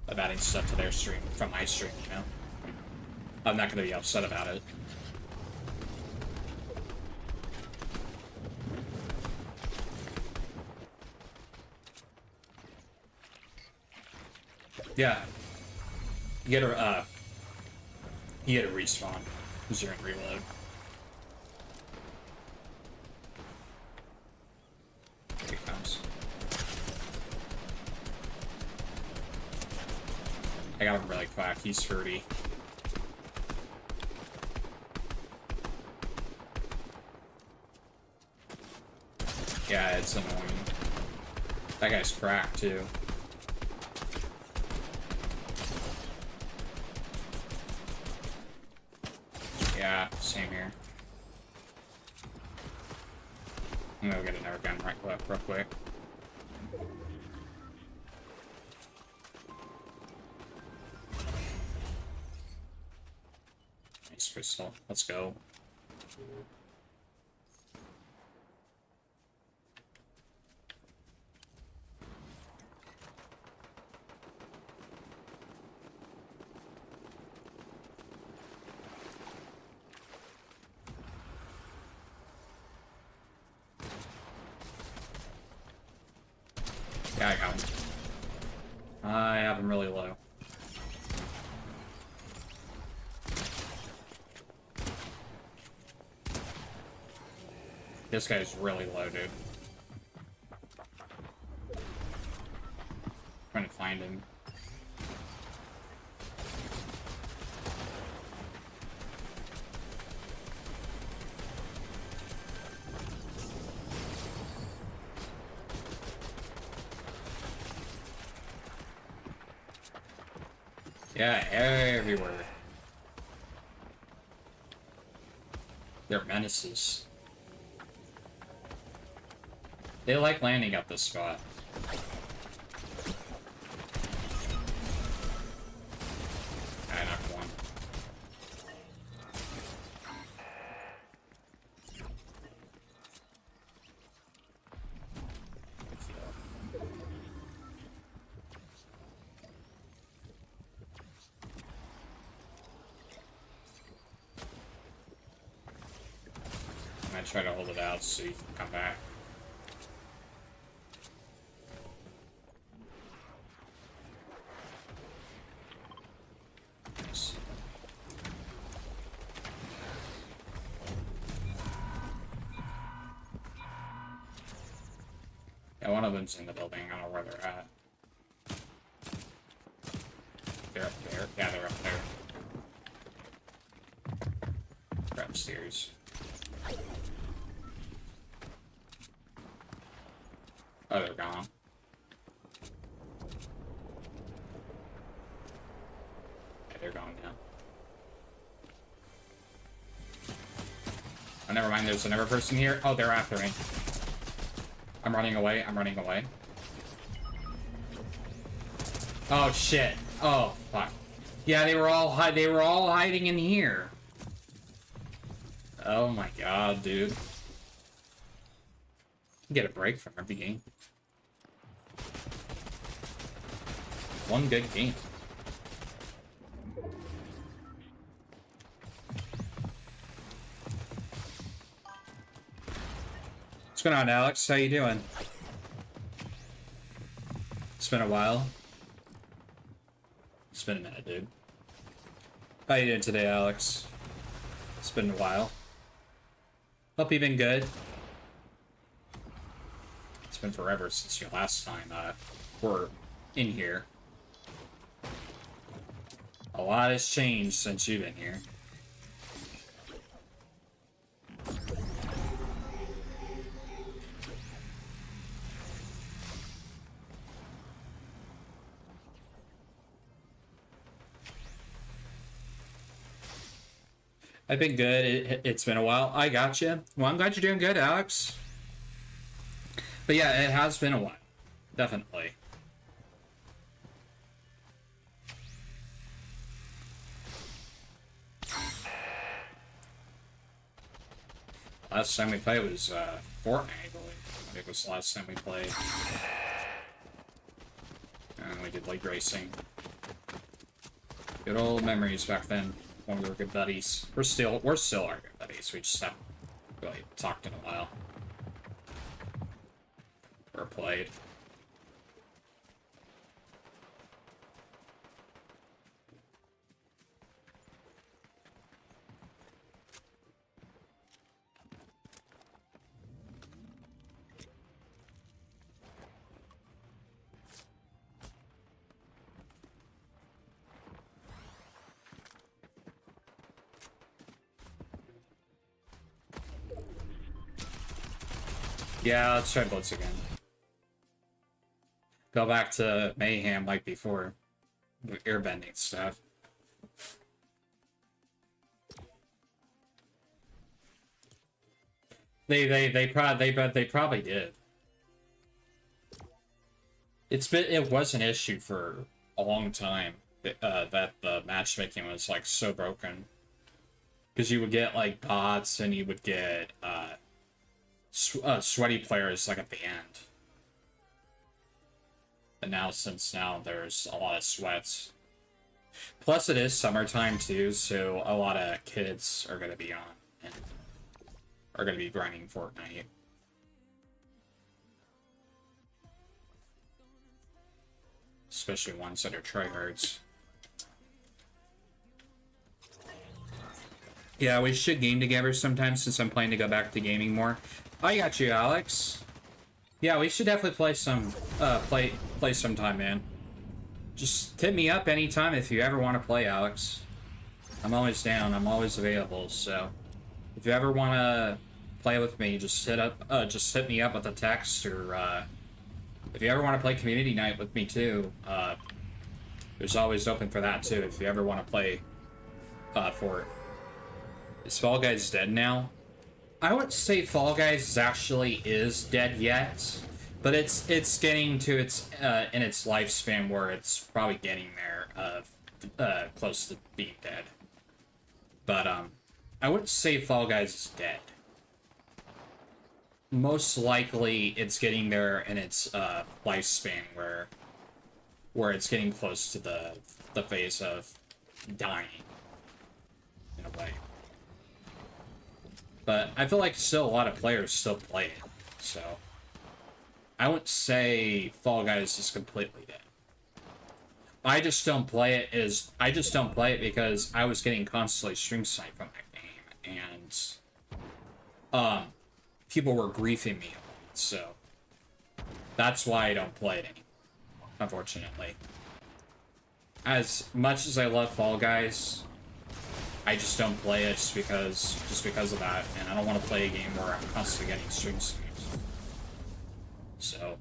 Of adding stuff to their stream, from my stream, you know? I'm not going to be upset about it. Yeah. You get a respawn because you're in reload. Here he comes. I got him really quick. He's 30. Yeah, it's annoying. That guy's cracked, too. Yeah, same here. I'm gonna go get another gun real quick. Nice crystal. Let's go. Yeah, I got him. I have him really low. This guy's really low, dude. Trying to find him. Yeah, everywhere. They're menaces. They like landing at this spot. I knocked one. I'm gonna try to hold it out so you can come back. Nice. Yeah, one of them's in the building. I don't know where they're at. They're up there. Yeah, they're up there. They're upstairs. Oh, they're gone. Yeah, they're gone now. Oh, never mind. There's another person here. Oh, they're after me. I'm running away. I'm running away. Oh, shit. Oh, fuck. Yeah, they were all hiding in here. Oh my god, dude. Get a break from every game. One good game. What's going on, Alex? How you doing? It's been a while. It's been a minute, dude. How you doing today, Alex? It's been a while. Hope you've been good. It's been forever since your last time were in here. A lot has changed since you've been here. I've been good. It's been a while. I got you. Well, I'm glad you're doing good, Alex. But yeah, it has been a while. Definitely. Last time we played was Fortnite, I believe. I think it was the last time we played. And we did like racing. Good old memories back then when we were good buddies. We're still our good buddies. We just haven't really talked in a while. Or played. Yeah, let's try Blitz again. Go back to Mayhem like before. Airbending stuff. They probably did. It was an issue for a long time that the matchmaking was like so broken, because you would get like bots and you would get sweaty players like at the end. And now, since now there's a lot of sweats. Plus it is summertime too, so a lot of kids are gonna be on and are gonna be grinding Fortnite. Especially ones that are tryhards. Yeah, we should game together sometime since I'm planning to go back to gaming more. I got you, Alex. Yeah, we should definitely play sometime, man. Just hit me up anytime if you ever want to play, Alex. I'm always down. I'm always available. So, if you ever want to play with me, just hit me up with a text, or if you ever want to play community night with me too, there's always open for that too. If you ever want to play for it. Is Fall Guys dead now? I wouldn't say Fall Guys actually is dead yet, but it's getting to its in its lifespan where it's probably getting there, close to being dead. But I wouldn't say Fall Guys is dead. Most likely, it's getting there in its lifespan where it's getting close to the phase of dying in a way. But I feel like still a lot of players still play it, so I wouldn't say Fall Guys is completely dead. I just don't play it because I was getting constantly stream sniped from that game, and people were griefing me on it, so that's why I don't play it anymore, unfortunately. As much as I love Fall Guys, I just don't play it just because of that, and I don't want to play a game where I'm constantly getting stream sniped. So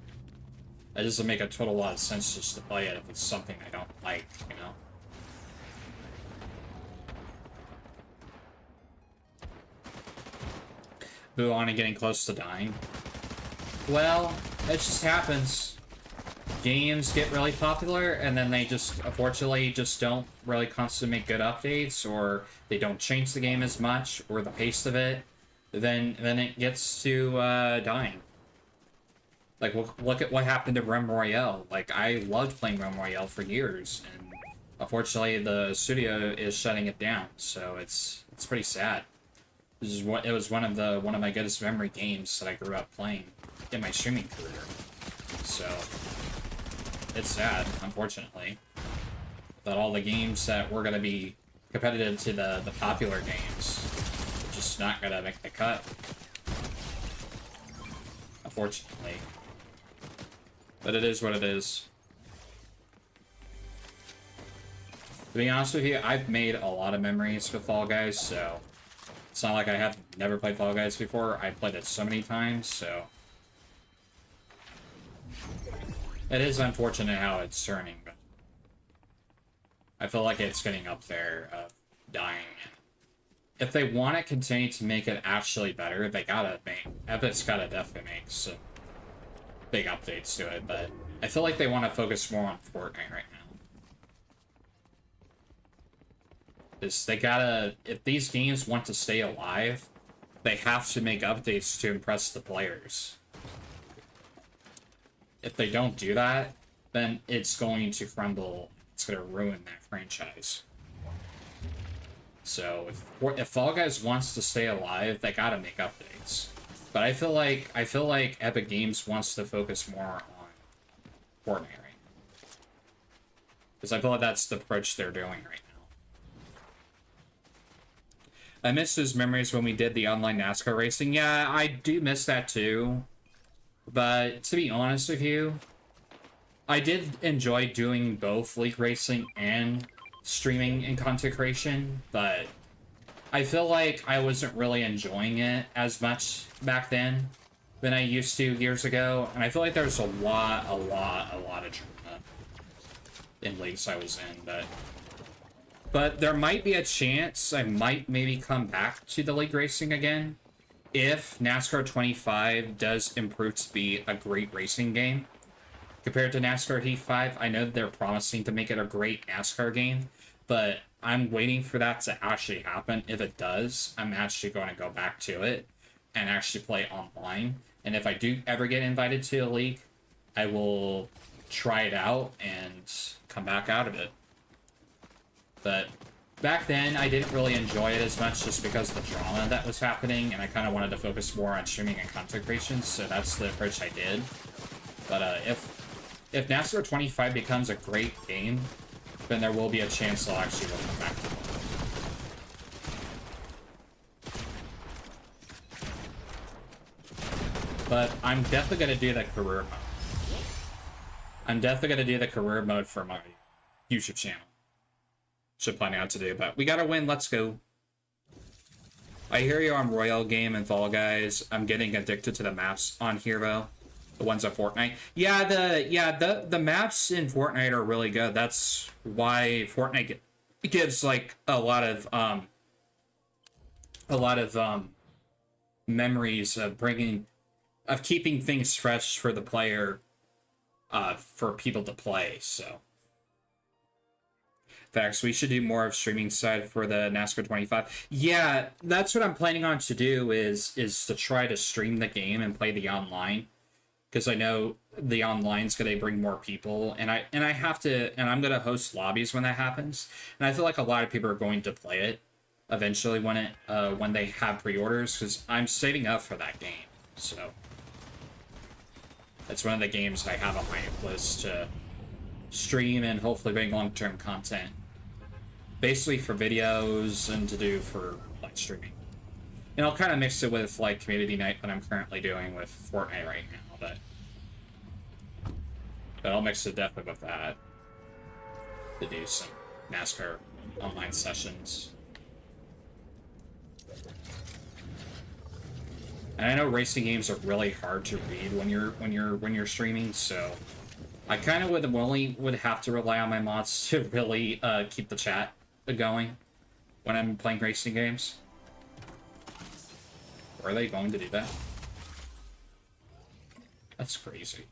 it doesn't make a total lot of sense just to play it if it's something I don't like, you know? Boo on and getting close to dying. Well, it just happens. Games get really popular, and then they just, unfortunately, just don't really constantly make good updates, or they don't change the game as much, or the pace of it. Then it gets to dying. Like, look at what happened to Realm Royale. Like, I loved playing Realm Royale for years, and unfortunately, the studio is shutting it down. So it's pretty sad. It was one of my goodest memory games that I grew up playing in my streaming career. So it's sad, unfortunately, that all the games that were gonna be competitive to the popular games are just not gonna make the cut. Unfortunately. But it is what it is. To be honest with you, I've made a lot of memories with Fall Guys, so it's not like I have never played Fall Guys before. I played it so many times, so it is unfortunate how it's turning, but I feel like it's getting up there of dying. If they want to continue to make it actually better, Epic's gotta definitely make some big updates to it, but I feel like they want to focus more on Fortnite right now. If these games want to stay alive, they have to make updates to impress the players. If they don't do that, then it's going to crumble. It's going to ruin that franchise. So if Fall Guys wants to stay alive, they gotta make updates. But I feel like Epic Games wants to focus more on Fortnite right now, because I feel like that's the approach they're doing right now. I miss those memories when we did the online NASCAR racing. Yeah, I do miss that too. But to be honest with you, I did enjoy doing both League Racing and streaming and content creation, but I feel like I wasn't really enjoying it as much back then. than I used to years ago, and I feel like there's a lot of drama in leagues I was in, but there might be a chance I might maybe come back to the league racing again if NASCAR 25 does improve to be a great racing game compared to NASCAR Heat 5. I know they're promising to make it a great NASCAR game, but I'm waiting for that to actually happen. If it does, I'm actually going to go back to it and actually play online. And if I do ever get invited to a league, I will try it out and come back out of it. But back then, I didn't really enjoy it as much just because of the drama that was happening, and I kind of wanted to focus more on streaming and content creation, so that's the approach I did. But if NASCAR 25 becomes a great game, then there will be a chance I'll actually will come back to it. But I'm definitely going to do the career mode. I'm definitely going to do the career mode for my YouTube channel. Should plan out to do, but we gotta win. Let's go. I hear you on Royal Game and Fall Guys. I'm getting addicted to the maps on here though. The ones on Fortnite. Yeah, the maps in Fortnite are really good. That's why Fortnite gives like a lot of memories of keeping things fresh for the player, for people to play. So. Facts. We should do more of streaming side for the NASCAR 25. Yeah, that's what I'm planning on to do is to try to stream the game and play the online, because I know the online's going to bring more people, and I'm going to host lobbies when that happens, and I feel like a lot of people are going to play it eventually when they have pre-orders, because I'm saving up for that game. So that's one of the games I have on my list to stream and hopefully bring long-term content. Basically for videos and to do for like streaming. And I'll kind of mix it with like community night that I'm currently doing with Fortnite right now, but I'll mix it definitely with that to do some NASCAR online sessions. And I know racing games are really hard to read when you're streaming, so I kind of would have to rely on my mods to really keep the chat going when I'm playing racing games. Or are they going to do that? That's crazy.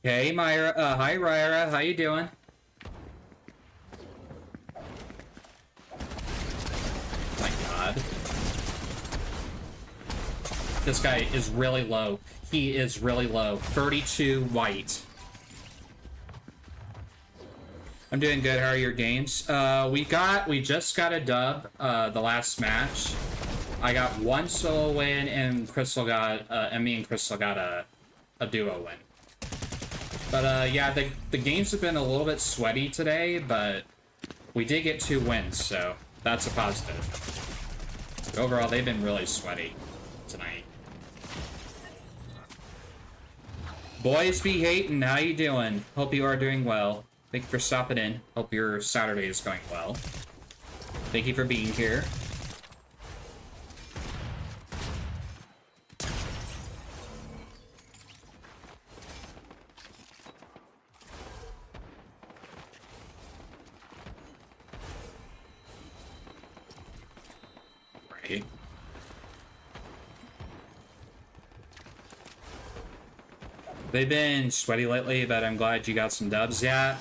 Hey, Myra. Hi, Ryra. How you doing? My God. This guy is really low. He is really low. 32 white. I'm doing good. How are your games? We just got a dub the last match. I got one solo win, and me and Crystal got a duo win. But yeah, the games have been a little bit sweaty today, but we did get 2 wins, so that's a positive. Overall, they've been really sweaty tonight. Boys be hating, how you doing? Hope you are doing well. Thank you for stopping in. Hope your Saturday is going well. Thank you for being here. Right. They've been sweaty lately, but I'm glad you got some dubs. Yeah.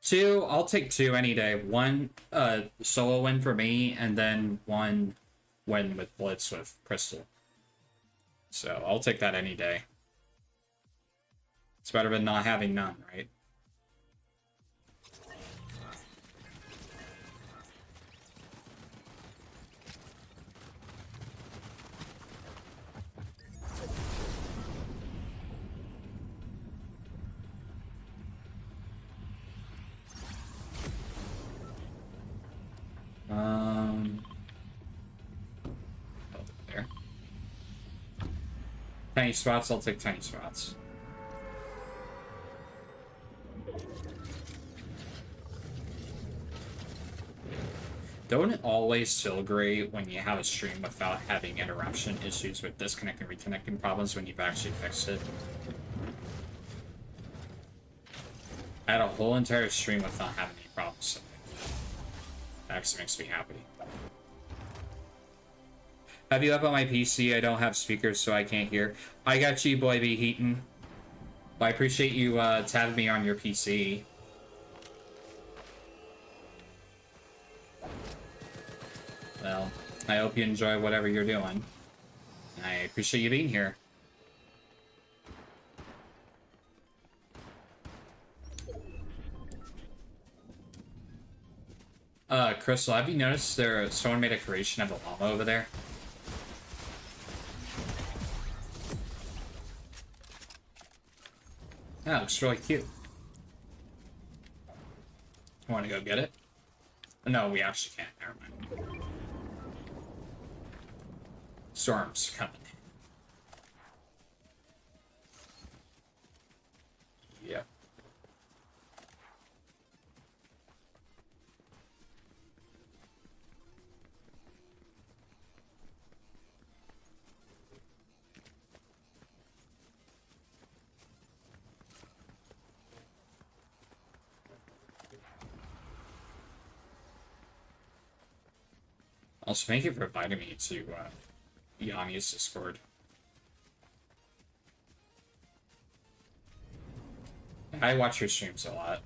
2, I'll take 2 any day. 1 solo win for me, and then 1 win with Blitz with Crystal. So I'll take that any day. It's better than not having none, right? There. Tiny spots, I'll take tiny spots. Don't always feel great when you have a stream without having interruption issues with disconnecting, reconnecting problems when you've actually fixed it. I had a whole entire stream with not having any problems. That actually makes me happy. Have you up on my PC? I don't have speakers, so I can't hear. I got you, Boy B. Heaton. I appreciate you tabbing me on your PC. Well, I hope you enjoy whatever you're doing. I appreciate you being here. Crystal, have you noticed someone made a creation of a llama over there? That looks really cute. I want to go get it? No, we actually can't. Never mind. Storm's coming. Yep. Also, thank you for inviting me to Yanni's Discord. I watch your streams a lot.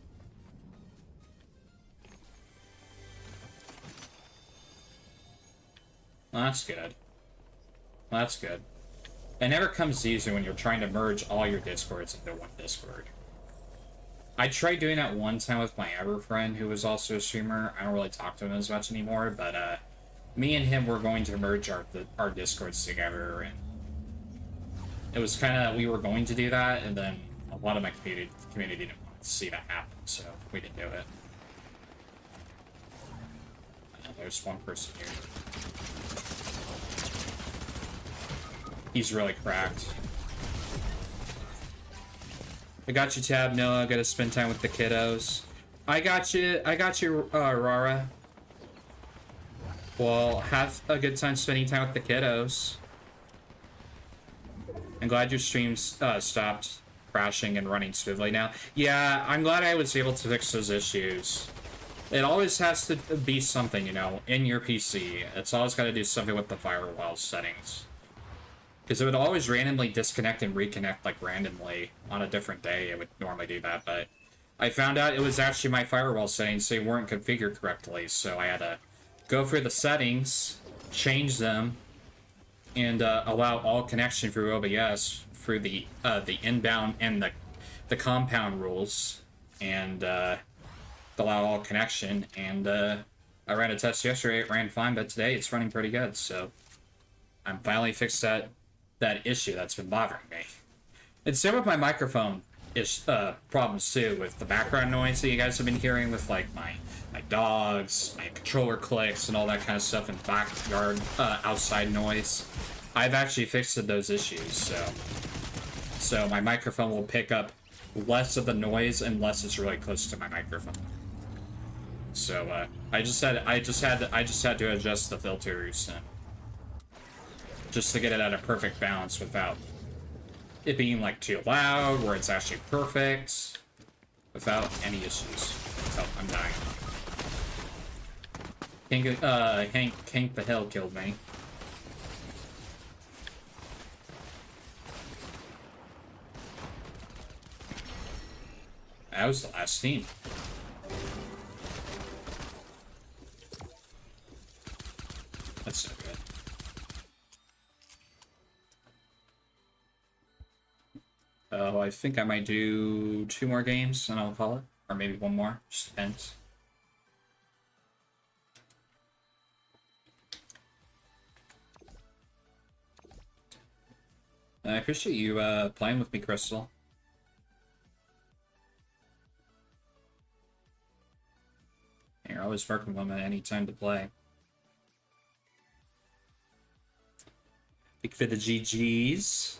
Well, that's good. Well, that's good. It never comes easy when you're trying to merge all your Discords into one Discord. I tried doing that one time with my other friend who was also a streamer. I don't really talk to him as much anymore, but me and him were going to merge our Discords together, and it was kind of, we were going to do that, and then a lot of my community didn't want to see that happen, so we didn't do it. And there's one person here. He's really cracked. I got you, Tab Noah. Gotta spend time with the kiddos. I got you, Rara. Well, have a good time spending time with the kiddos. I'm glad your streams stopped crashing and running smoothly now. Yeah, I'm glad I was able to fix those issues. It always has to be something, you know, in your PC. It's always got to do something with the firewall settings. Because it would always randomly disconnect and reconnect, like, randomly on a different day. It would normally do that, but I found out it was actually my firewall settings, so they weren't configured correctly, so I had to go through the settings, change them, and allow all connection through OBS through the inbound and the compound rules, and allow all connection. And I ran a test yesterday, it ran fine, but today it's running pretty good, so I'm finally fixed that issue that's been bothering me. And same with my microphone problems too, with the background noise that you guys have been hearing with like my dogs, my controller clicks, and all that kind of stuff, and backyard outside noise. I've actually fixed those issues, so my microphone will pick up less of the noise unless it's really close to my microphone. So I just had to adjust the filters and just to get it at a perfect balance without it being like too loud, where it's actually perfect, without any issues. Oh, I'm dying. Hank the Hill killed me. That was the last team. That's so good. Oh, I think I might do 2 more games and I'll call it. Or maybe 1 more. Just depends. I appreciate you playing with me, Crystal. You're always working with me at any time to play. Big for the GGs.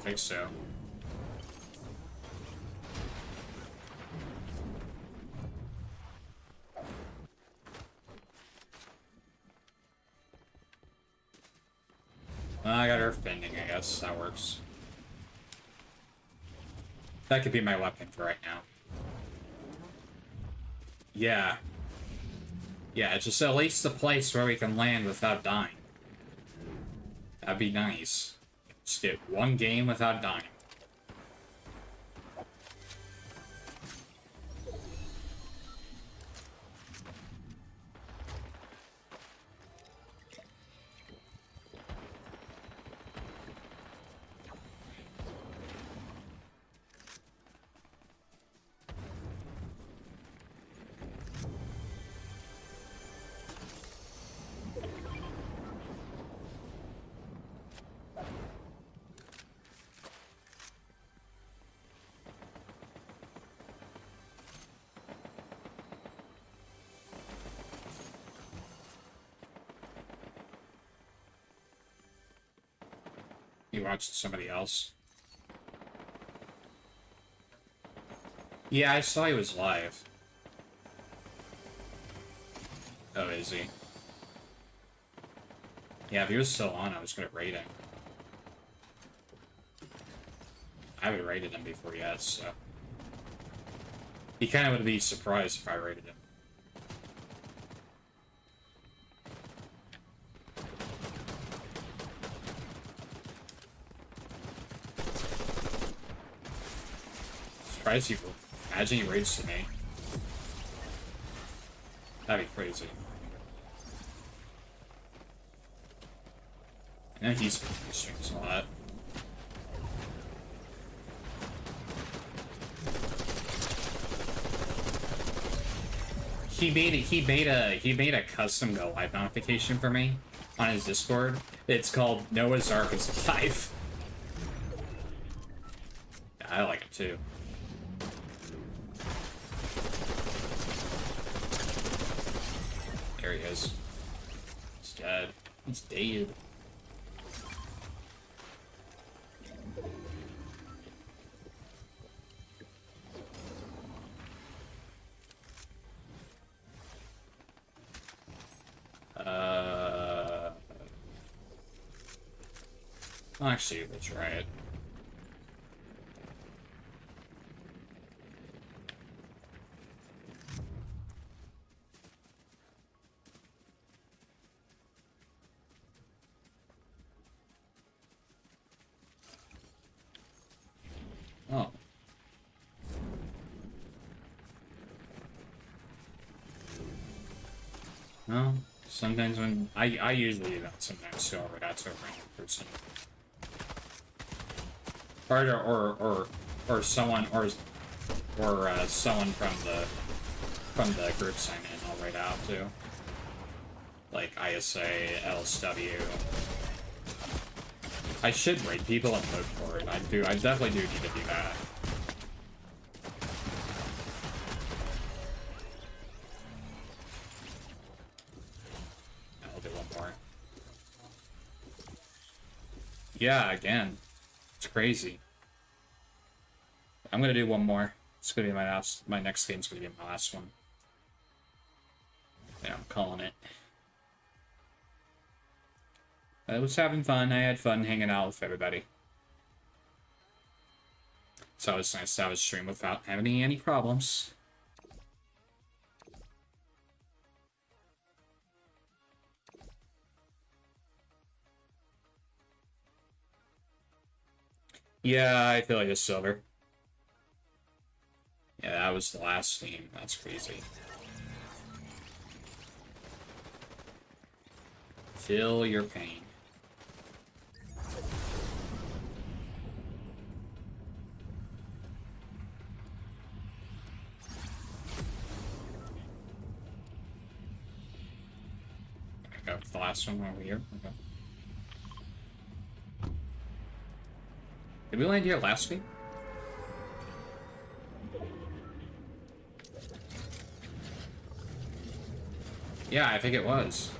think so. I got Earth Bending, I guess. That works. That could be my weapon for right now. Yeah. Yeah, just at least a place where we can land without dying. That'd be nice. Just get one game without dying. You watched somebody else? Yeah, I saw he was live. Oh, is he? Yeah, if he was still on, I was gonna raid him. I haven't raided him before yet, so... He kind of would be surprised if I raided him. Surprised you. Imagine he raids to me. That'd be crazy. I know he streams a lot. He made a custom go live notification for me on his Discord. It's called Noah's Ark is live. Yeah, I like it too. There he is. He's dead. He's dead. Actually, we'll try it. Oh. No, sometimes when I usually do that sometimes, so that's a random person. Or someone someone from the groups I'm in I'll write out too. Like ISA, LSW. I should rate people and vote for it. I definitely do need to do that. I'll do one more. Yeah, again. It's crazy. I'm gonna do one more. It's gonna be my next game's gonna be my last one. Yeah, I'm calling it. I was having fun. I had fun hanging out with everybody. So it's nice to have a stream without having any problems. Yeah, I feel like a silver. Yeah, that was the last team. That's crazy. Feel your pain. I got the last one over here. Okay. Did we land here last week? Yeah, I think it was.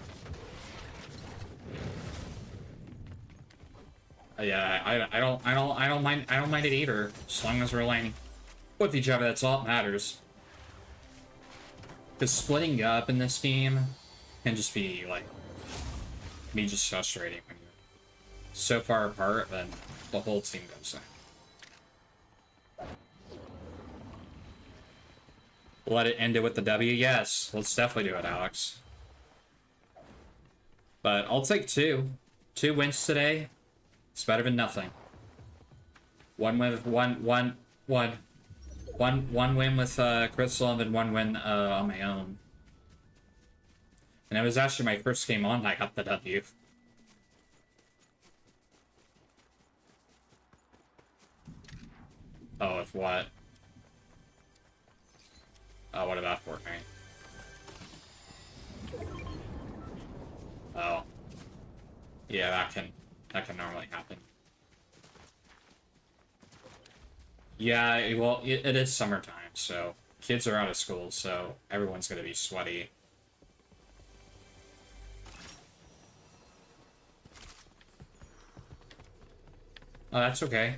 Yeah, I don't mind it either. As long as we're landing with each other, that's all that matters. Because splitting up in this game can just be, like, just frustrating when you're so far apart, then the whole team goes down. Let it end it with the W? Yes, let's definitely do it, Alex. But I'll take 2. 2 wins today. It's better than nothing. One win with one win with Crystal, and then 1 win on my own. And it was actually my first game on. I got the W. Oh, if what? Oh, what about Fortnite? Oh. Yeah, that can normally happen. Yeah, well, it is summertime, so kids are out of school, so everyone's gonna be sweaty. Oh, that's okay.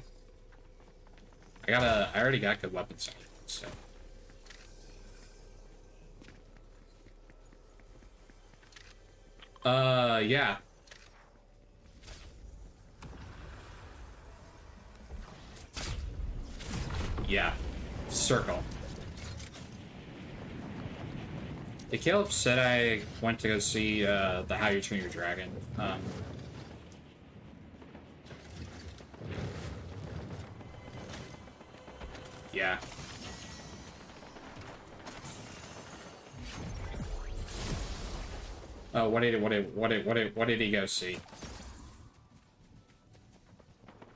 I already got good weapons on it, so. Yeah. Yeah. Circle. The Caleb said I went to go see, the How You Train Your Dragon. Yeah. Oh, what did he go see?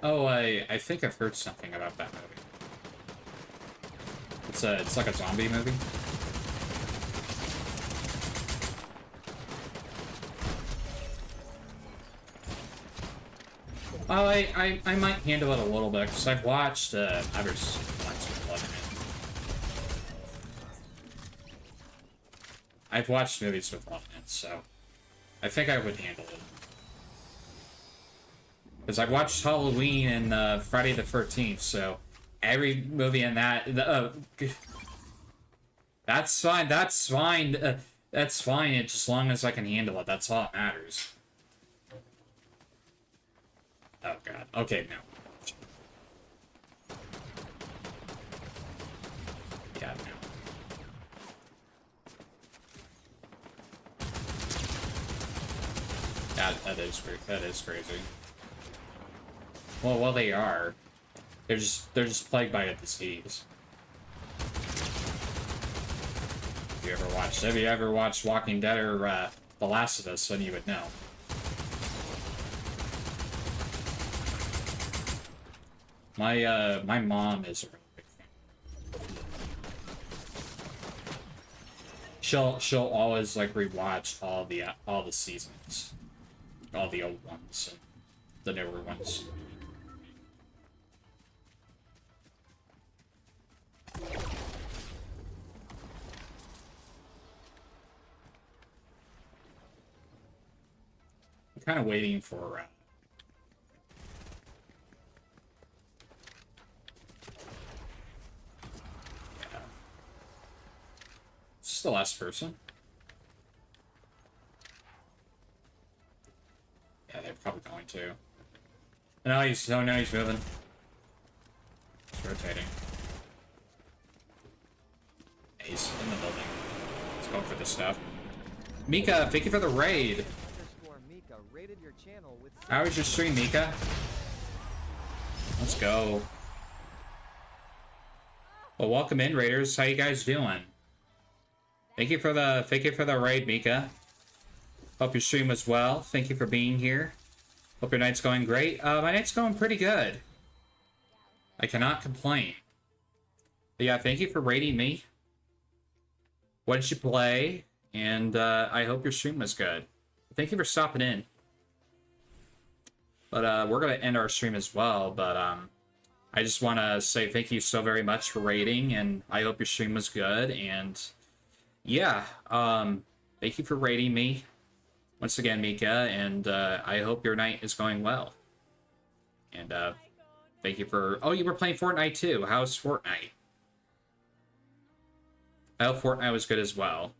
Oh, I think I've heard something about that movie. It's like a zombie movie. Oh, I might handle it a little bit, because I've watched, others with blood in it. I've watched movies with blood in it, so I think I would handle it. Because I watched Halloween and Friday the 13th, so every movie in that... that's fine, that's fine. That's fine, it's as long as I can handle it. That's all that matters. Oh god. Okay, no. Yeah, no. That is crazy. Well, they are. They're just plagued by a disease. Have you ever watched Walking Dead or The Last of Us, then you would know. My mom is a really big fan. She'll always like rewatch all the seasons, all the old ones and the newer ones. I'm kind of waiting for. Is this the last person? Yeah, they're probably going to. No, he's moving. He's rotating. He's in the building. Let's go for this stuff. Mika, thank you for the raid. How was your stream, Mika? Let's go. Well, welcome in, Raiders. How you guys doing? Thank you for the raid, Mika. Hope your stream was well. Thank you for being here. Hope your night's going great. My night's going pretty good. I cannot complain. But yeah, thank you for raiding me. What did you play? And I hope your stream was good. Thank you for stopping in. But we're gonna end our stream as well. But I just want to say thank you so very much for raiding, and I hope your stream was good. And yeah, thank you for raiding me once again, Mika. And I hope your night is going well. And thank you for... Oh, you were playing Fortnite too. How's Fortnite? I hope Fortnite was good as well.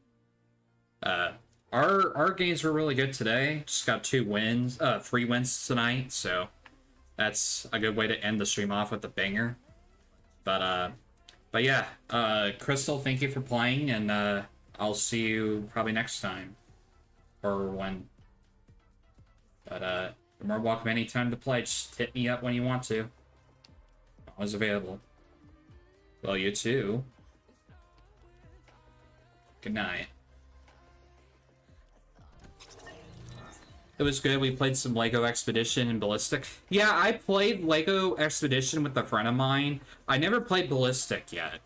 Our games were really good today. Just got 3 wins tonight, so that's a good way to end the stream off with a banger. But yeah, Crystal, thank you for playing, and I'll see you probably next time. Or when. But you're more welcome anytime to play. Just hit me up when you want to. Always available. Well, you too. Good night. It was good. We played some Lego Expedition and Ballistic. Yeah, I played Lego Expedition with a friend of mine. I never played Ballistic yet.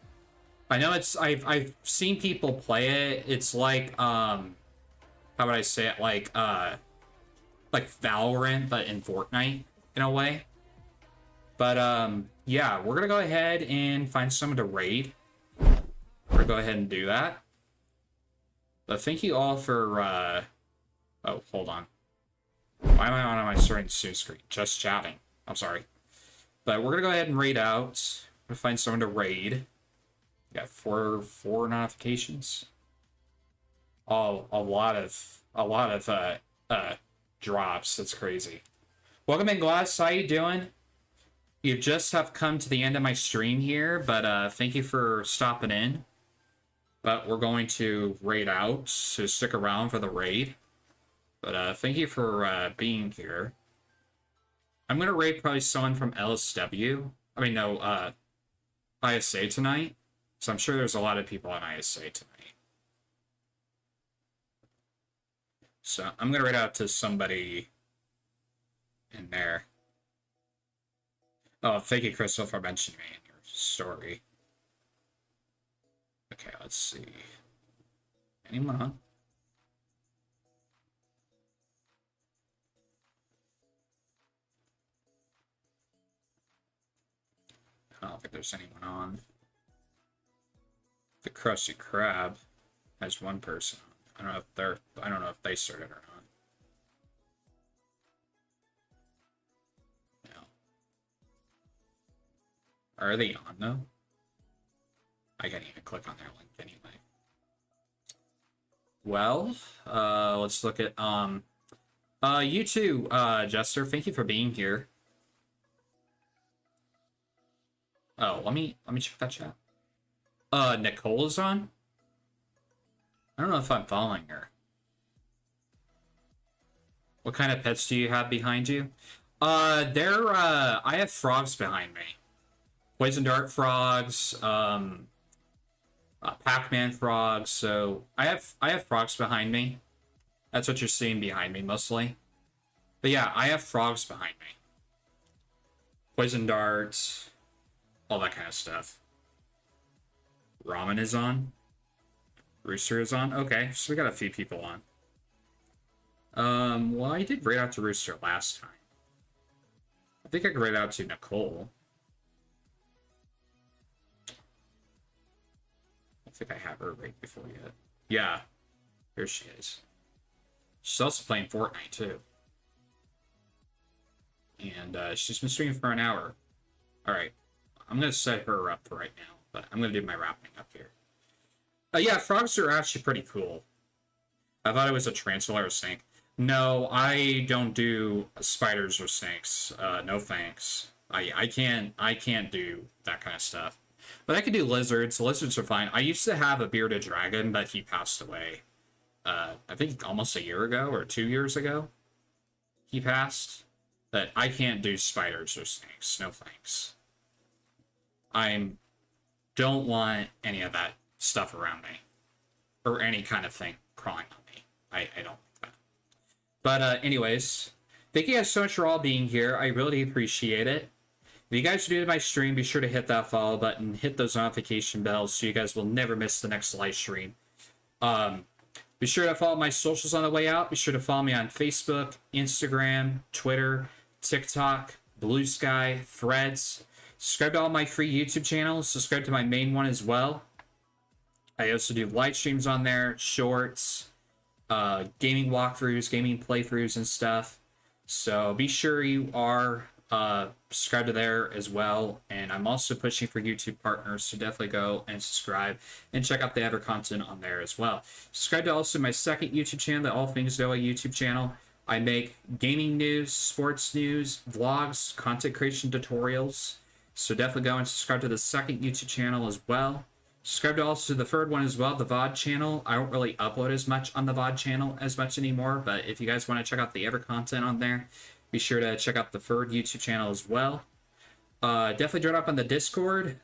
I know it's... I've seen people play it. It's like, how would I say it? Like Valorant, but in Fortnite, in a way. But, yeah, we're gonna go ahead and find someone to raid. We're gonna go ahead and do that. But thank you all for, oh, hold on. Why am I on my starting soon screen? Just chatting. I'm sorry. But we're gonna go ahead and raid out. We're gonna find someone to raid. We got four notifications. Oh, a lot of drops. That's crazy. Welcome in, Glass. How you doing? You just have come to the end of my stream here, but thank you for stopping in. But we're going to raid out, so stick around for the raid. But thank you for being here. I'm going to raid probably someone from LSW. I mean, no, ISA tonight. So I'm sure there's a lot of people on ISA tonight. So I'm going to raid out to somebody in there. Oh, thank you, Crystal, for mentioning me in your story. Okay, let's see. Anyone on? I don't think there's anyone on. The Krusty Krab has one person on. I don't know if they started or not. No. Are they on though? I can't even click on their link anyway. Well, let's look at you too, Jester. Thank you for being here. Oh, let me check that chat. Nicole is on? I don't know if I'm following her. What kind of pets do you have behind you? I have frogs behind me. Poison dart frogs, Pac-Man frogs, so I have frogs behind me. That's what you're seeing behind me, mostly. But yeah, I have frogs behind me. Poison darts, all that kind of stuff. Ramen is on. Rooster is on. Okay, so we got a few people on. Well, I did raid out to Rooster last time. I think I could raid out to Nicole. I think I have her raid before yet. Yeah, here she is. She's also playing Fortnite too. And she's been streaming for an hour. Alright, I'm going to set her up for right now, but I'm going to do my wrapping up here. Yeah, frogs are actually pretty cool. I thought it was a tarantula or a snake. No, I don't do spiders or snakes. No thanks. I can't do that kind of stuff. But I can do lizards. Lizards are fine. I used to have a bearded dragon, but he passed away. I think almost a year ago or 2 years ago. He passed. But I can't do spiders or snakes. No thanks. I don't want any of that stuff around me. Or any kind of thing crawling on me. I don't like that. But anyways, thank you guys so much for all being here. I really appreciate it. If you guys are new to my stream, be sure to hit that follow button, hit those notification bells so you guys will never miss the next live stream. Be sure to follow my socials on the way out. Be sure to follow me on Facebook, Instagram, Twitter, TikTok, Blue Sky, Threads. Subscribe to all my free YouTube channels. Subscribe to my main one as well. I also do live streams on there, shorts, gaming walkthroughs, gaming playthroughs, and stuff. So be sure you are Subscribe to there as well. And I'm also pushing for YouTube partners, so definitely go and subscribe and check out the other content on there as well. Subscribe to also my second YouTube channel, the All Things Noah YouTube channel. I make gaming news, sports news, vlogs, content creation tutorials. So definitely go and subscribe to the second YouTube channel as well. Subscribe to also the third one as well, the VOD channel. I don't really upload as much on the VOD channel as much anymore, but if you guys want to check out the other content on there, be sure to check out the third YouTube channel as well. Definitely join up on the Discord.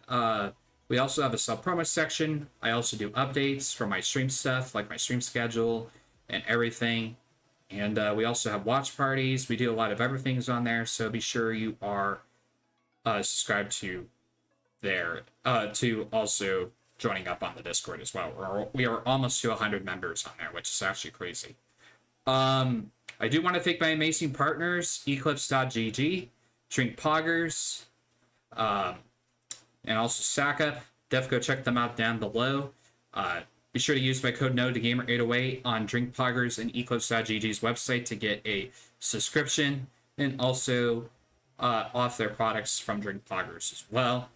We also have a sub-promo section. I also do updates for my stream stuff, like my stream schedule and everything. And we also have watch parties. We do a lot of everything on there, so be sure you are subscribed to there. To also joining up on the Discord as well. We are almost to 100 members on there, which is actually crazy. I do want to thank my amazing partners, Eclipse.gg, Drink Poggers, and also StackUp. Definitely go check them out down below. Be sure to use my code NOTheGamer808 on Drink Poggers and Eclipse.gg's website to get a subscription and also off their products from Drink Poggers as well.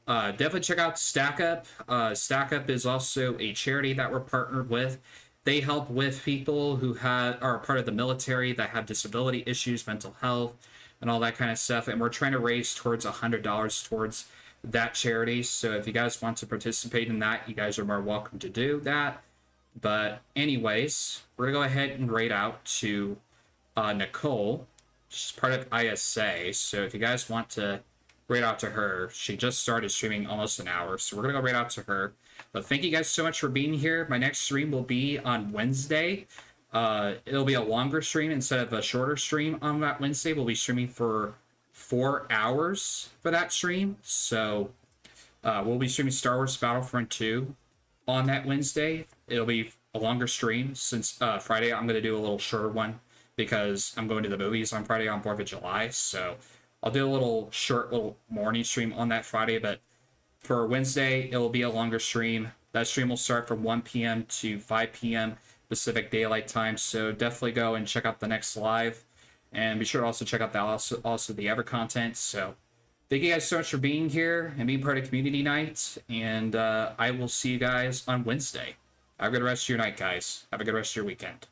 Definitely check out StackUp. StackUp is also a charity that we're partnered with. They help with people who are part of the military that have disability issues, mental health, and all that kind of stuff. And we're trying to raise towards $100 towards that charity. So if you guys want to participate in that, you guys are more welcome to do that. But anyways, we're going to go ahead and raid out to Nicole. She's part of ISA. So if you guys want to raid out to her, she just started streaming almost an hour. So we're going to go raid out to her. But thank you guys so much for being here. My next stream will be on Wednesday. It'll be a longer stream instead of a shorter stream on that Wednesday. We'll be streaming for 4 hours for that stream. So we'll be streaming Star Wars Battlefront 2 on that Wednesday. It'll be a longer stream since Friday I'm going to do a little shorter one because I'm going to the movies on Friday on 4th of July. So I'll do a little morning stream on that Friday, but for Wednesday, it will be a longer stream. That stream will start from 1 p.m. to 5 p.m. Pacific Daylight Time, so definitely go and check out the next live. And be sure to also check out also the other content. So thank you guys so much for being here and being part of Community Night. And I will see you guys on Wednesday. Have a good rest of your night, guys. Have a good rest of your weekend.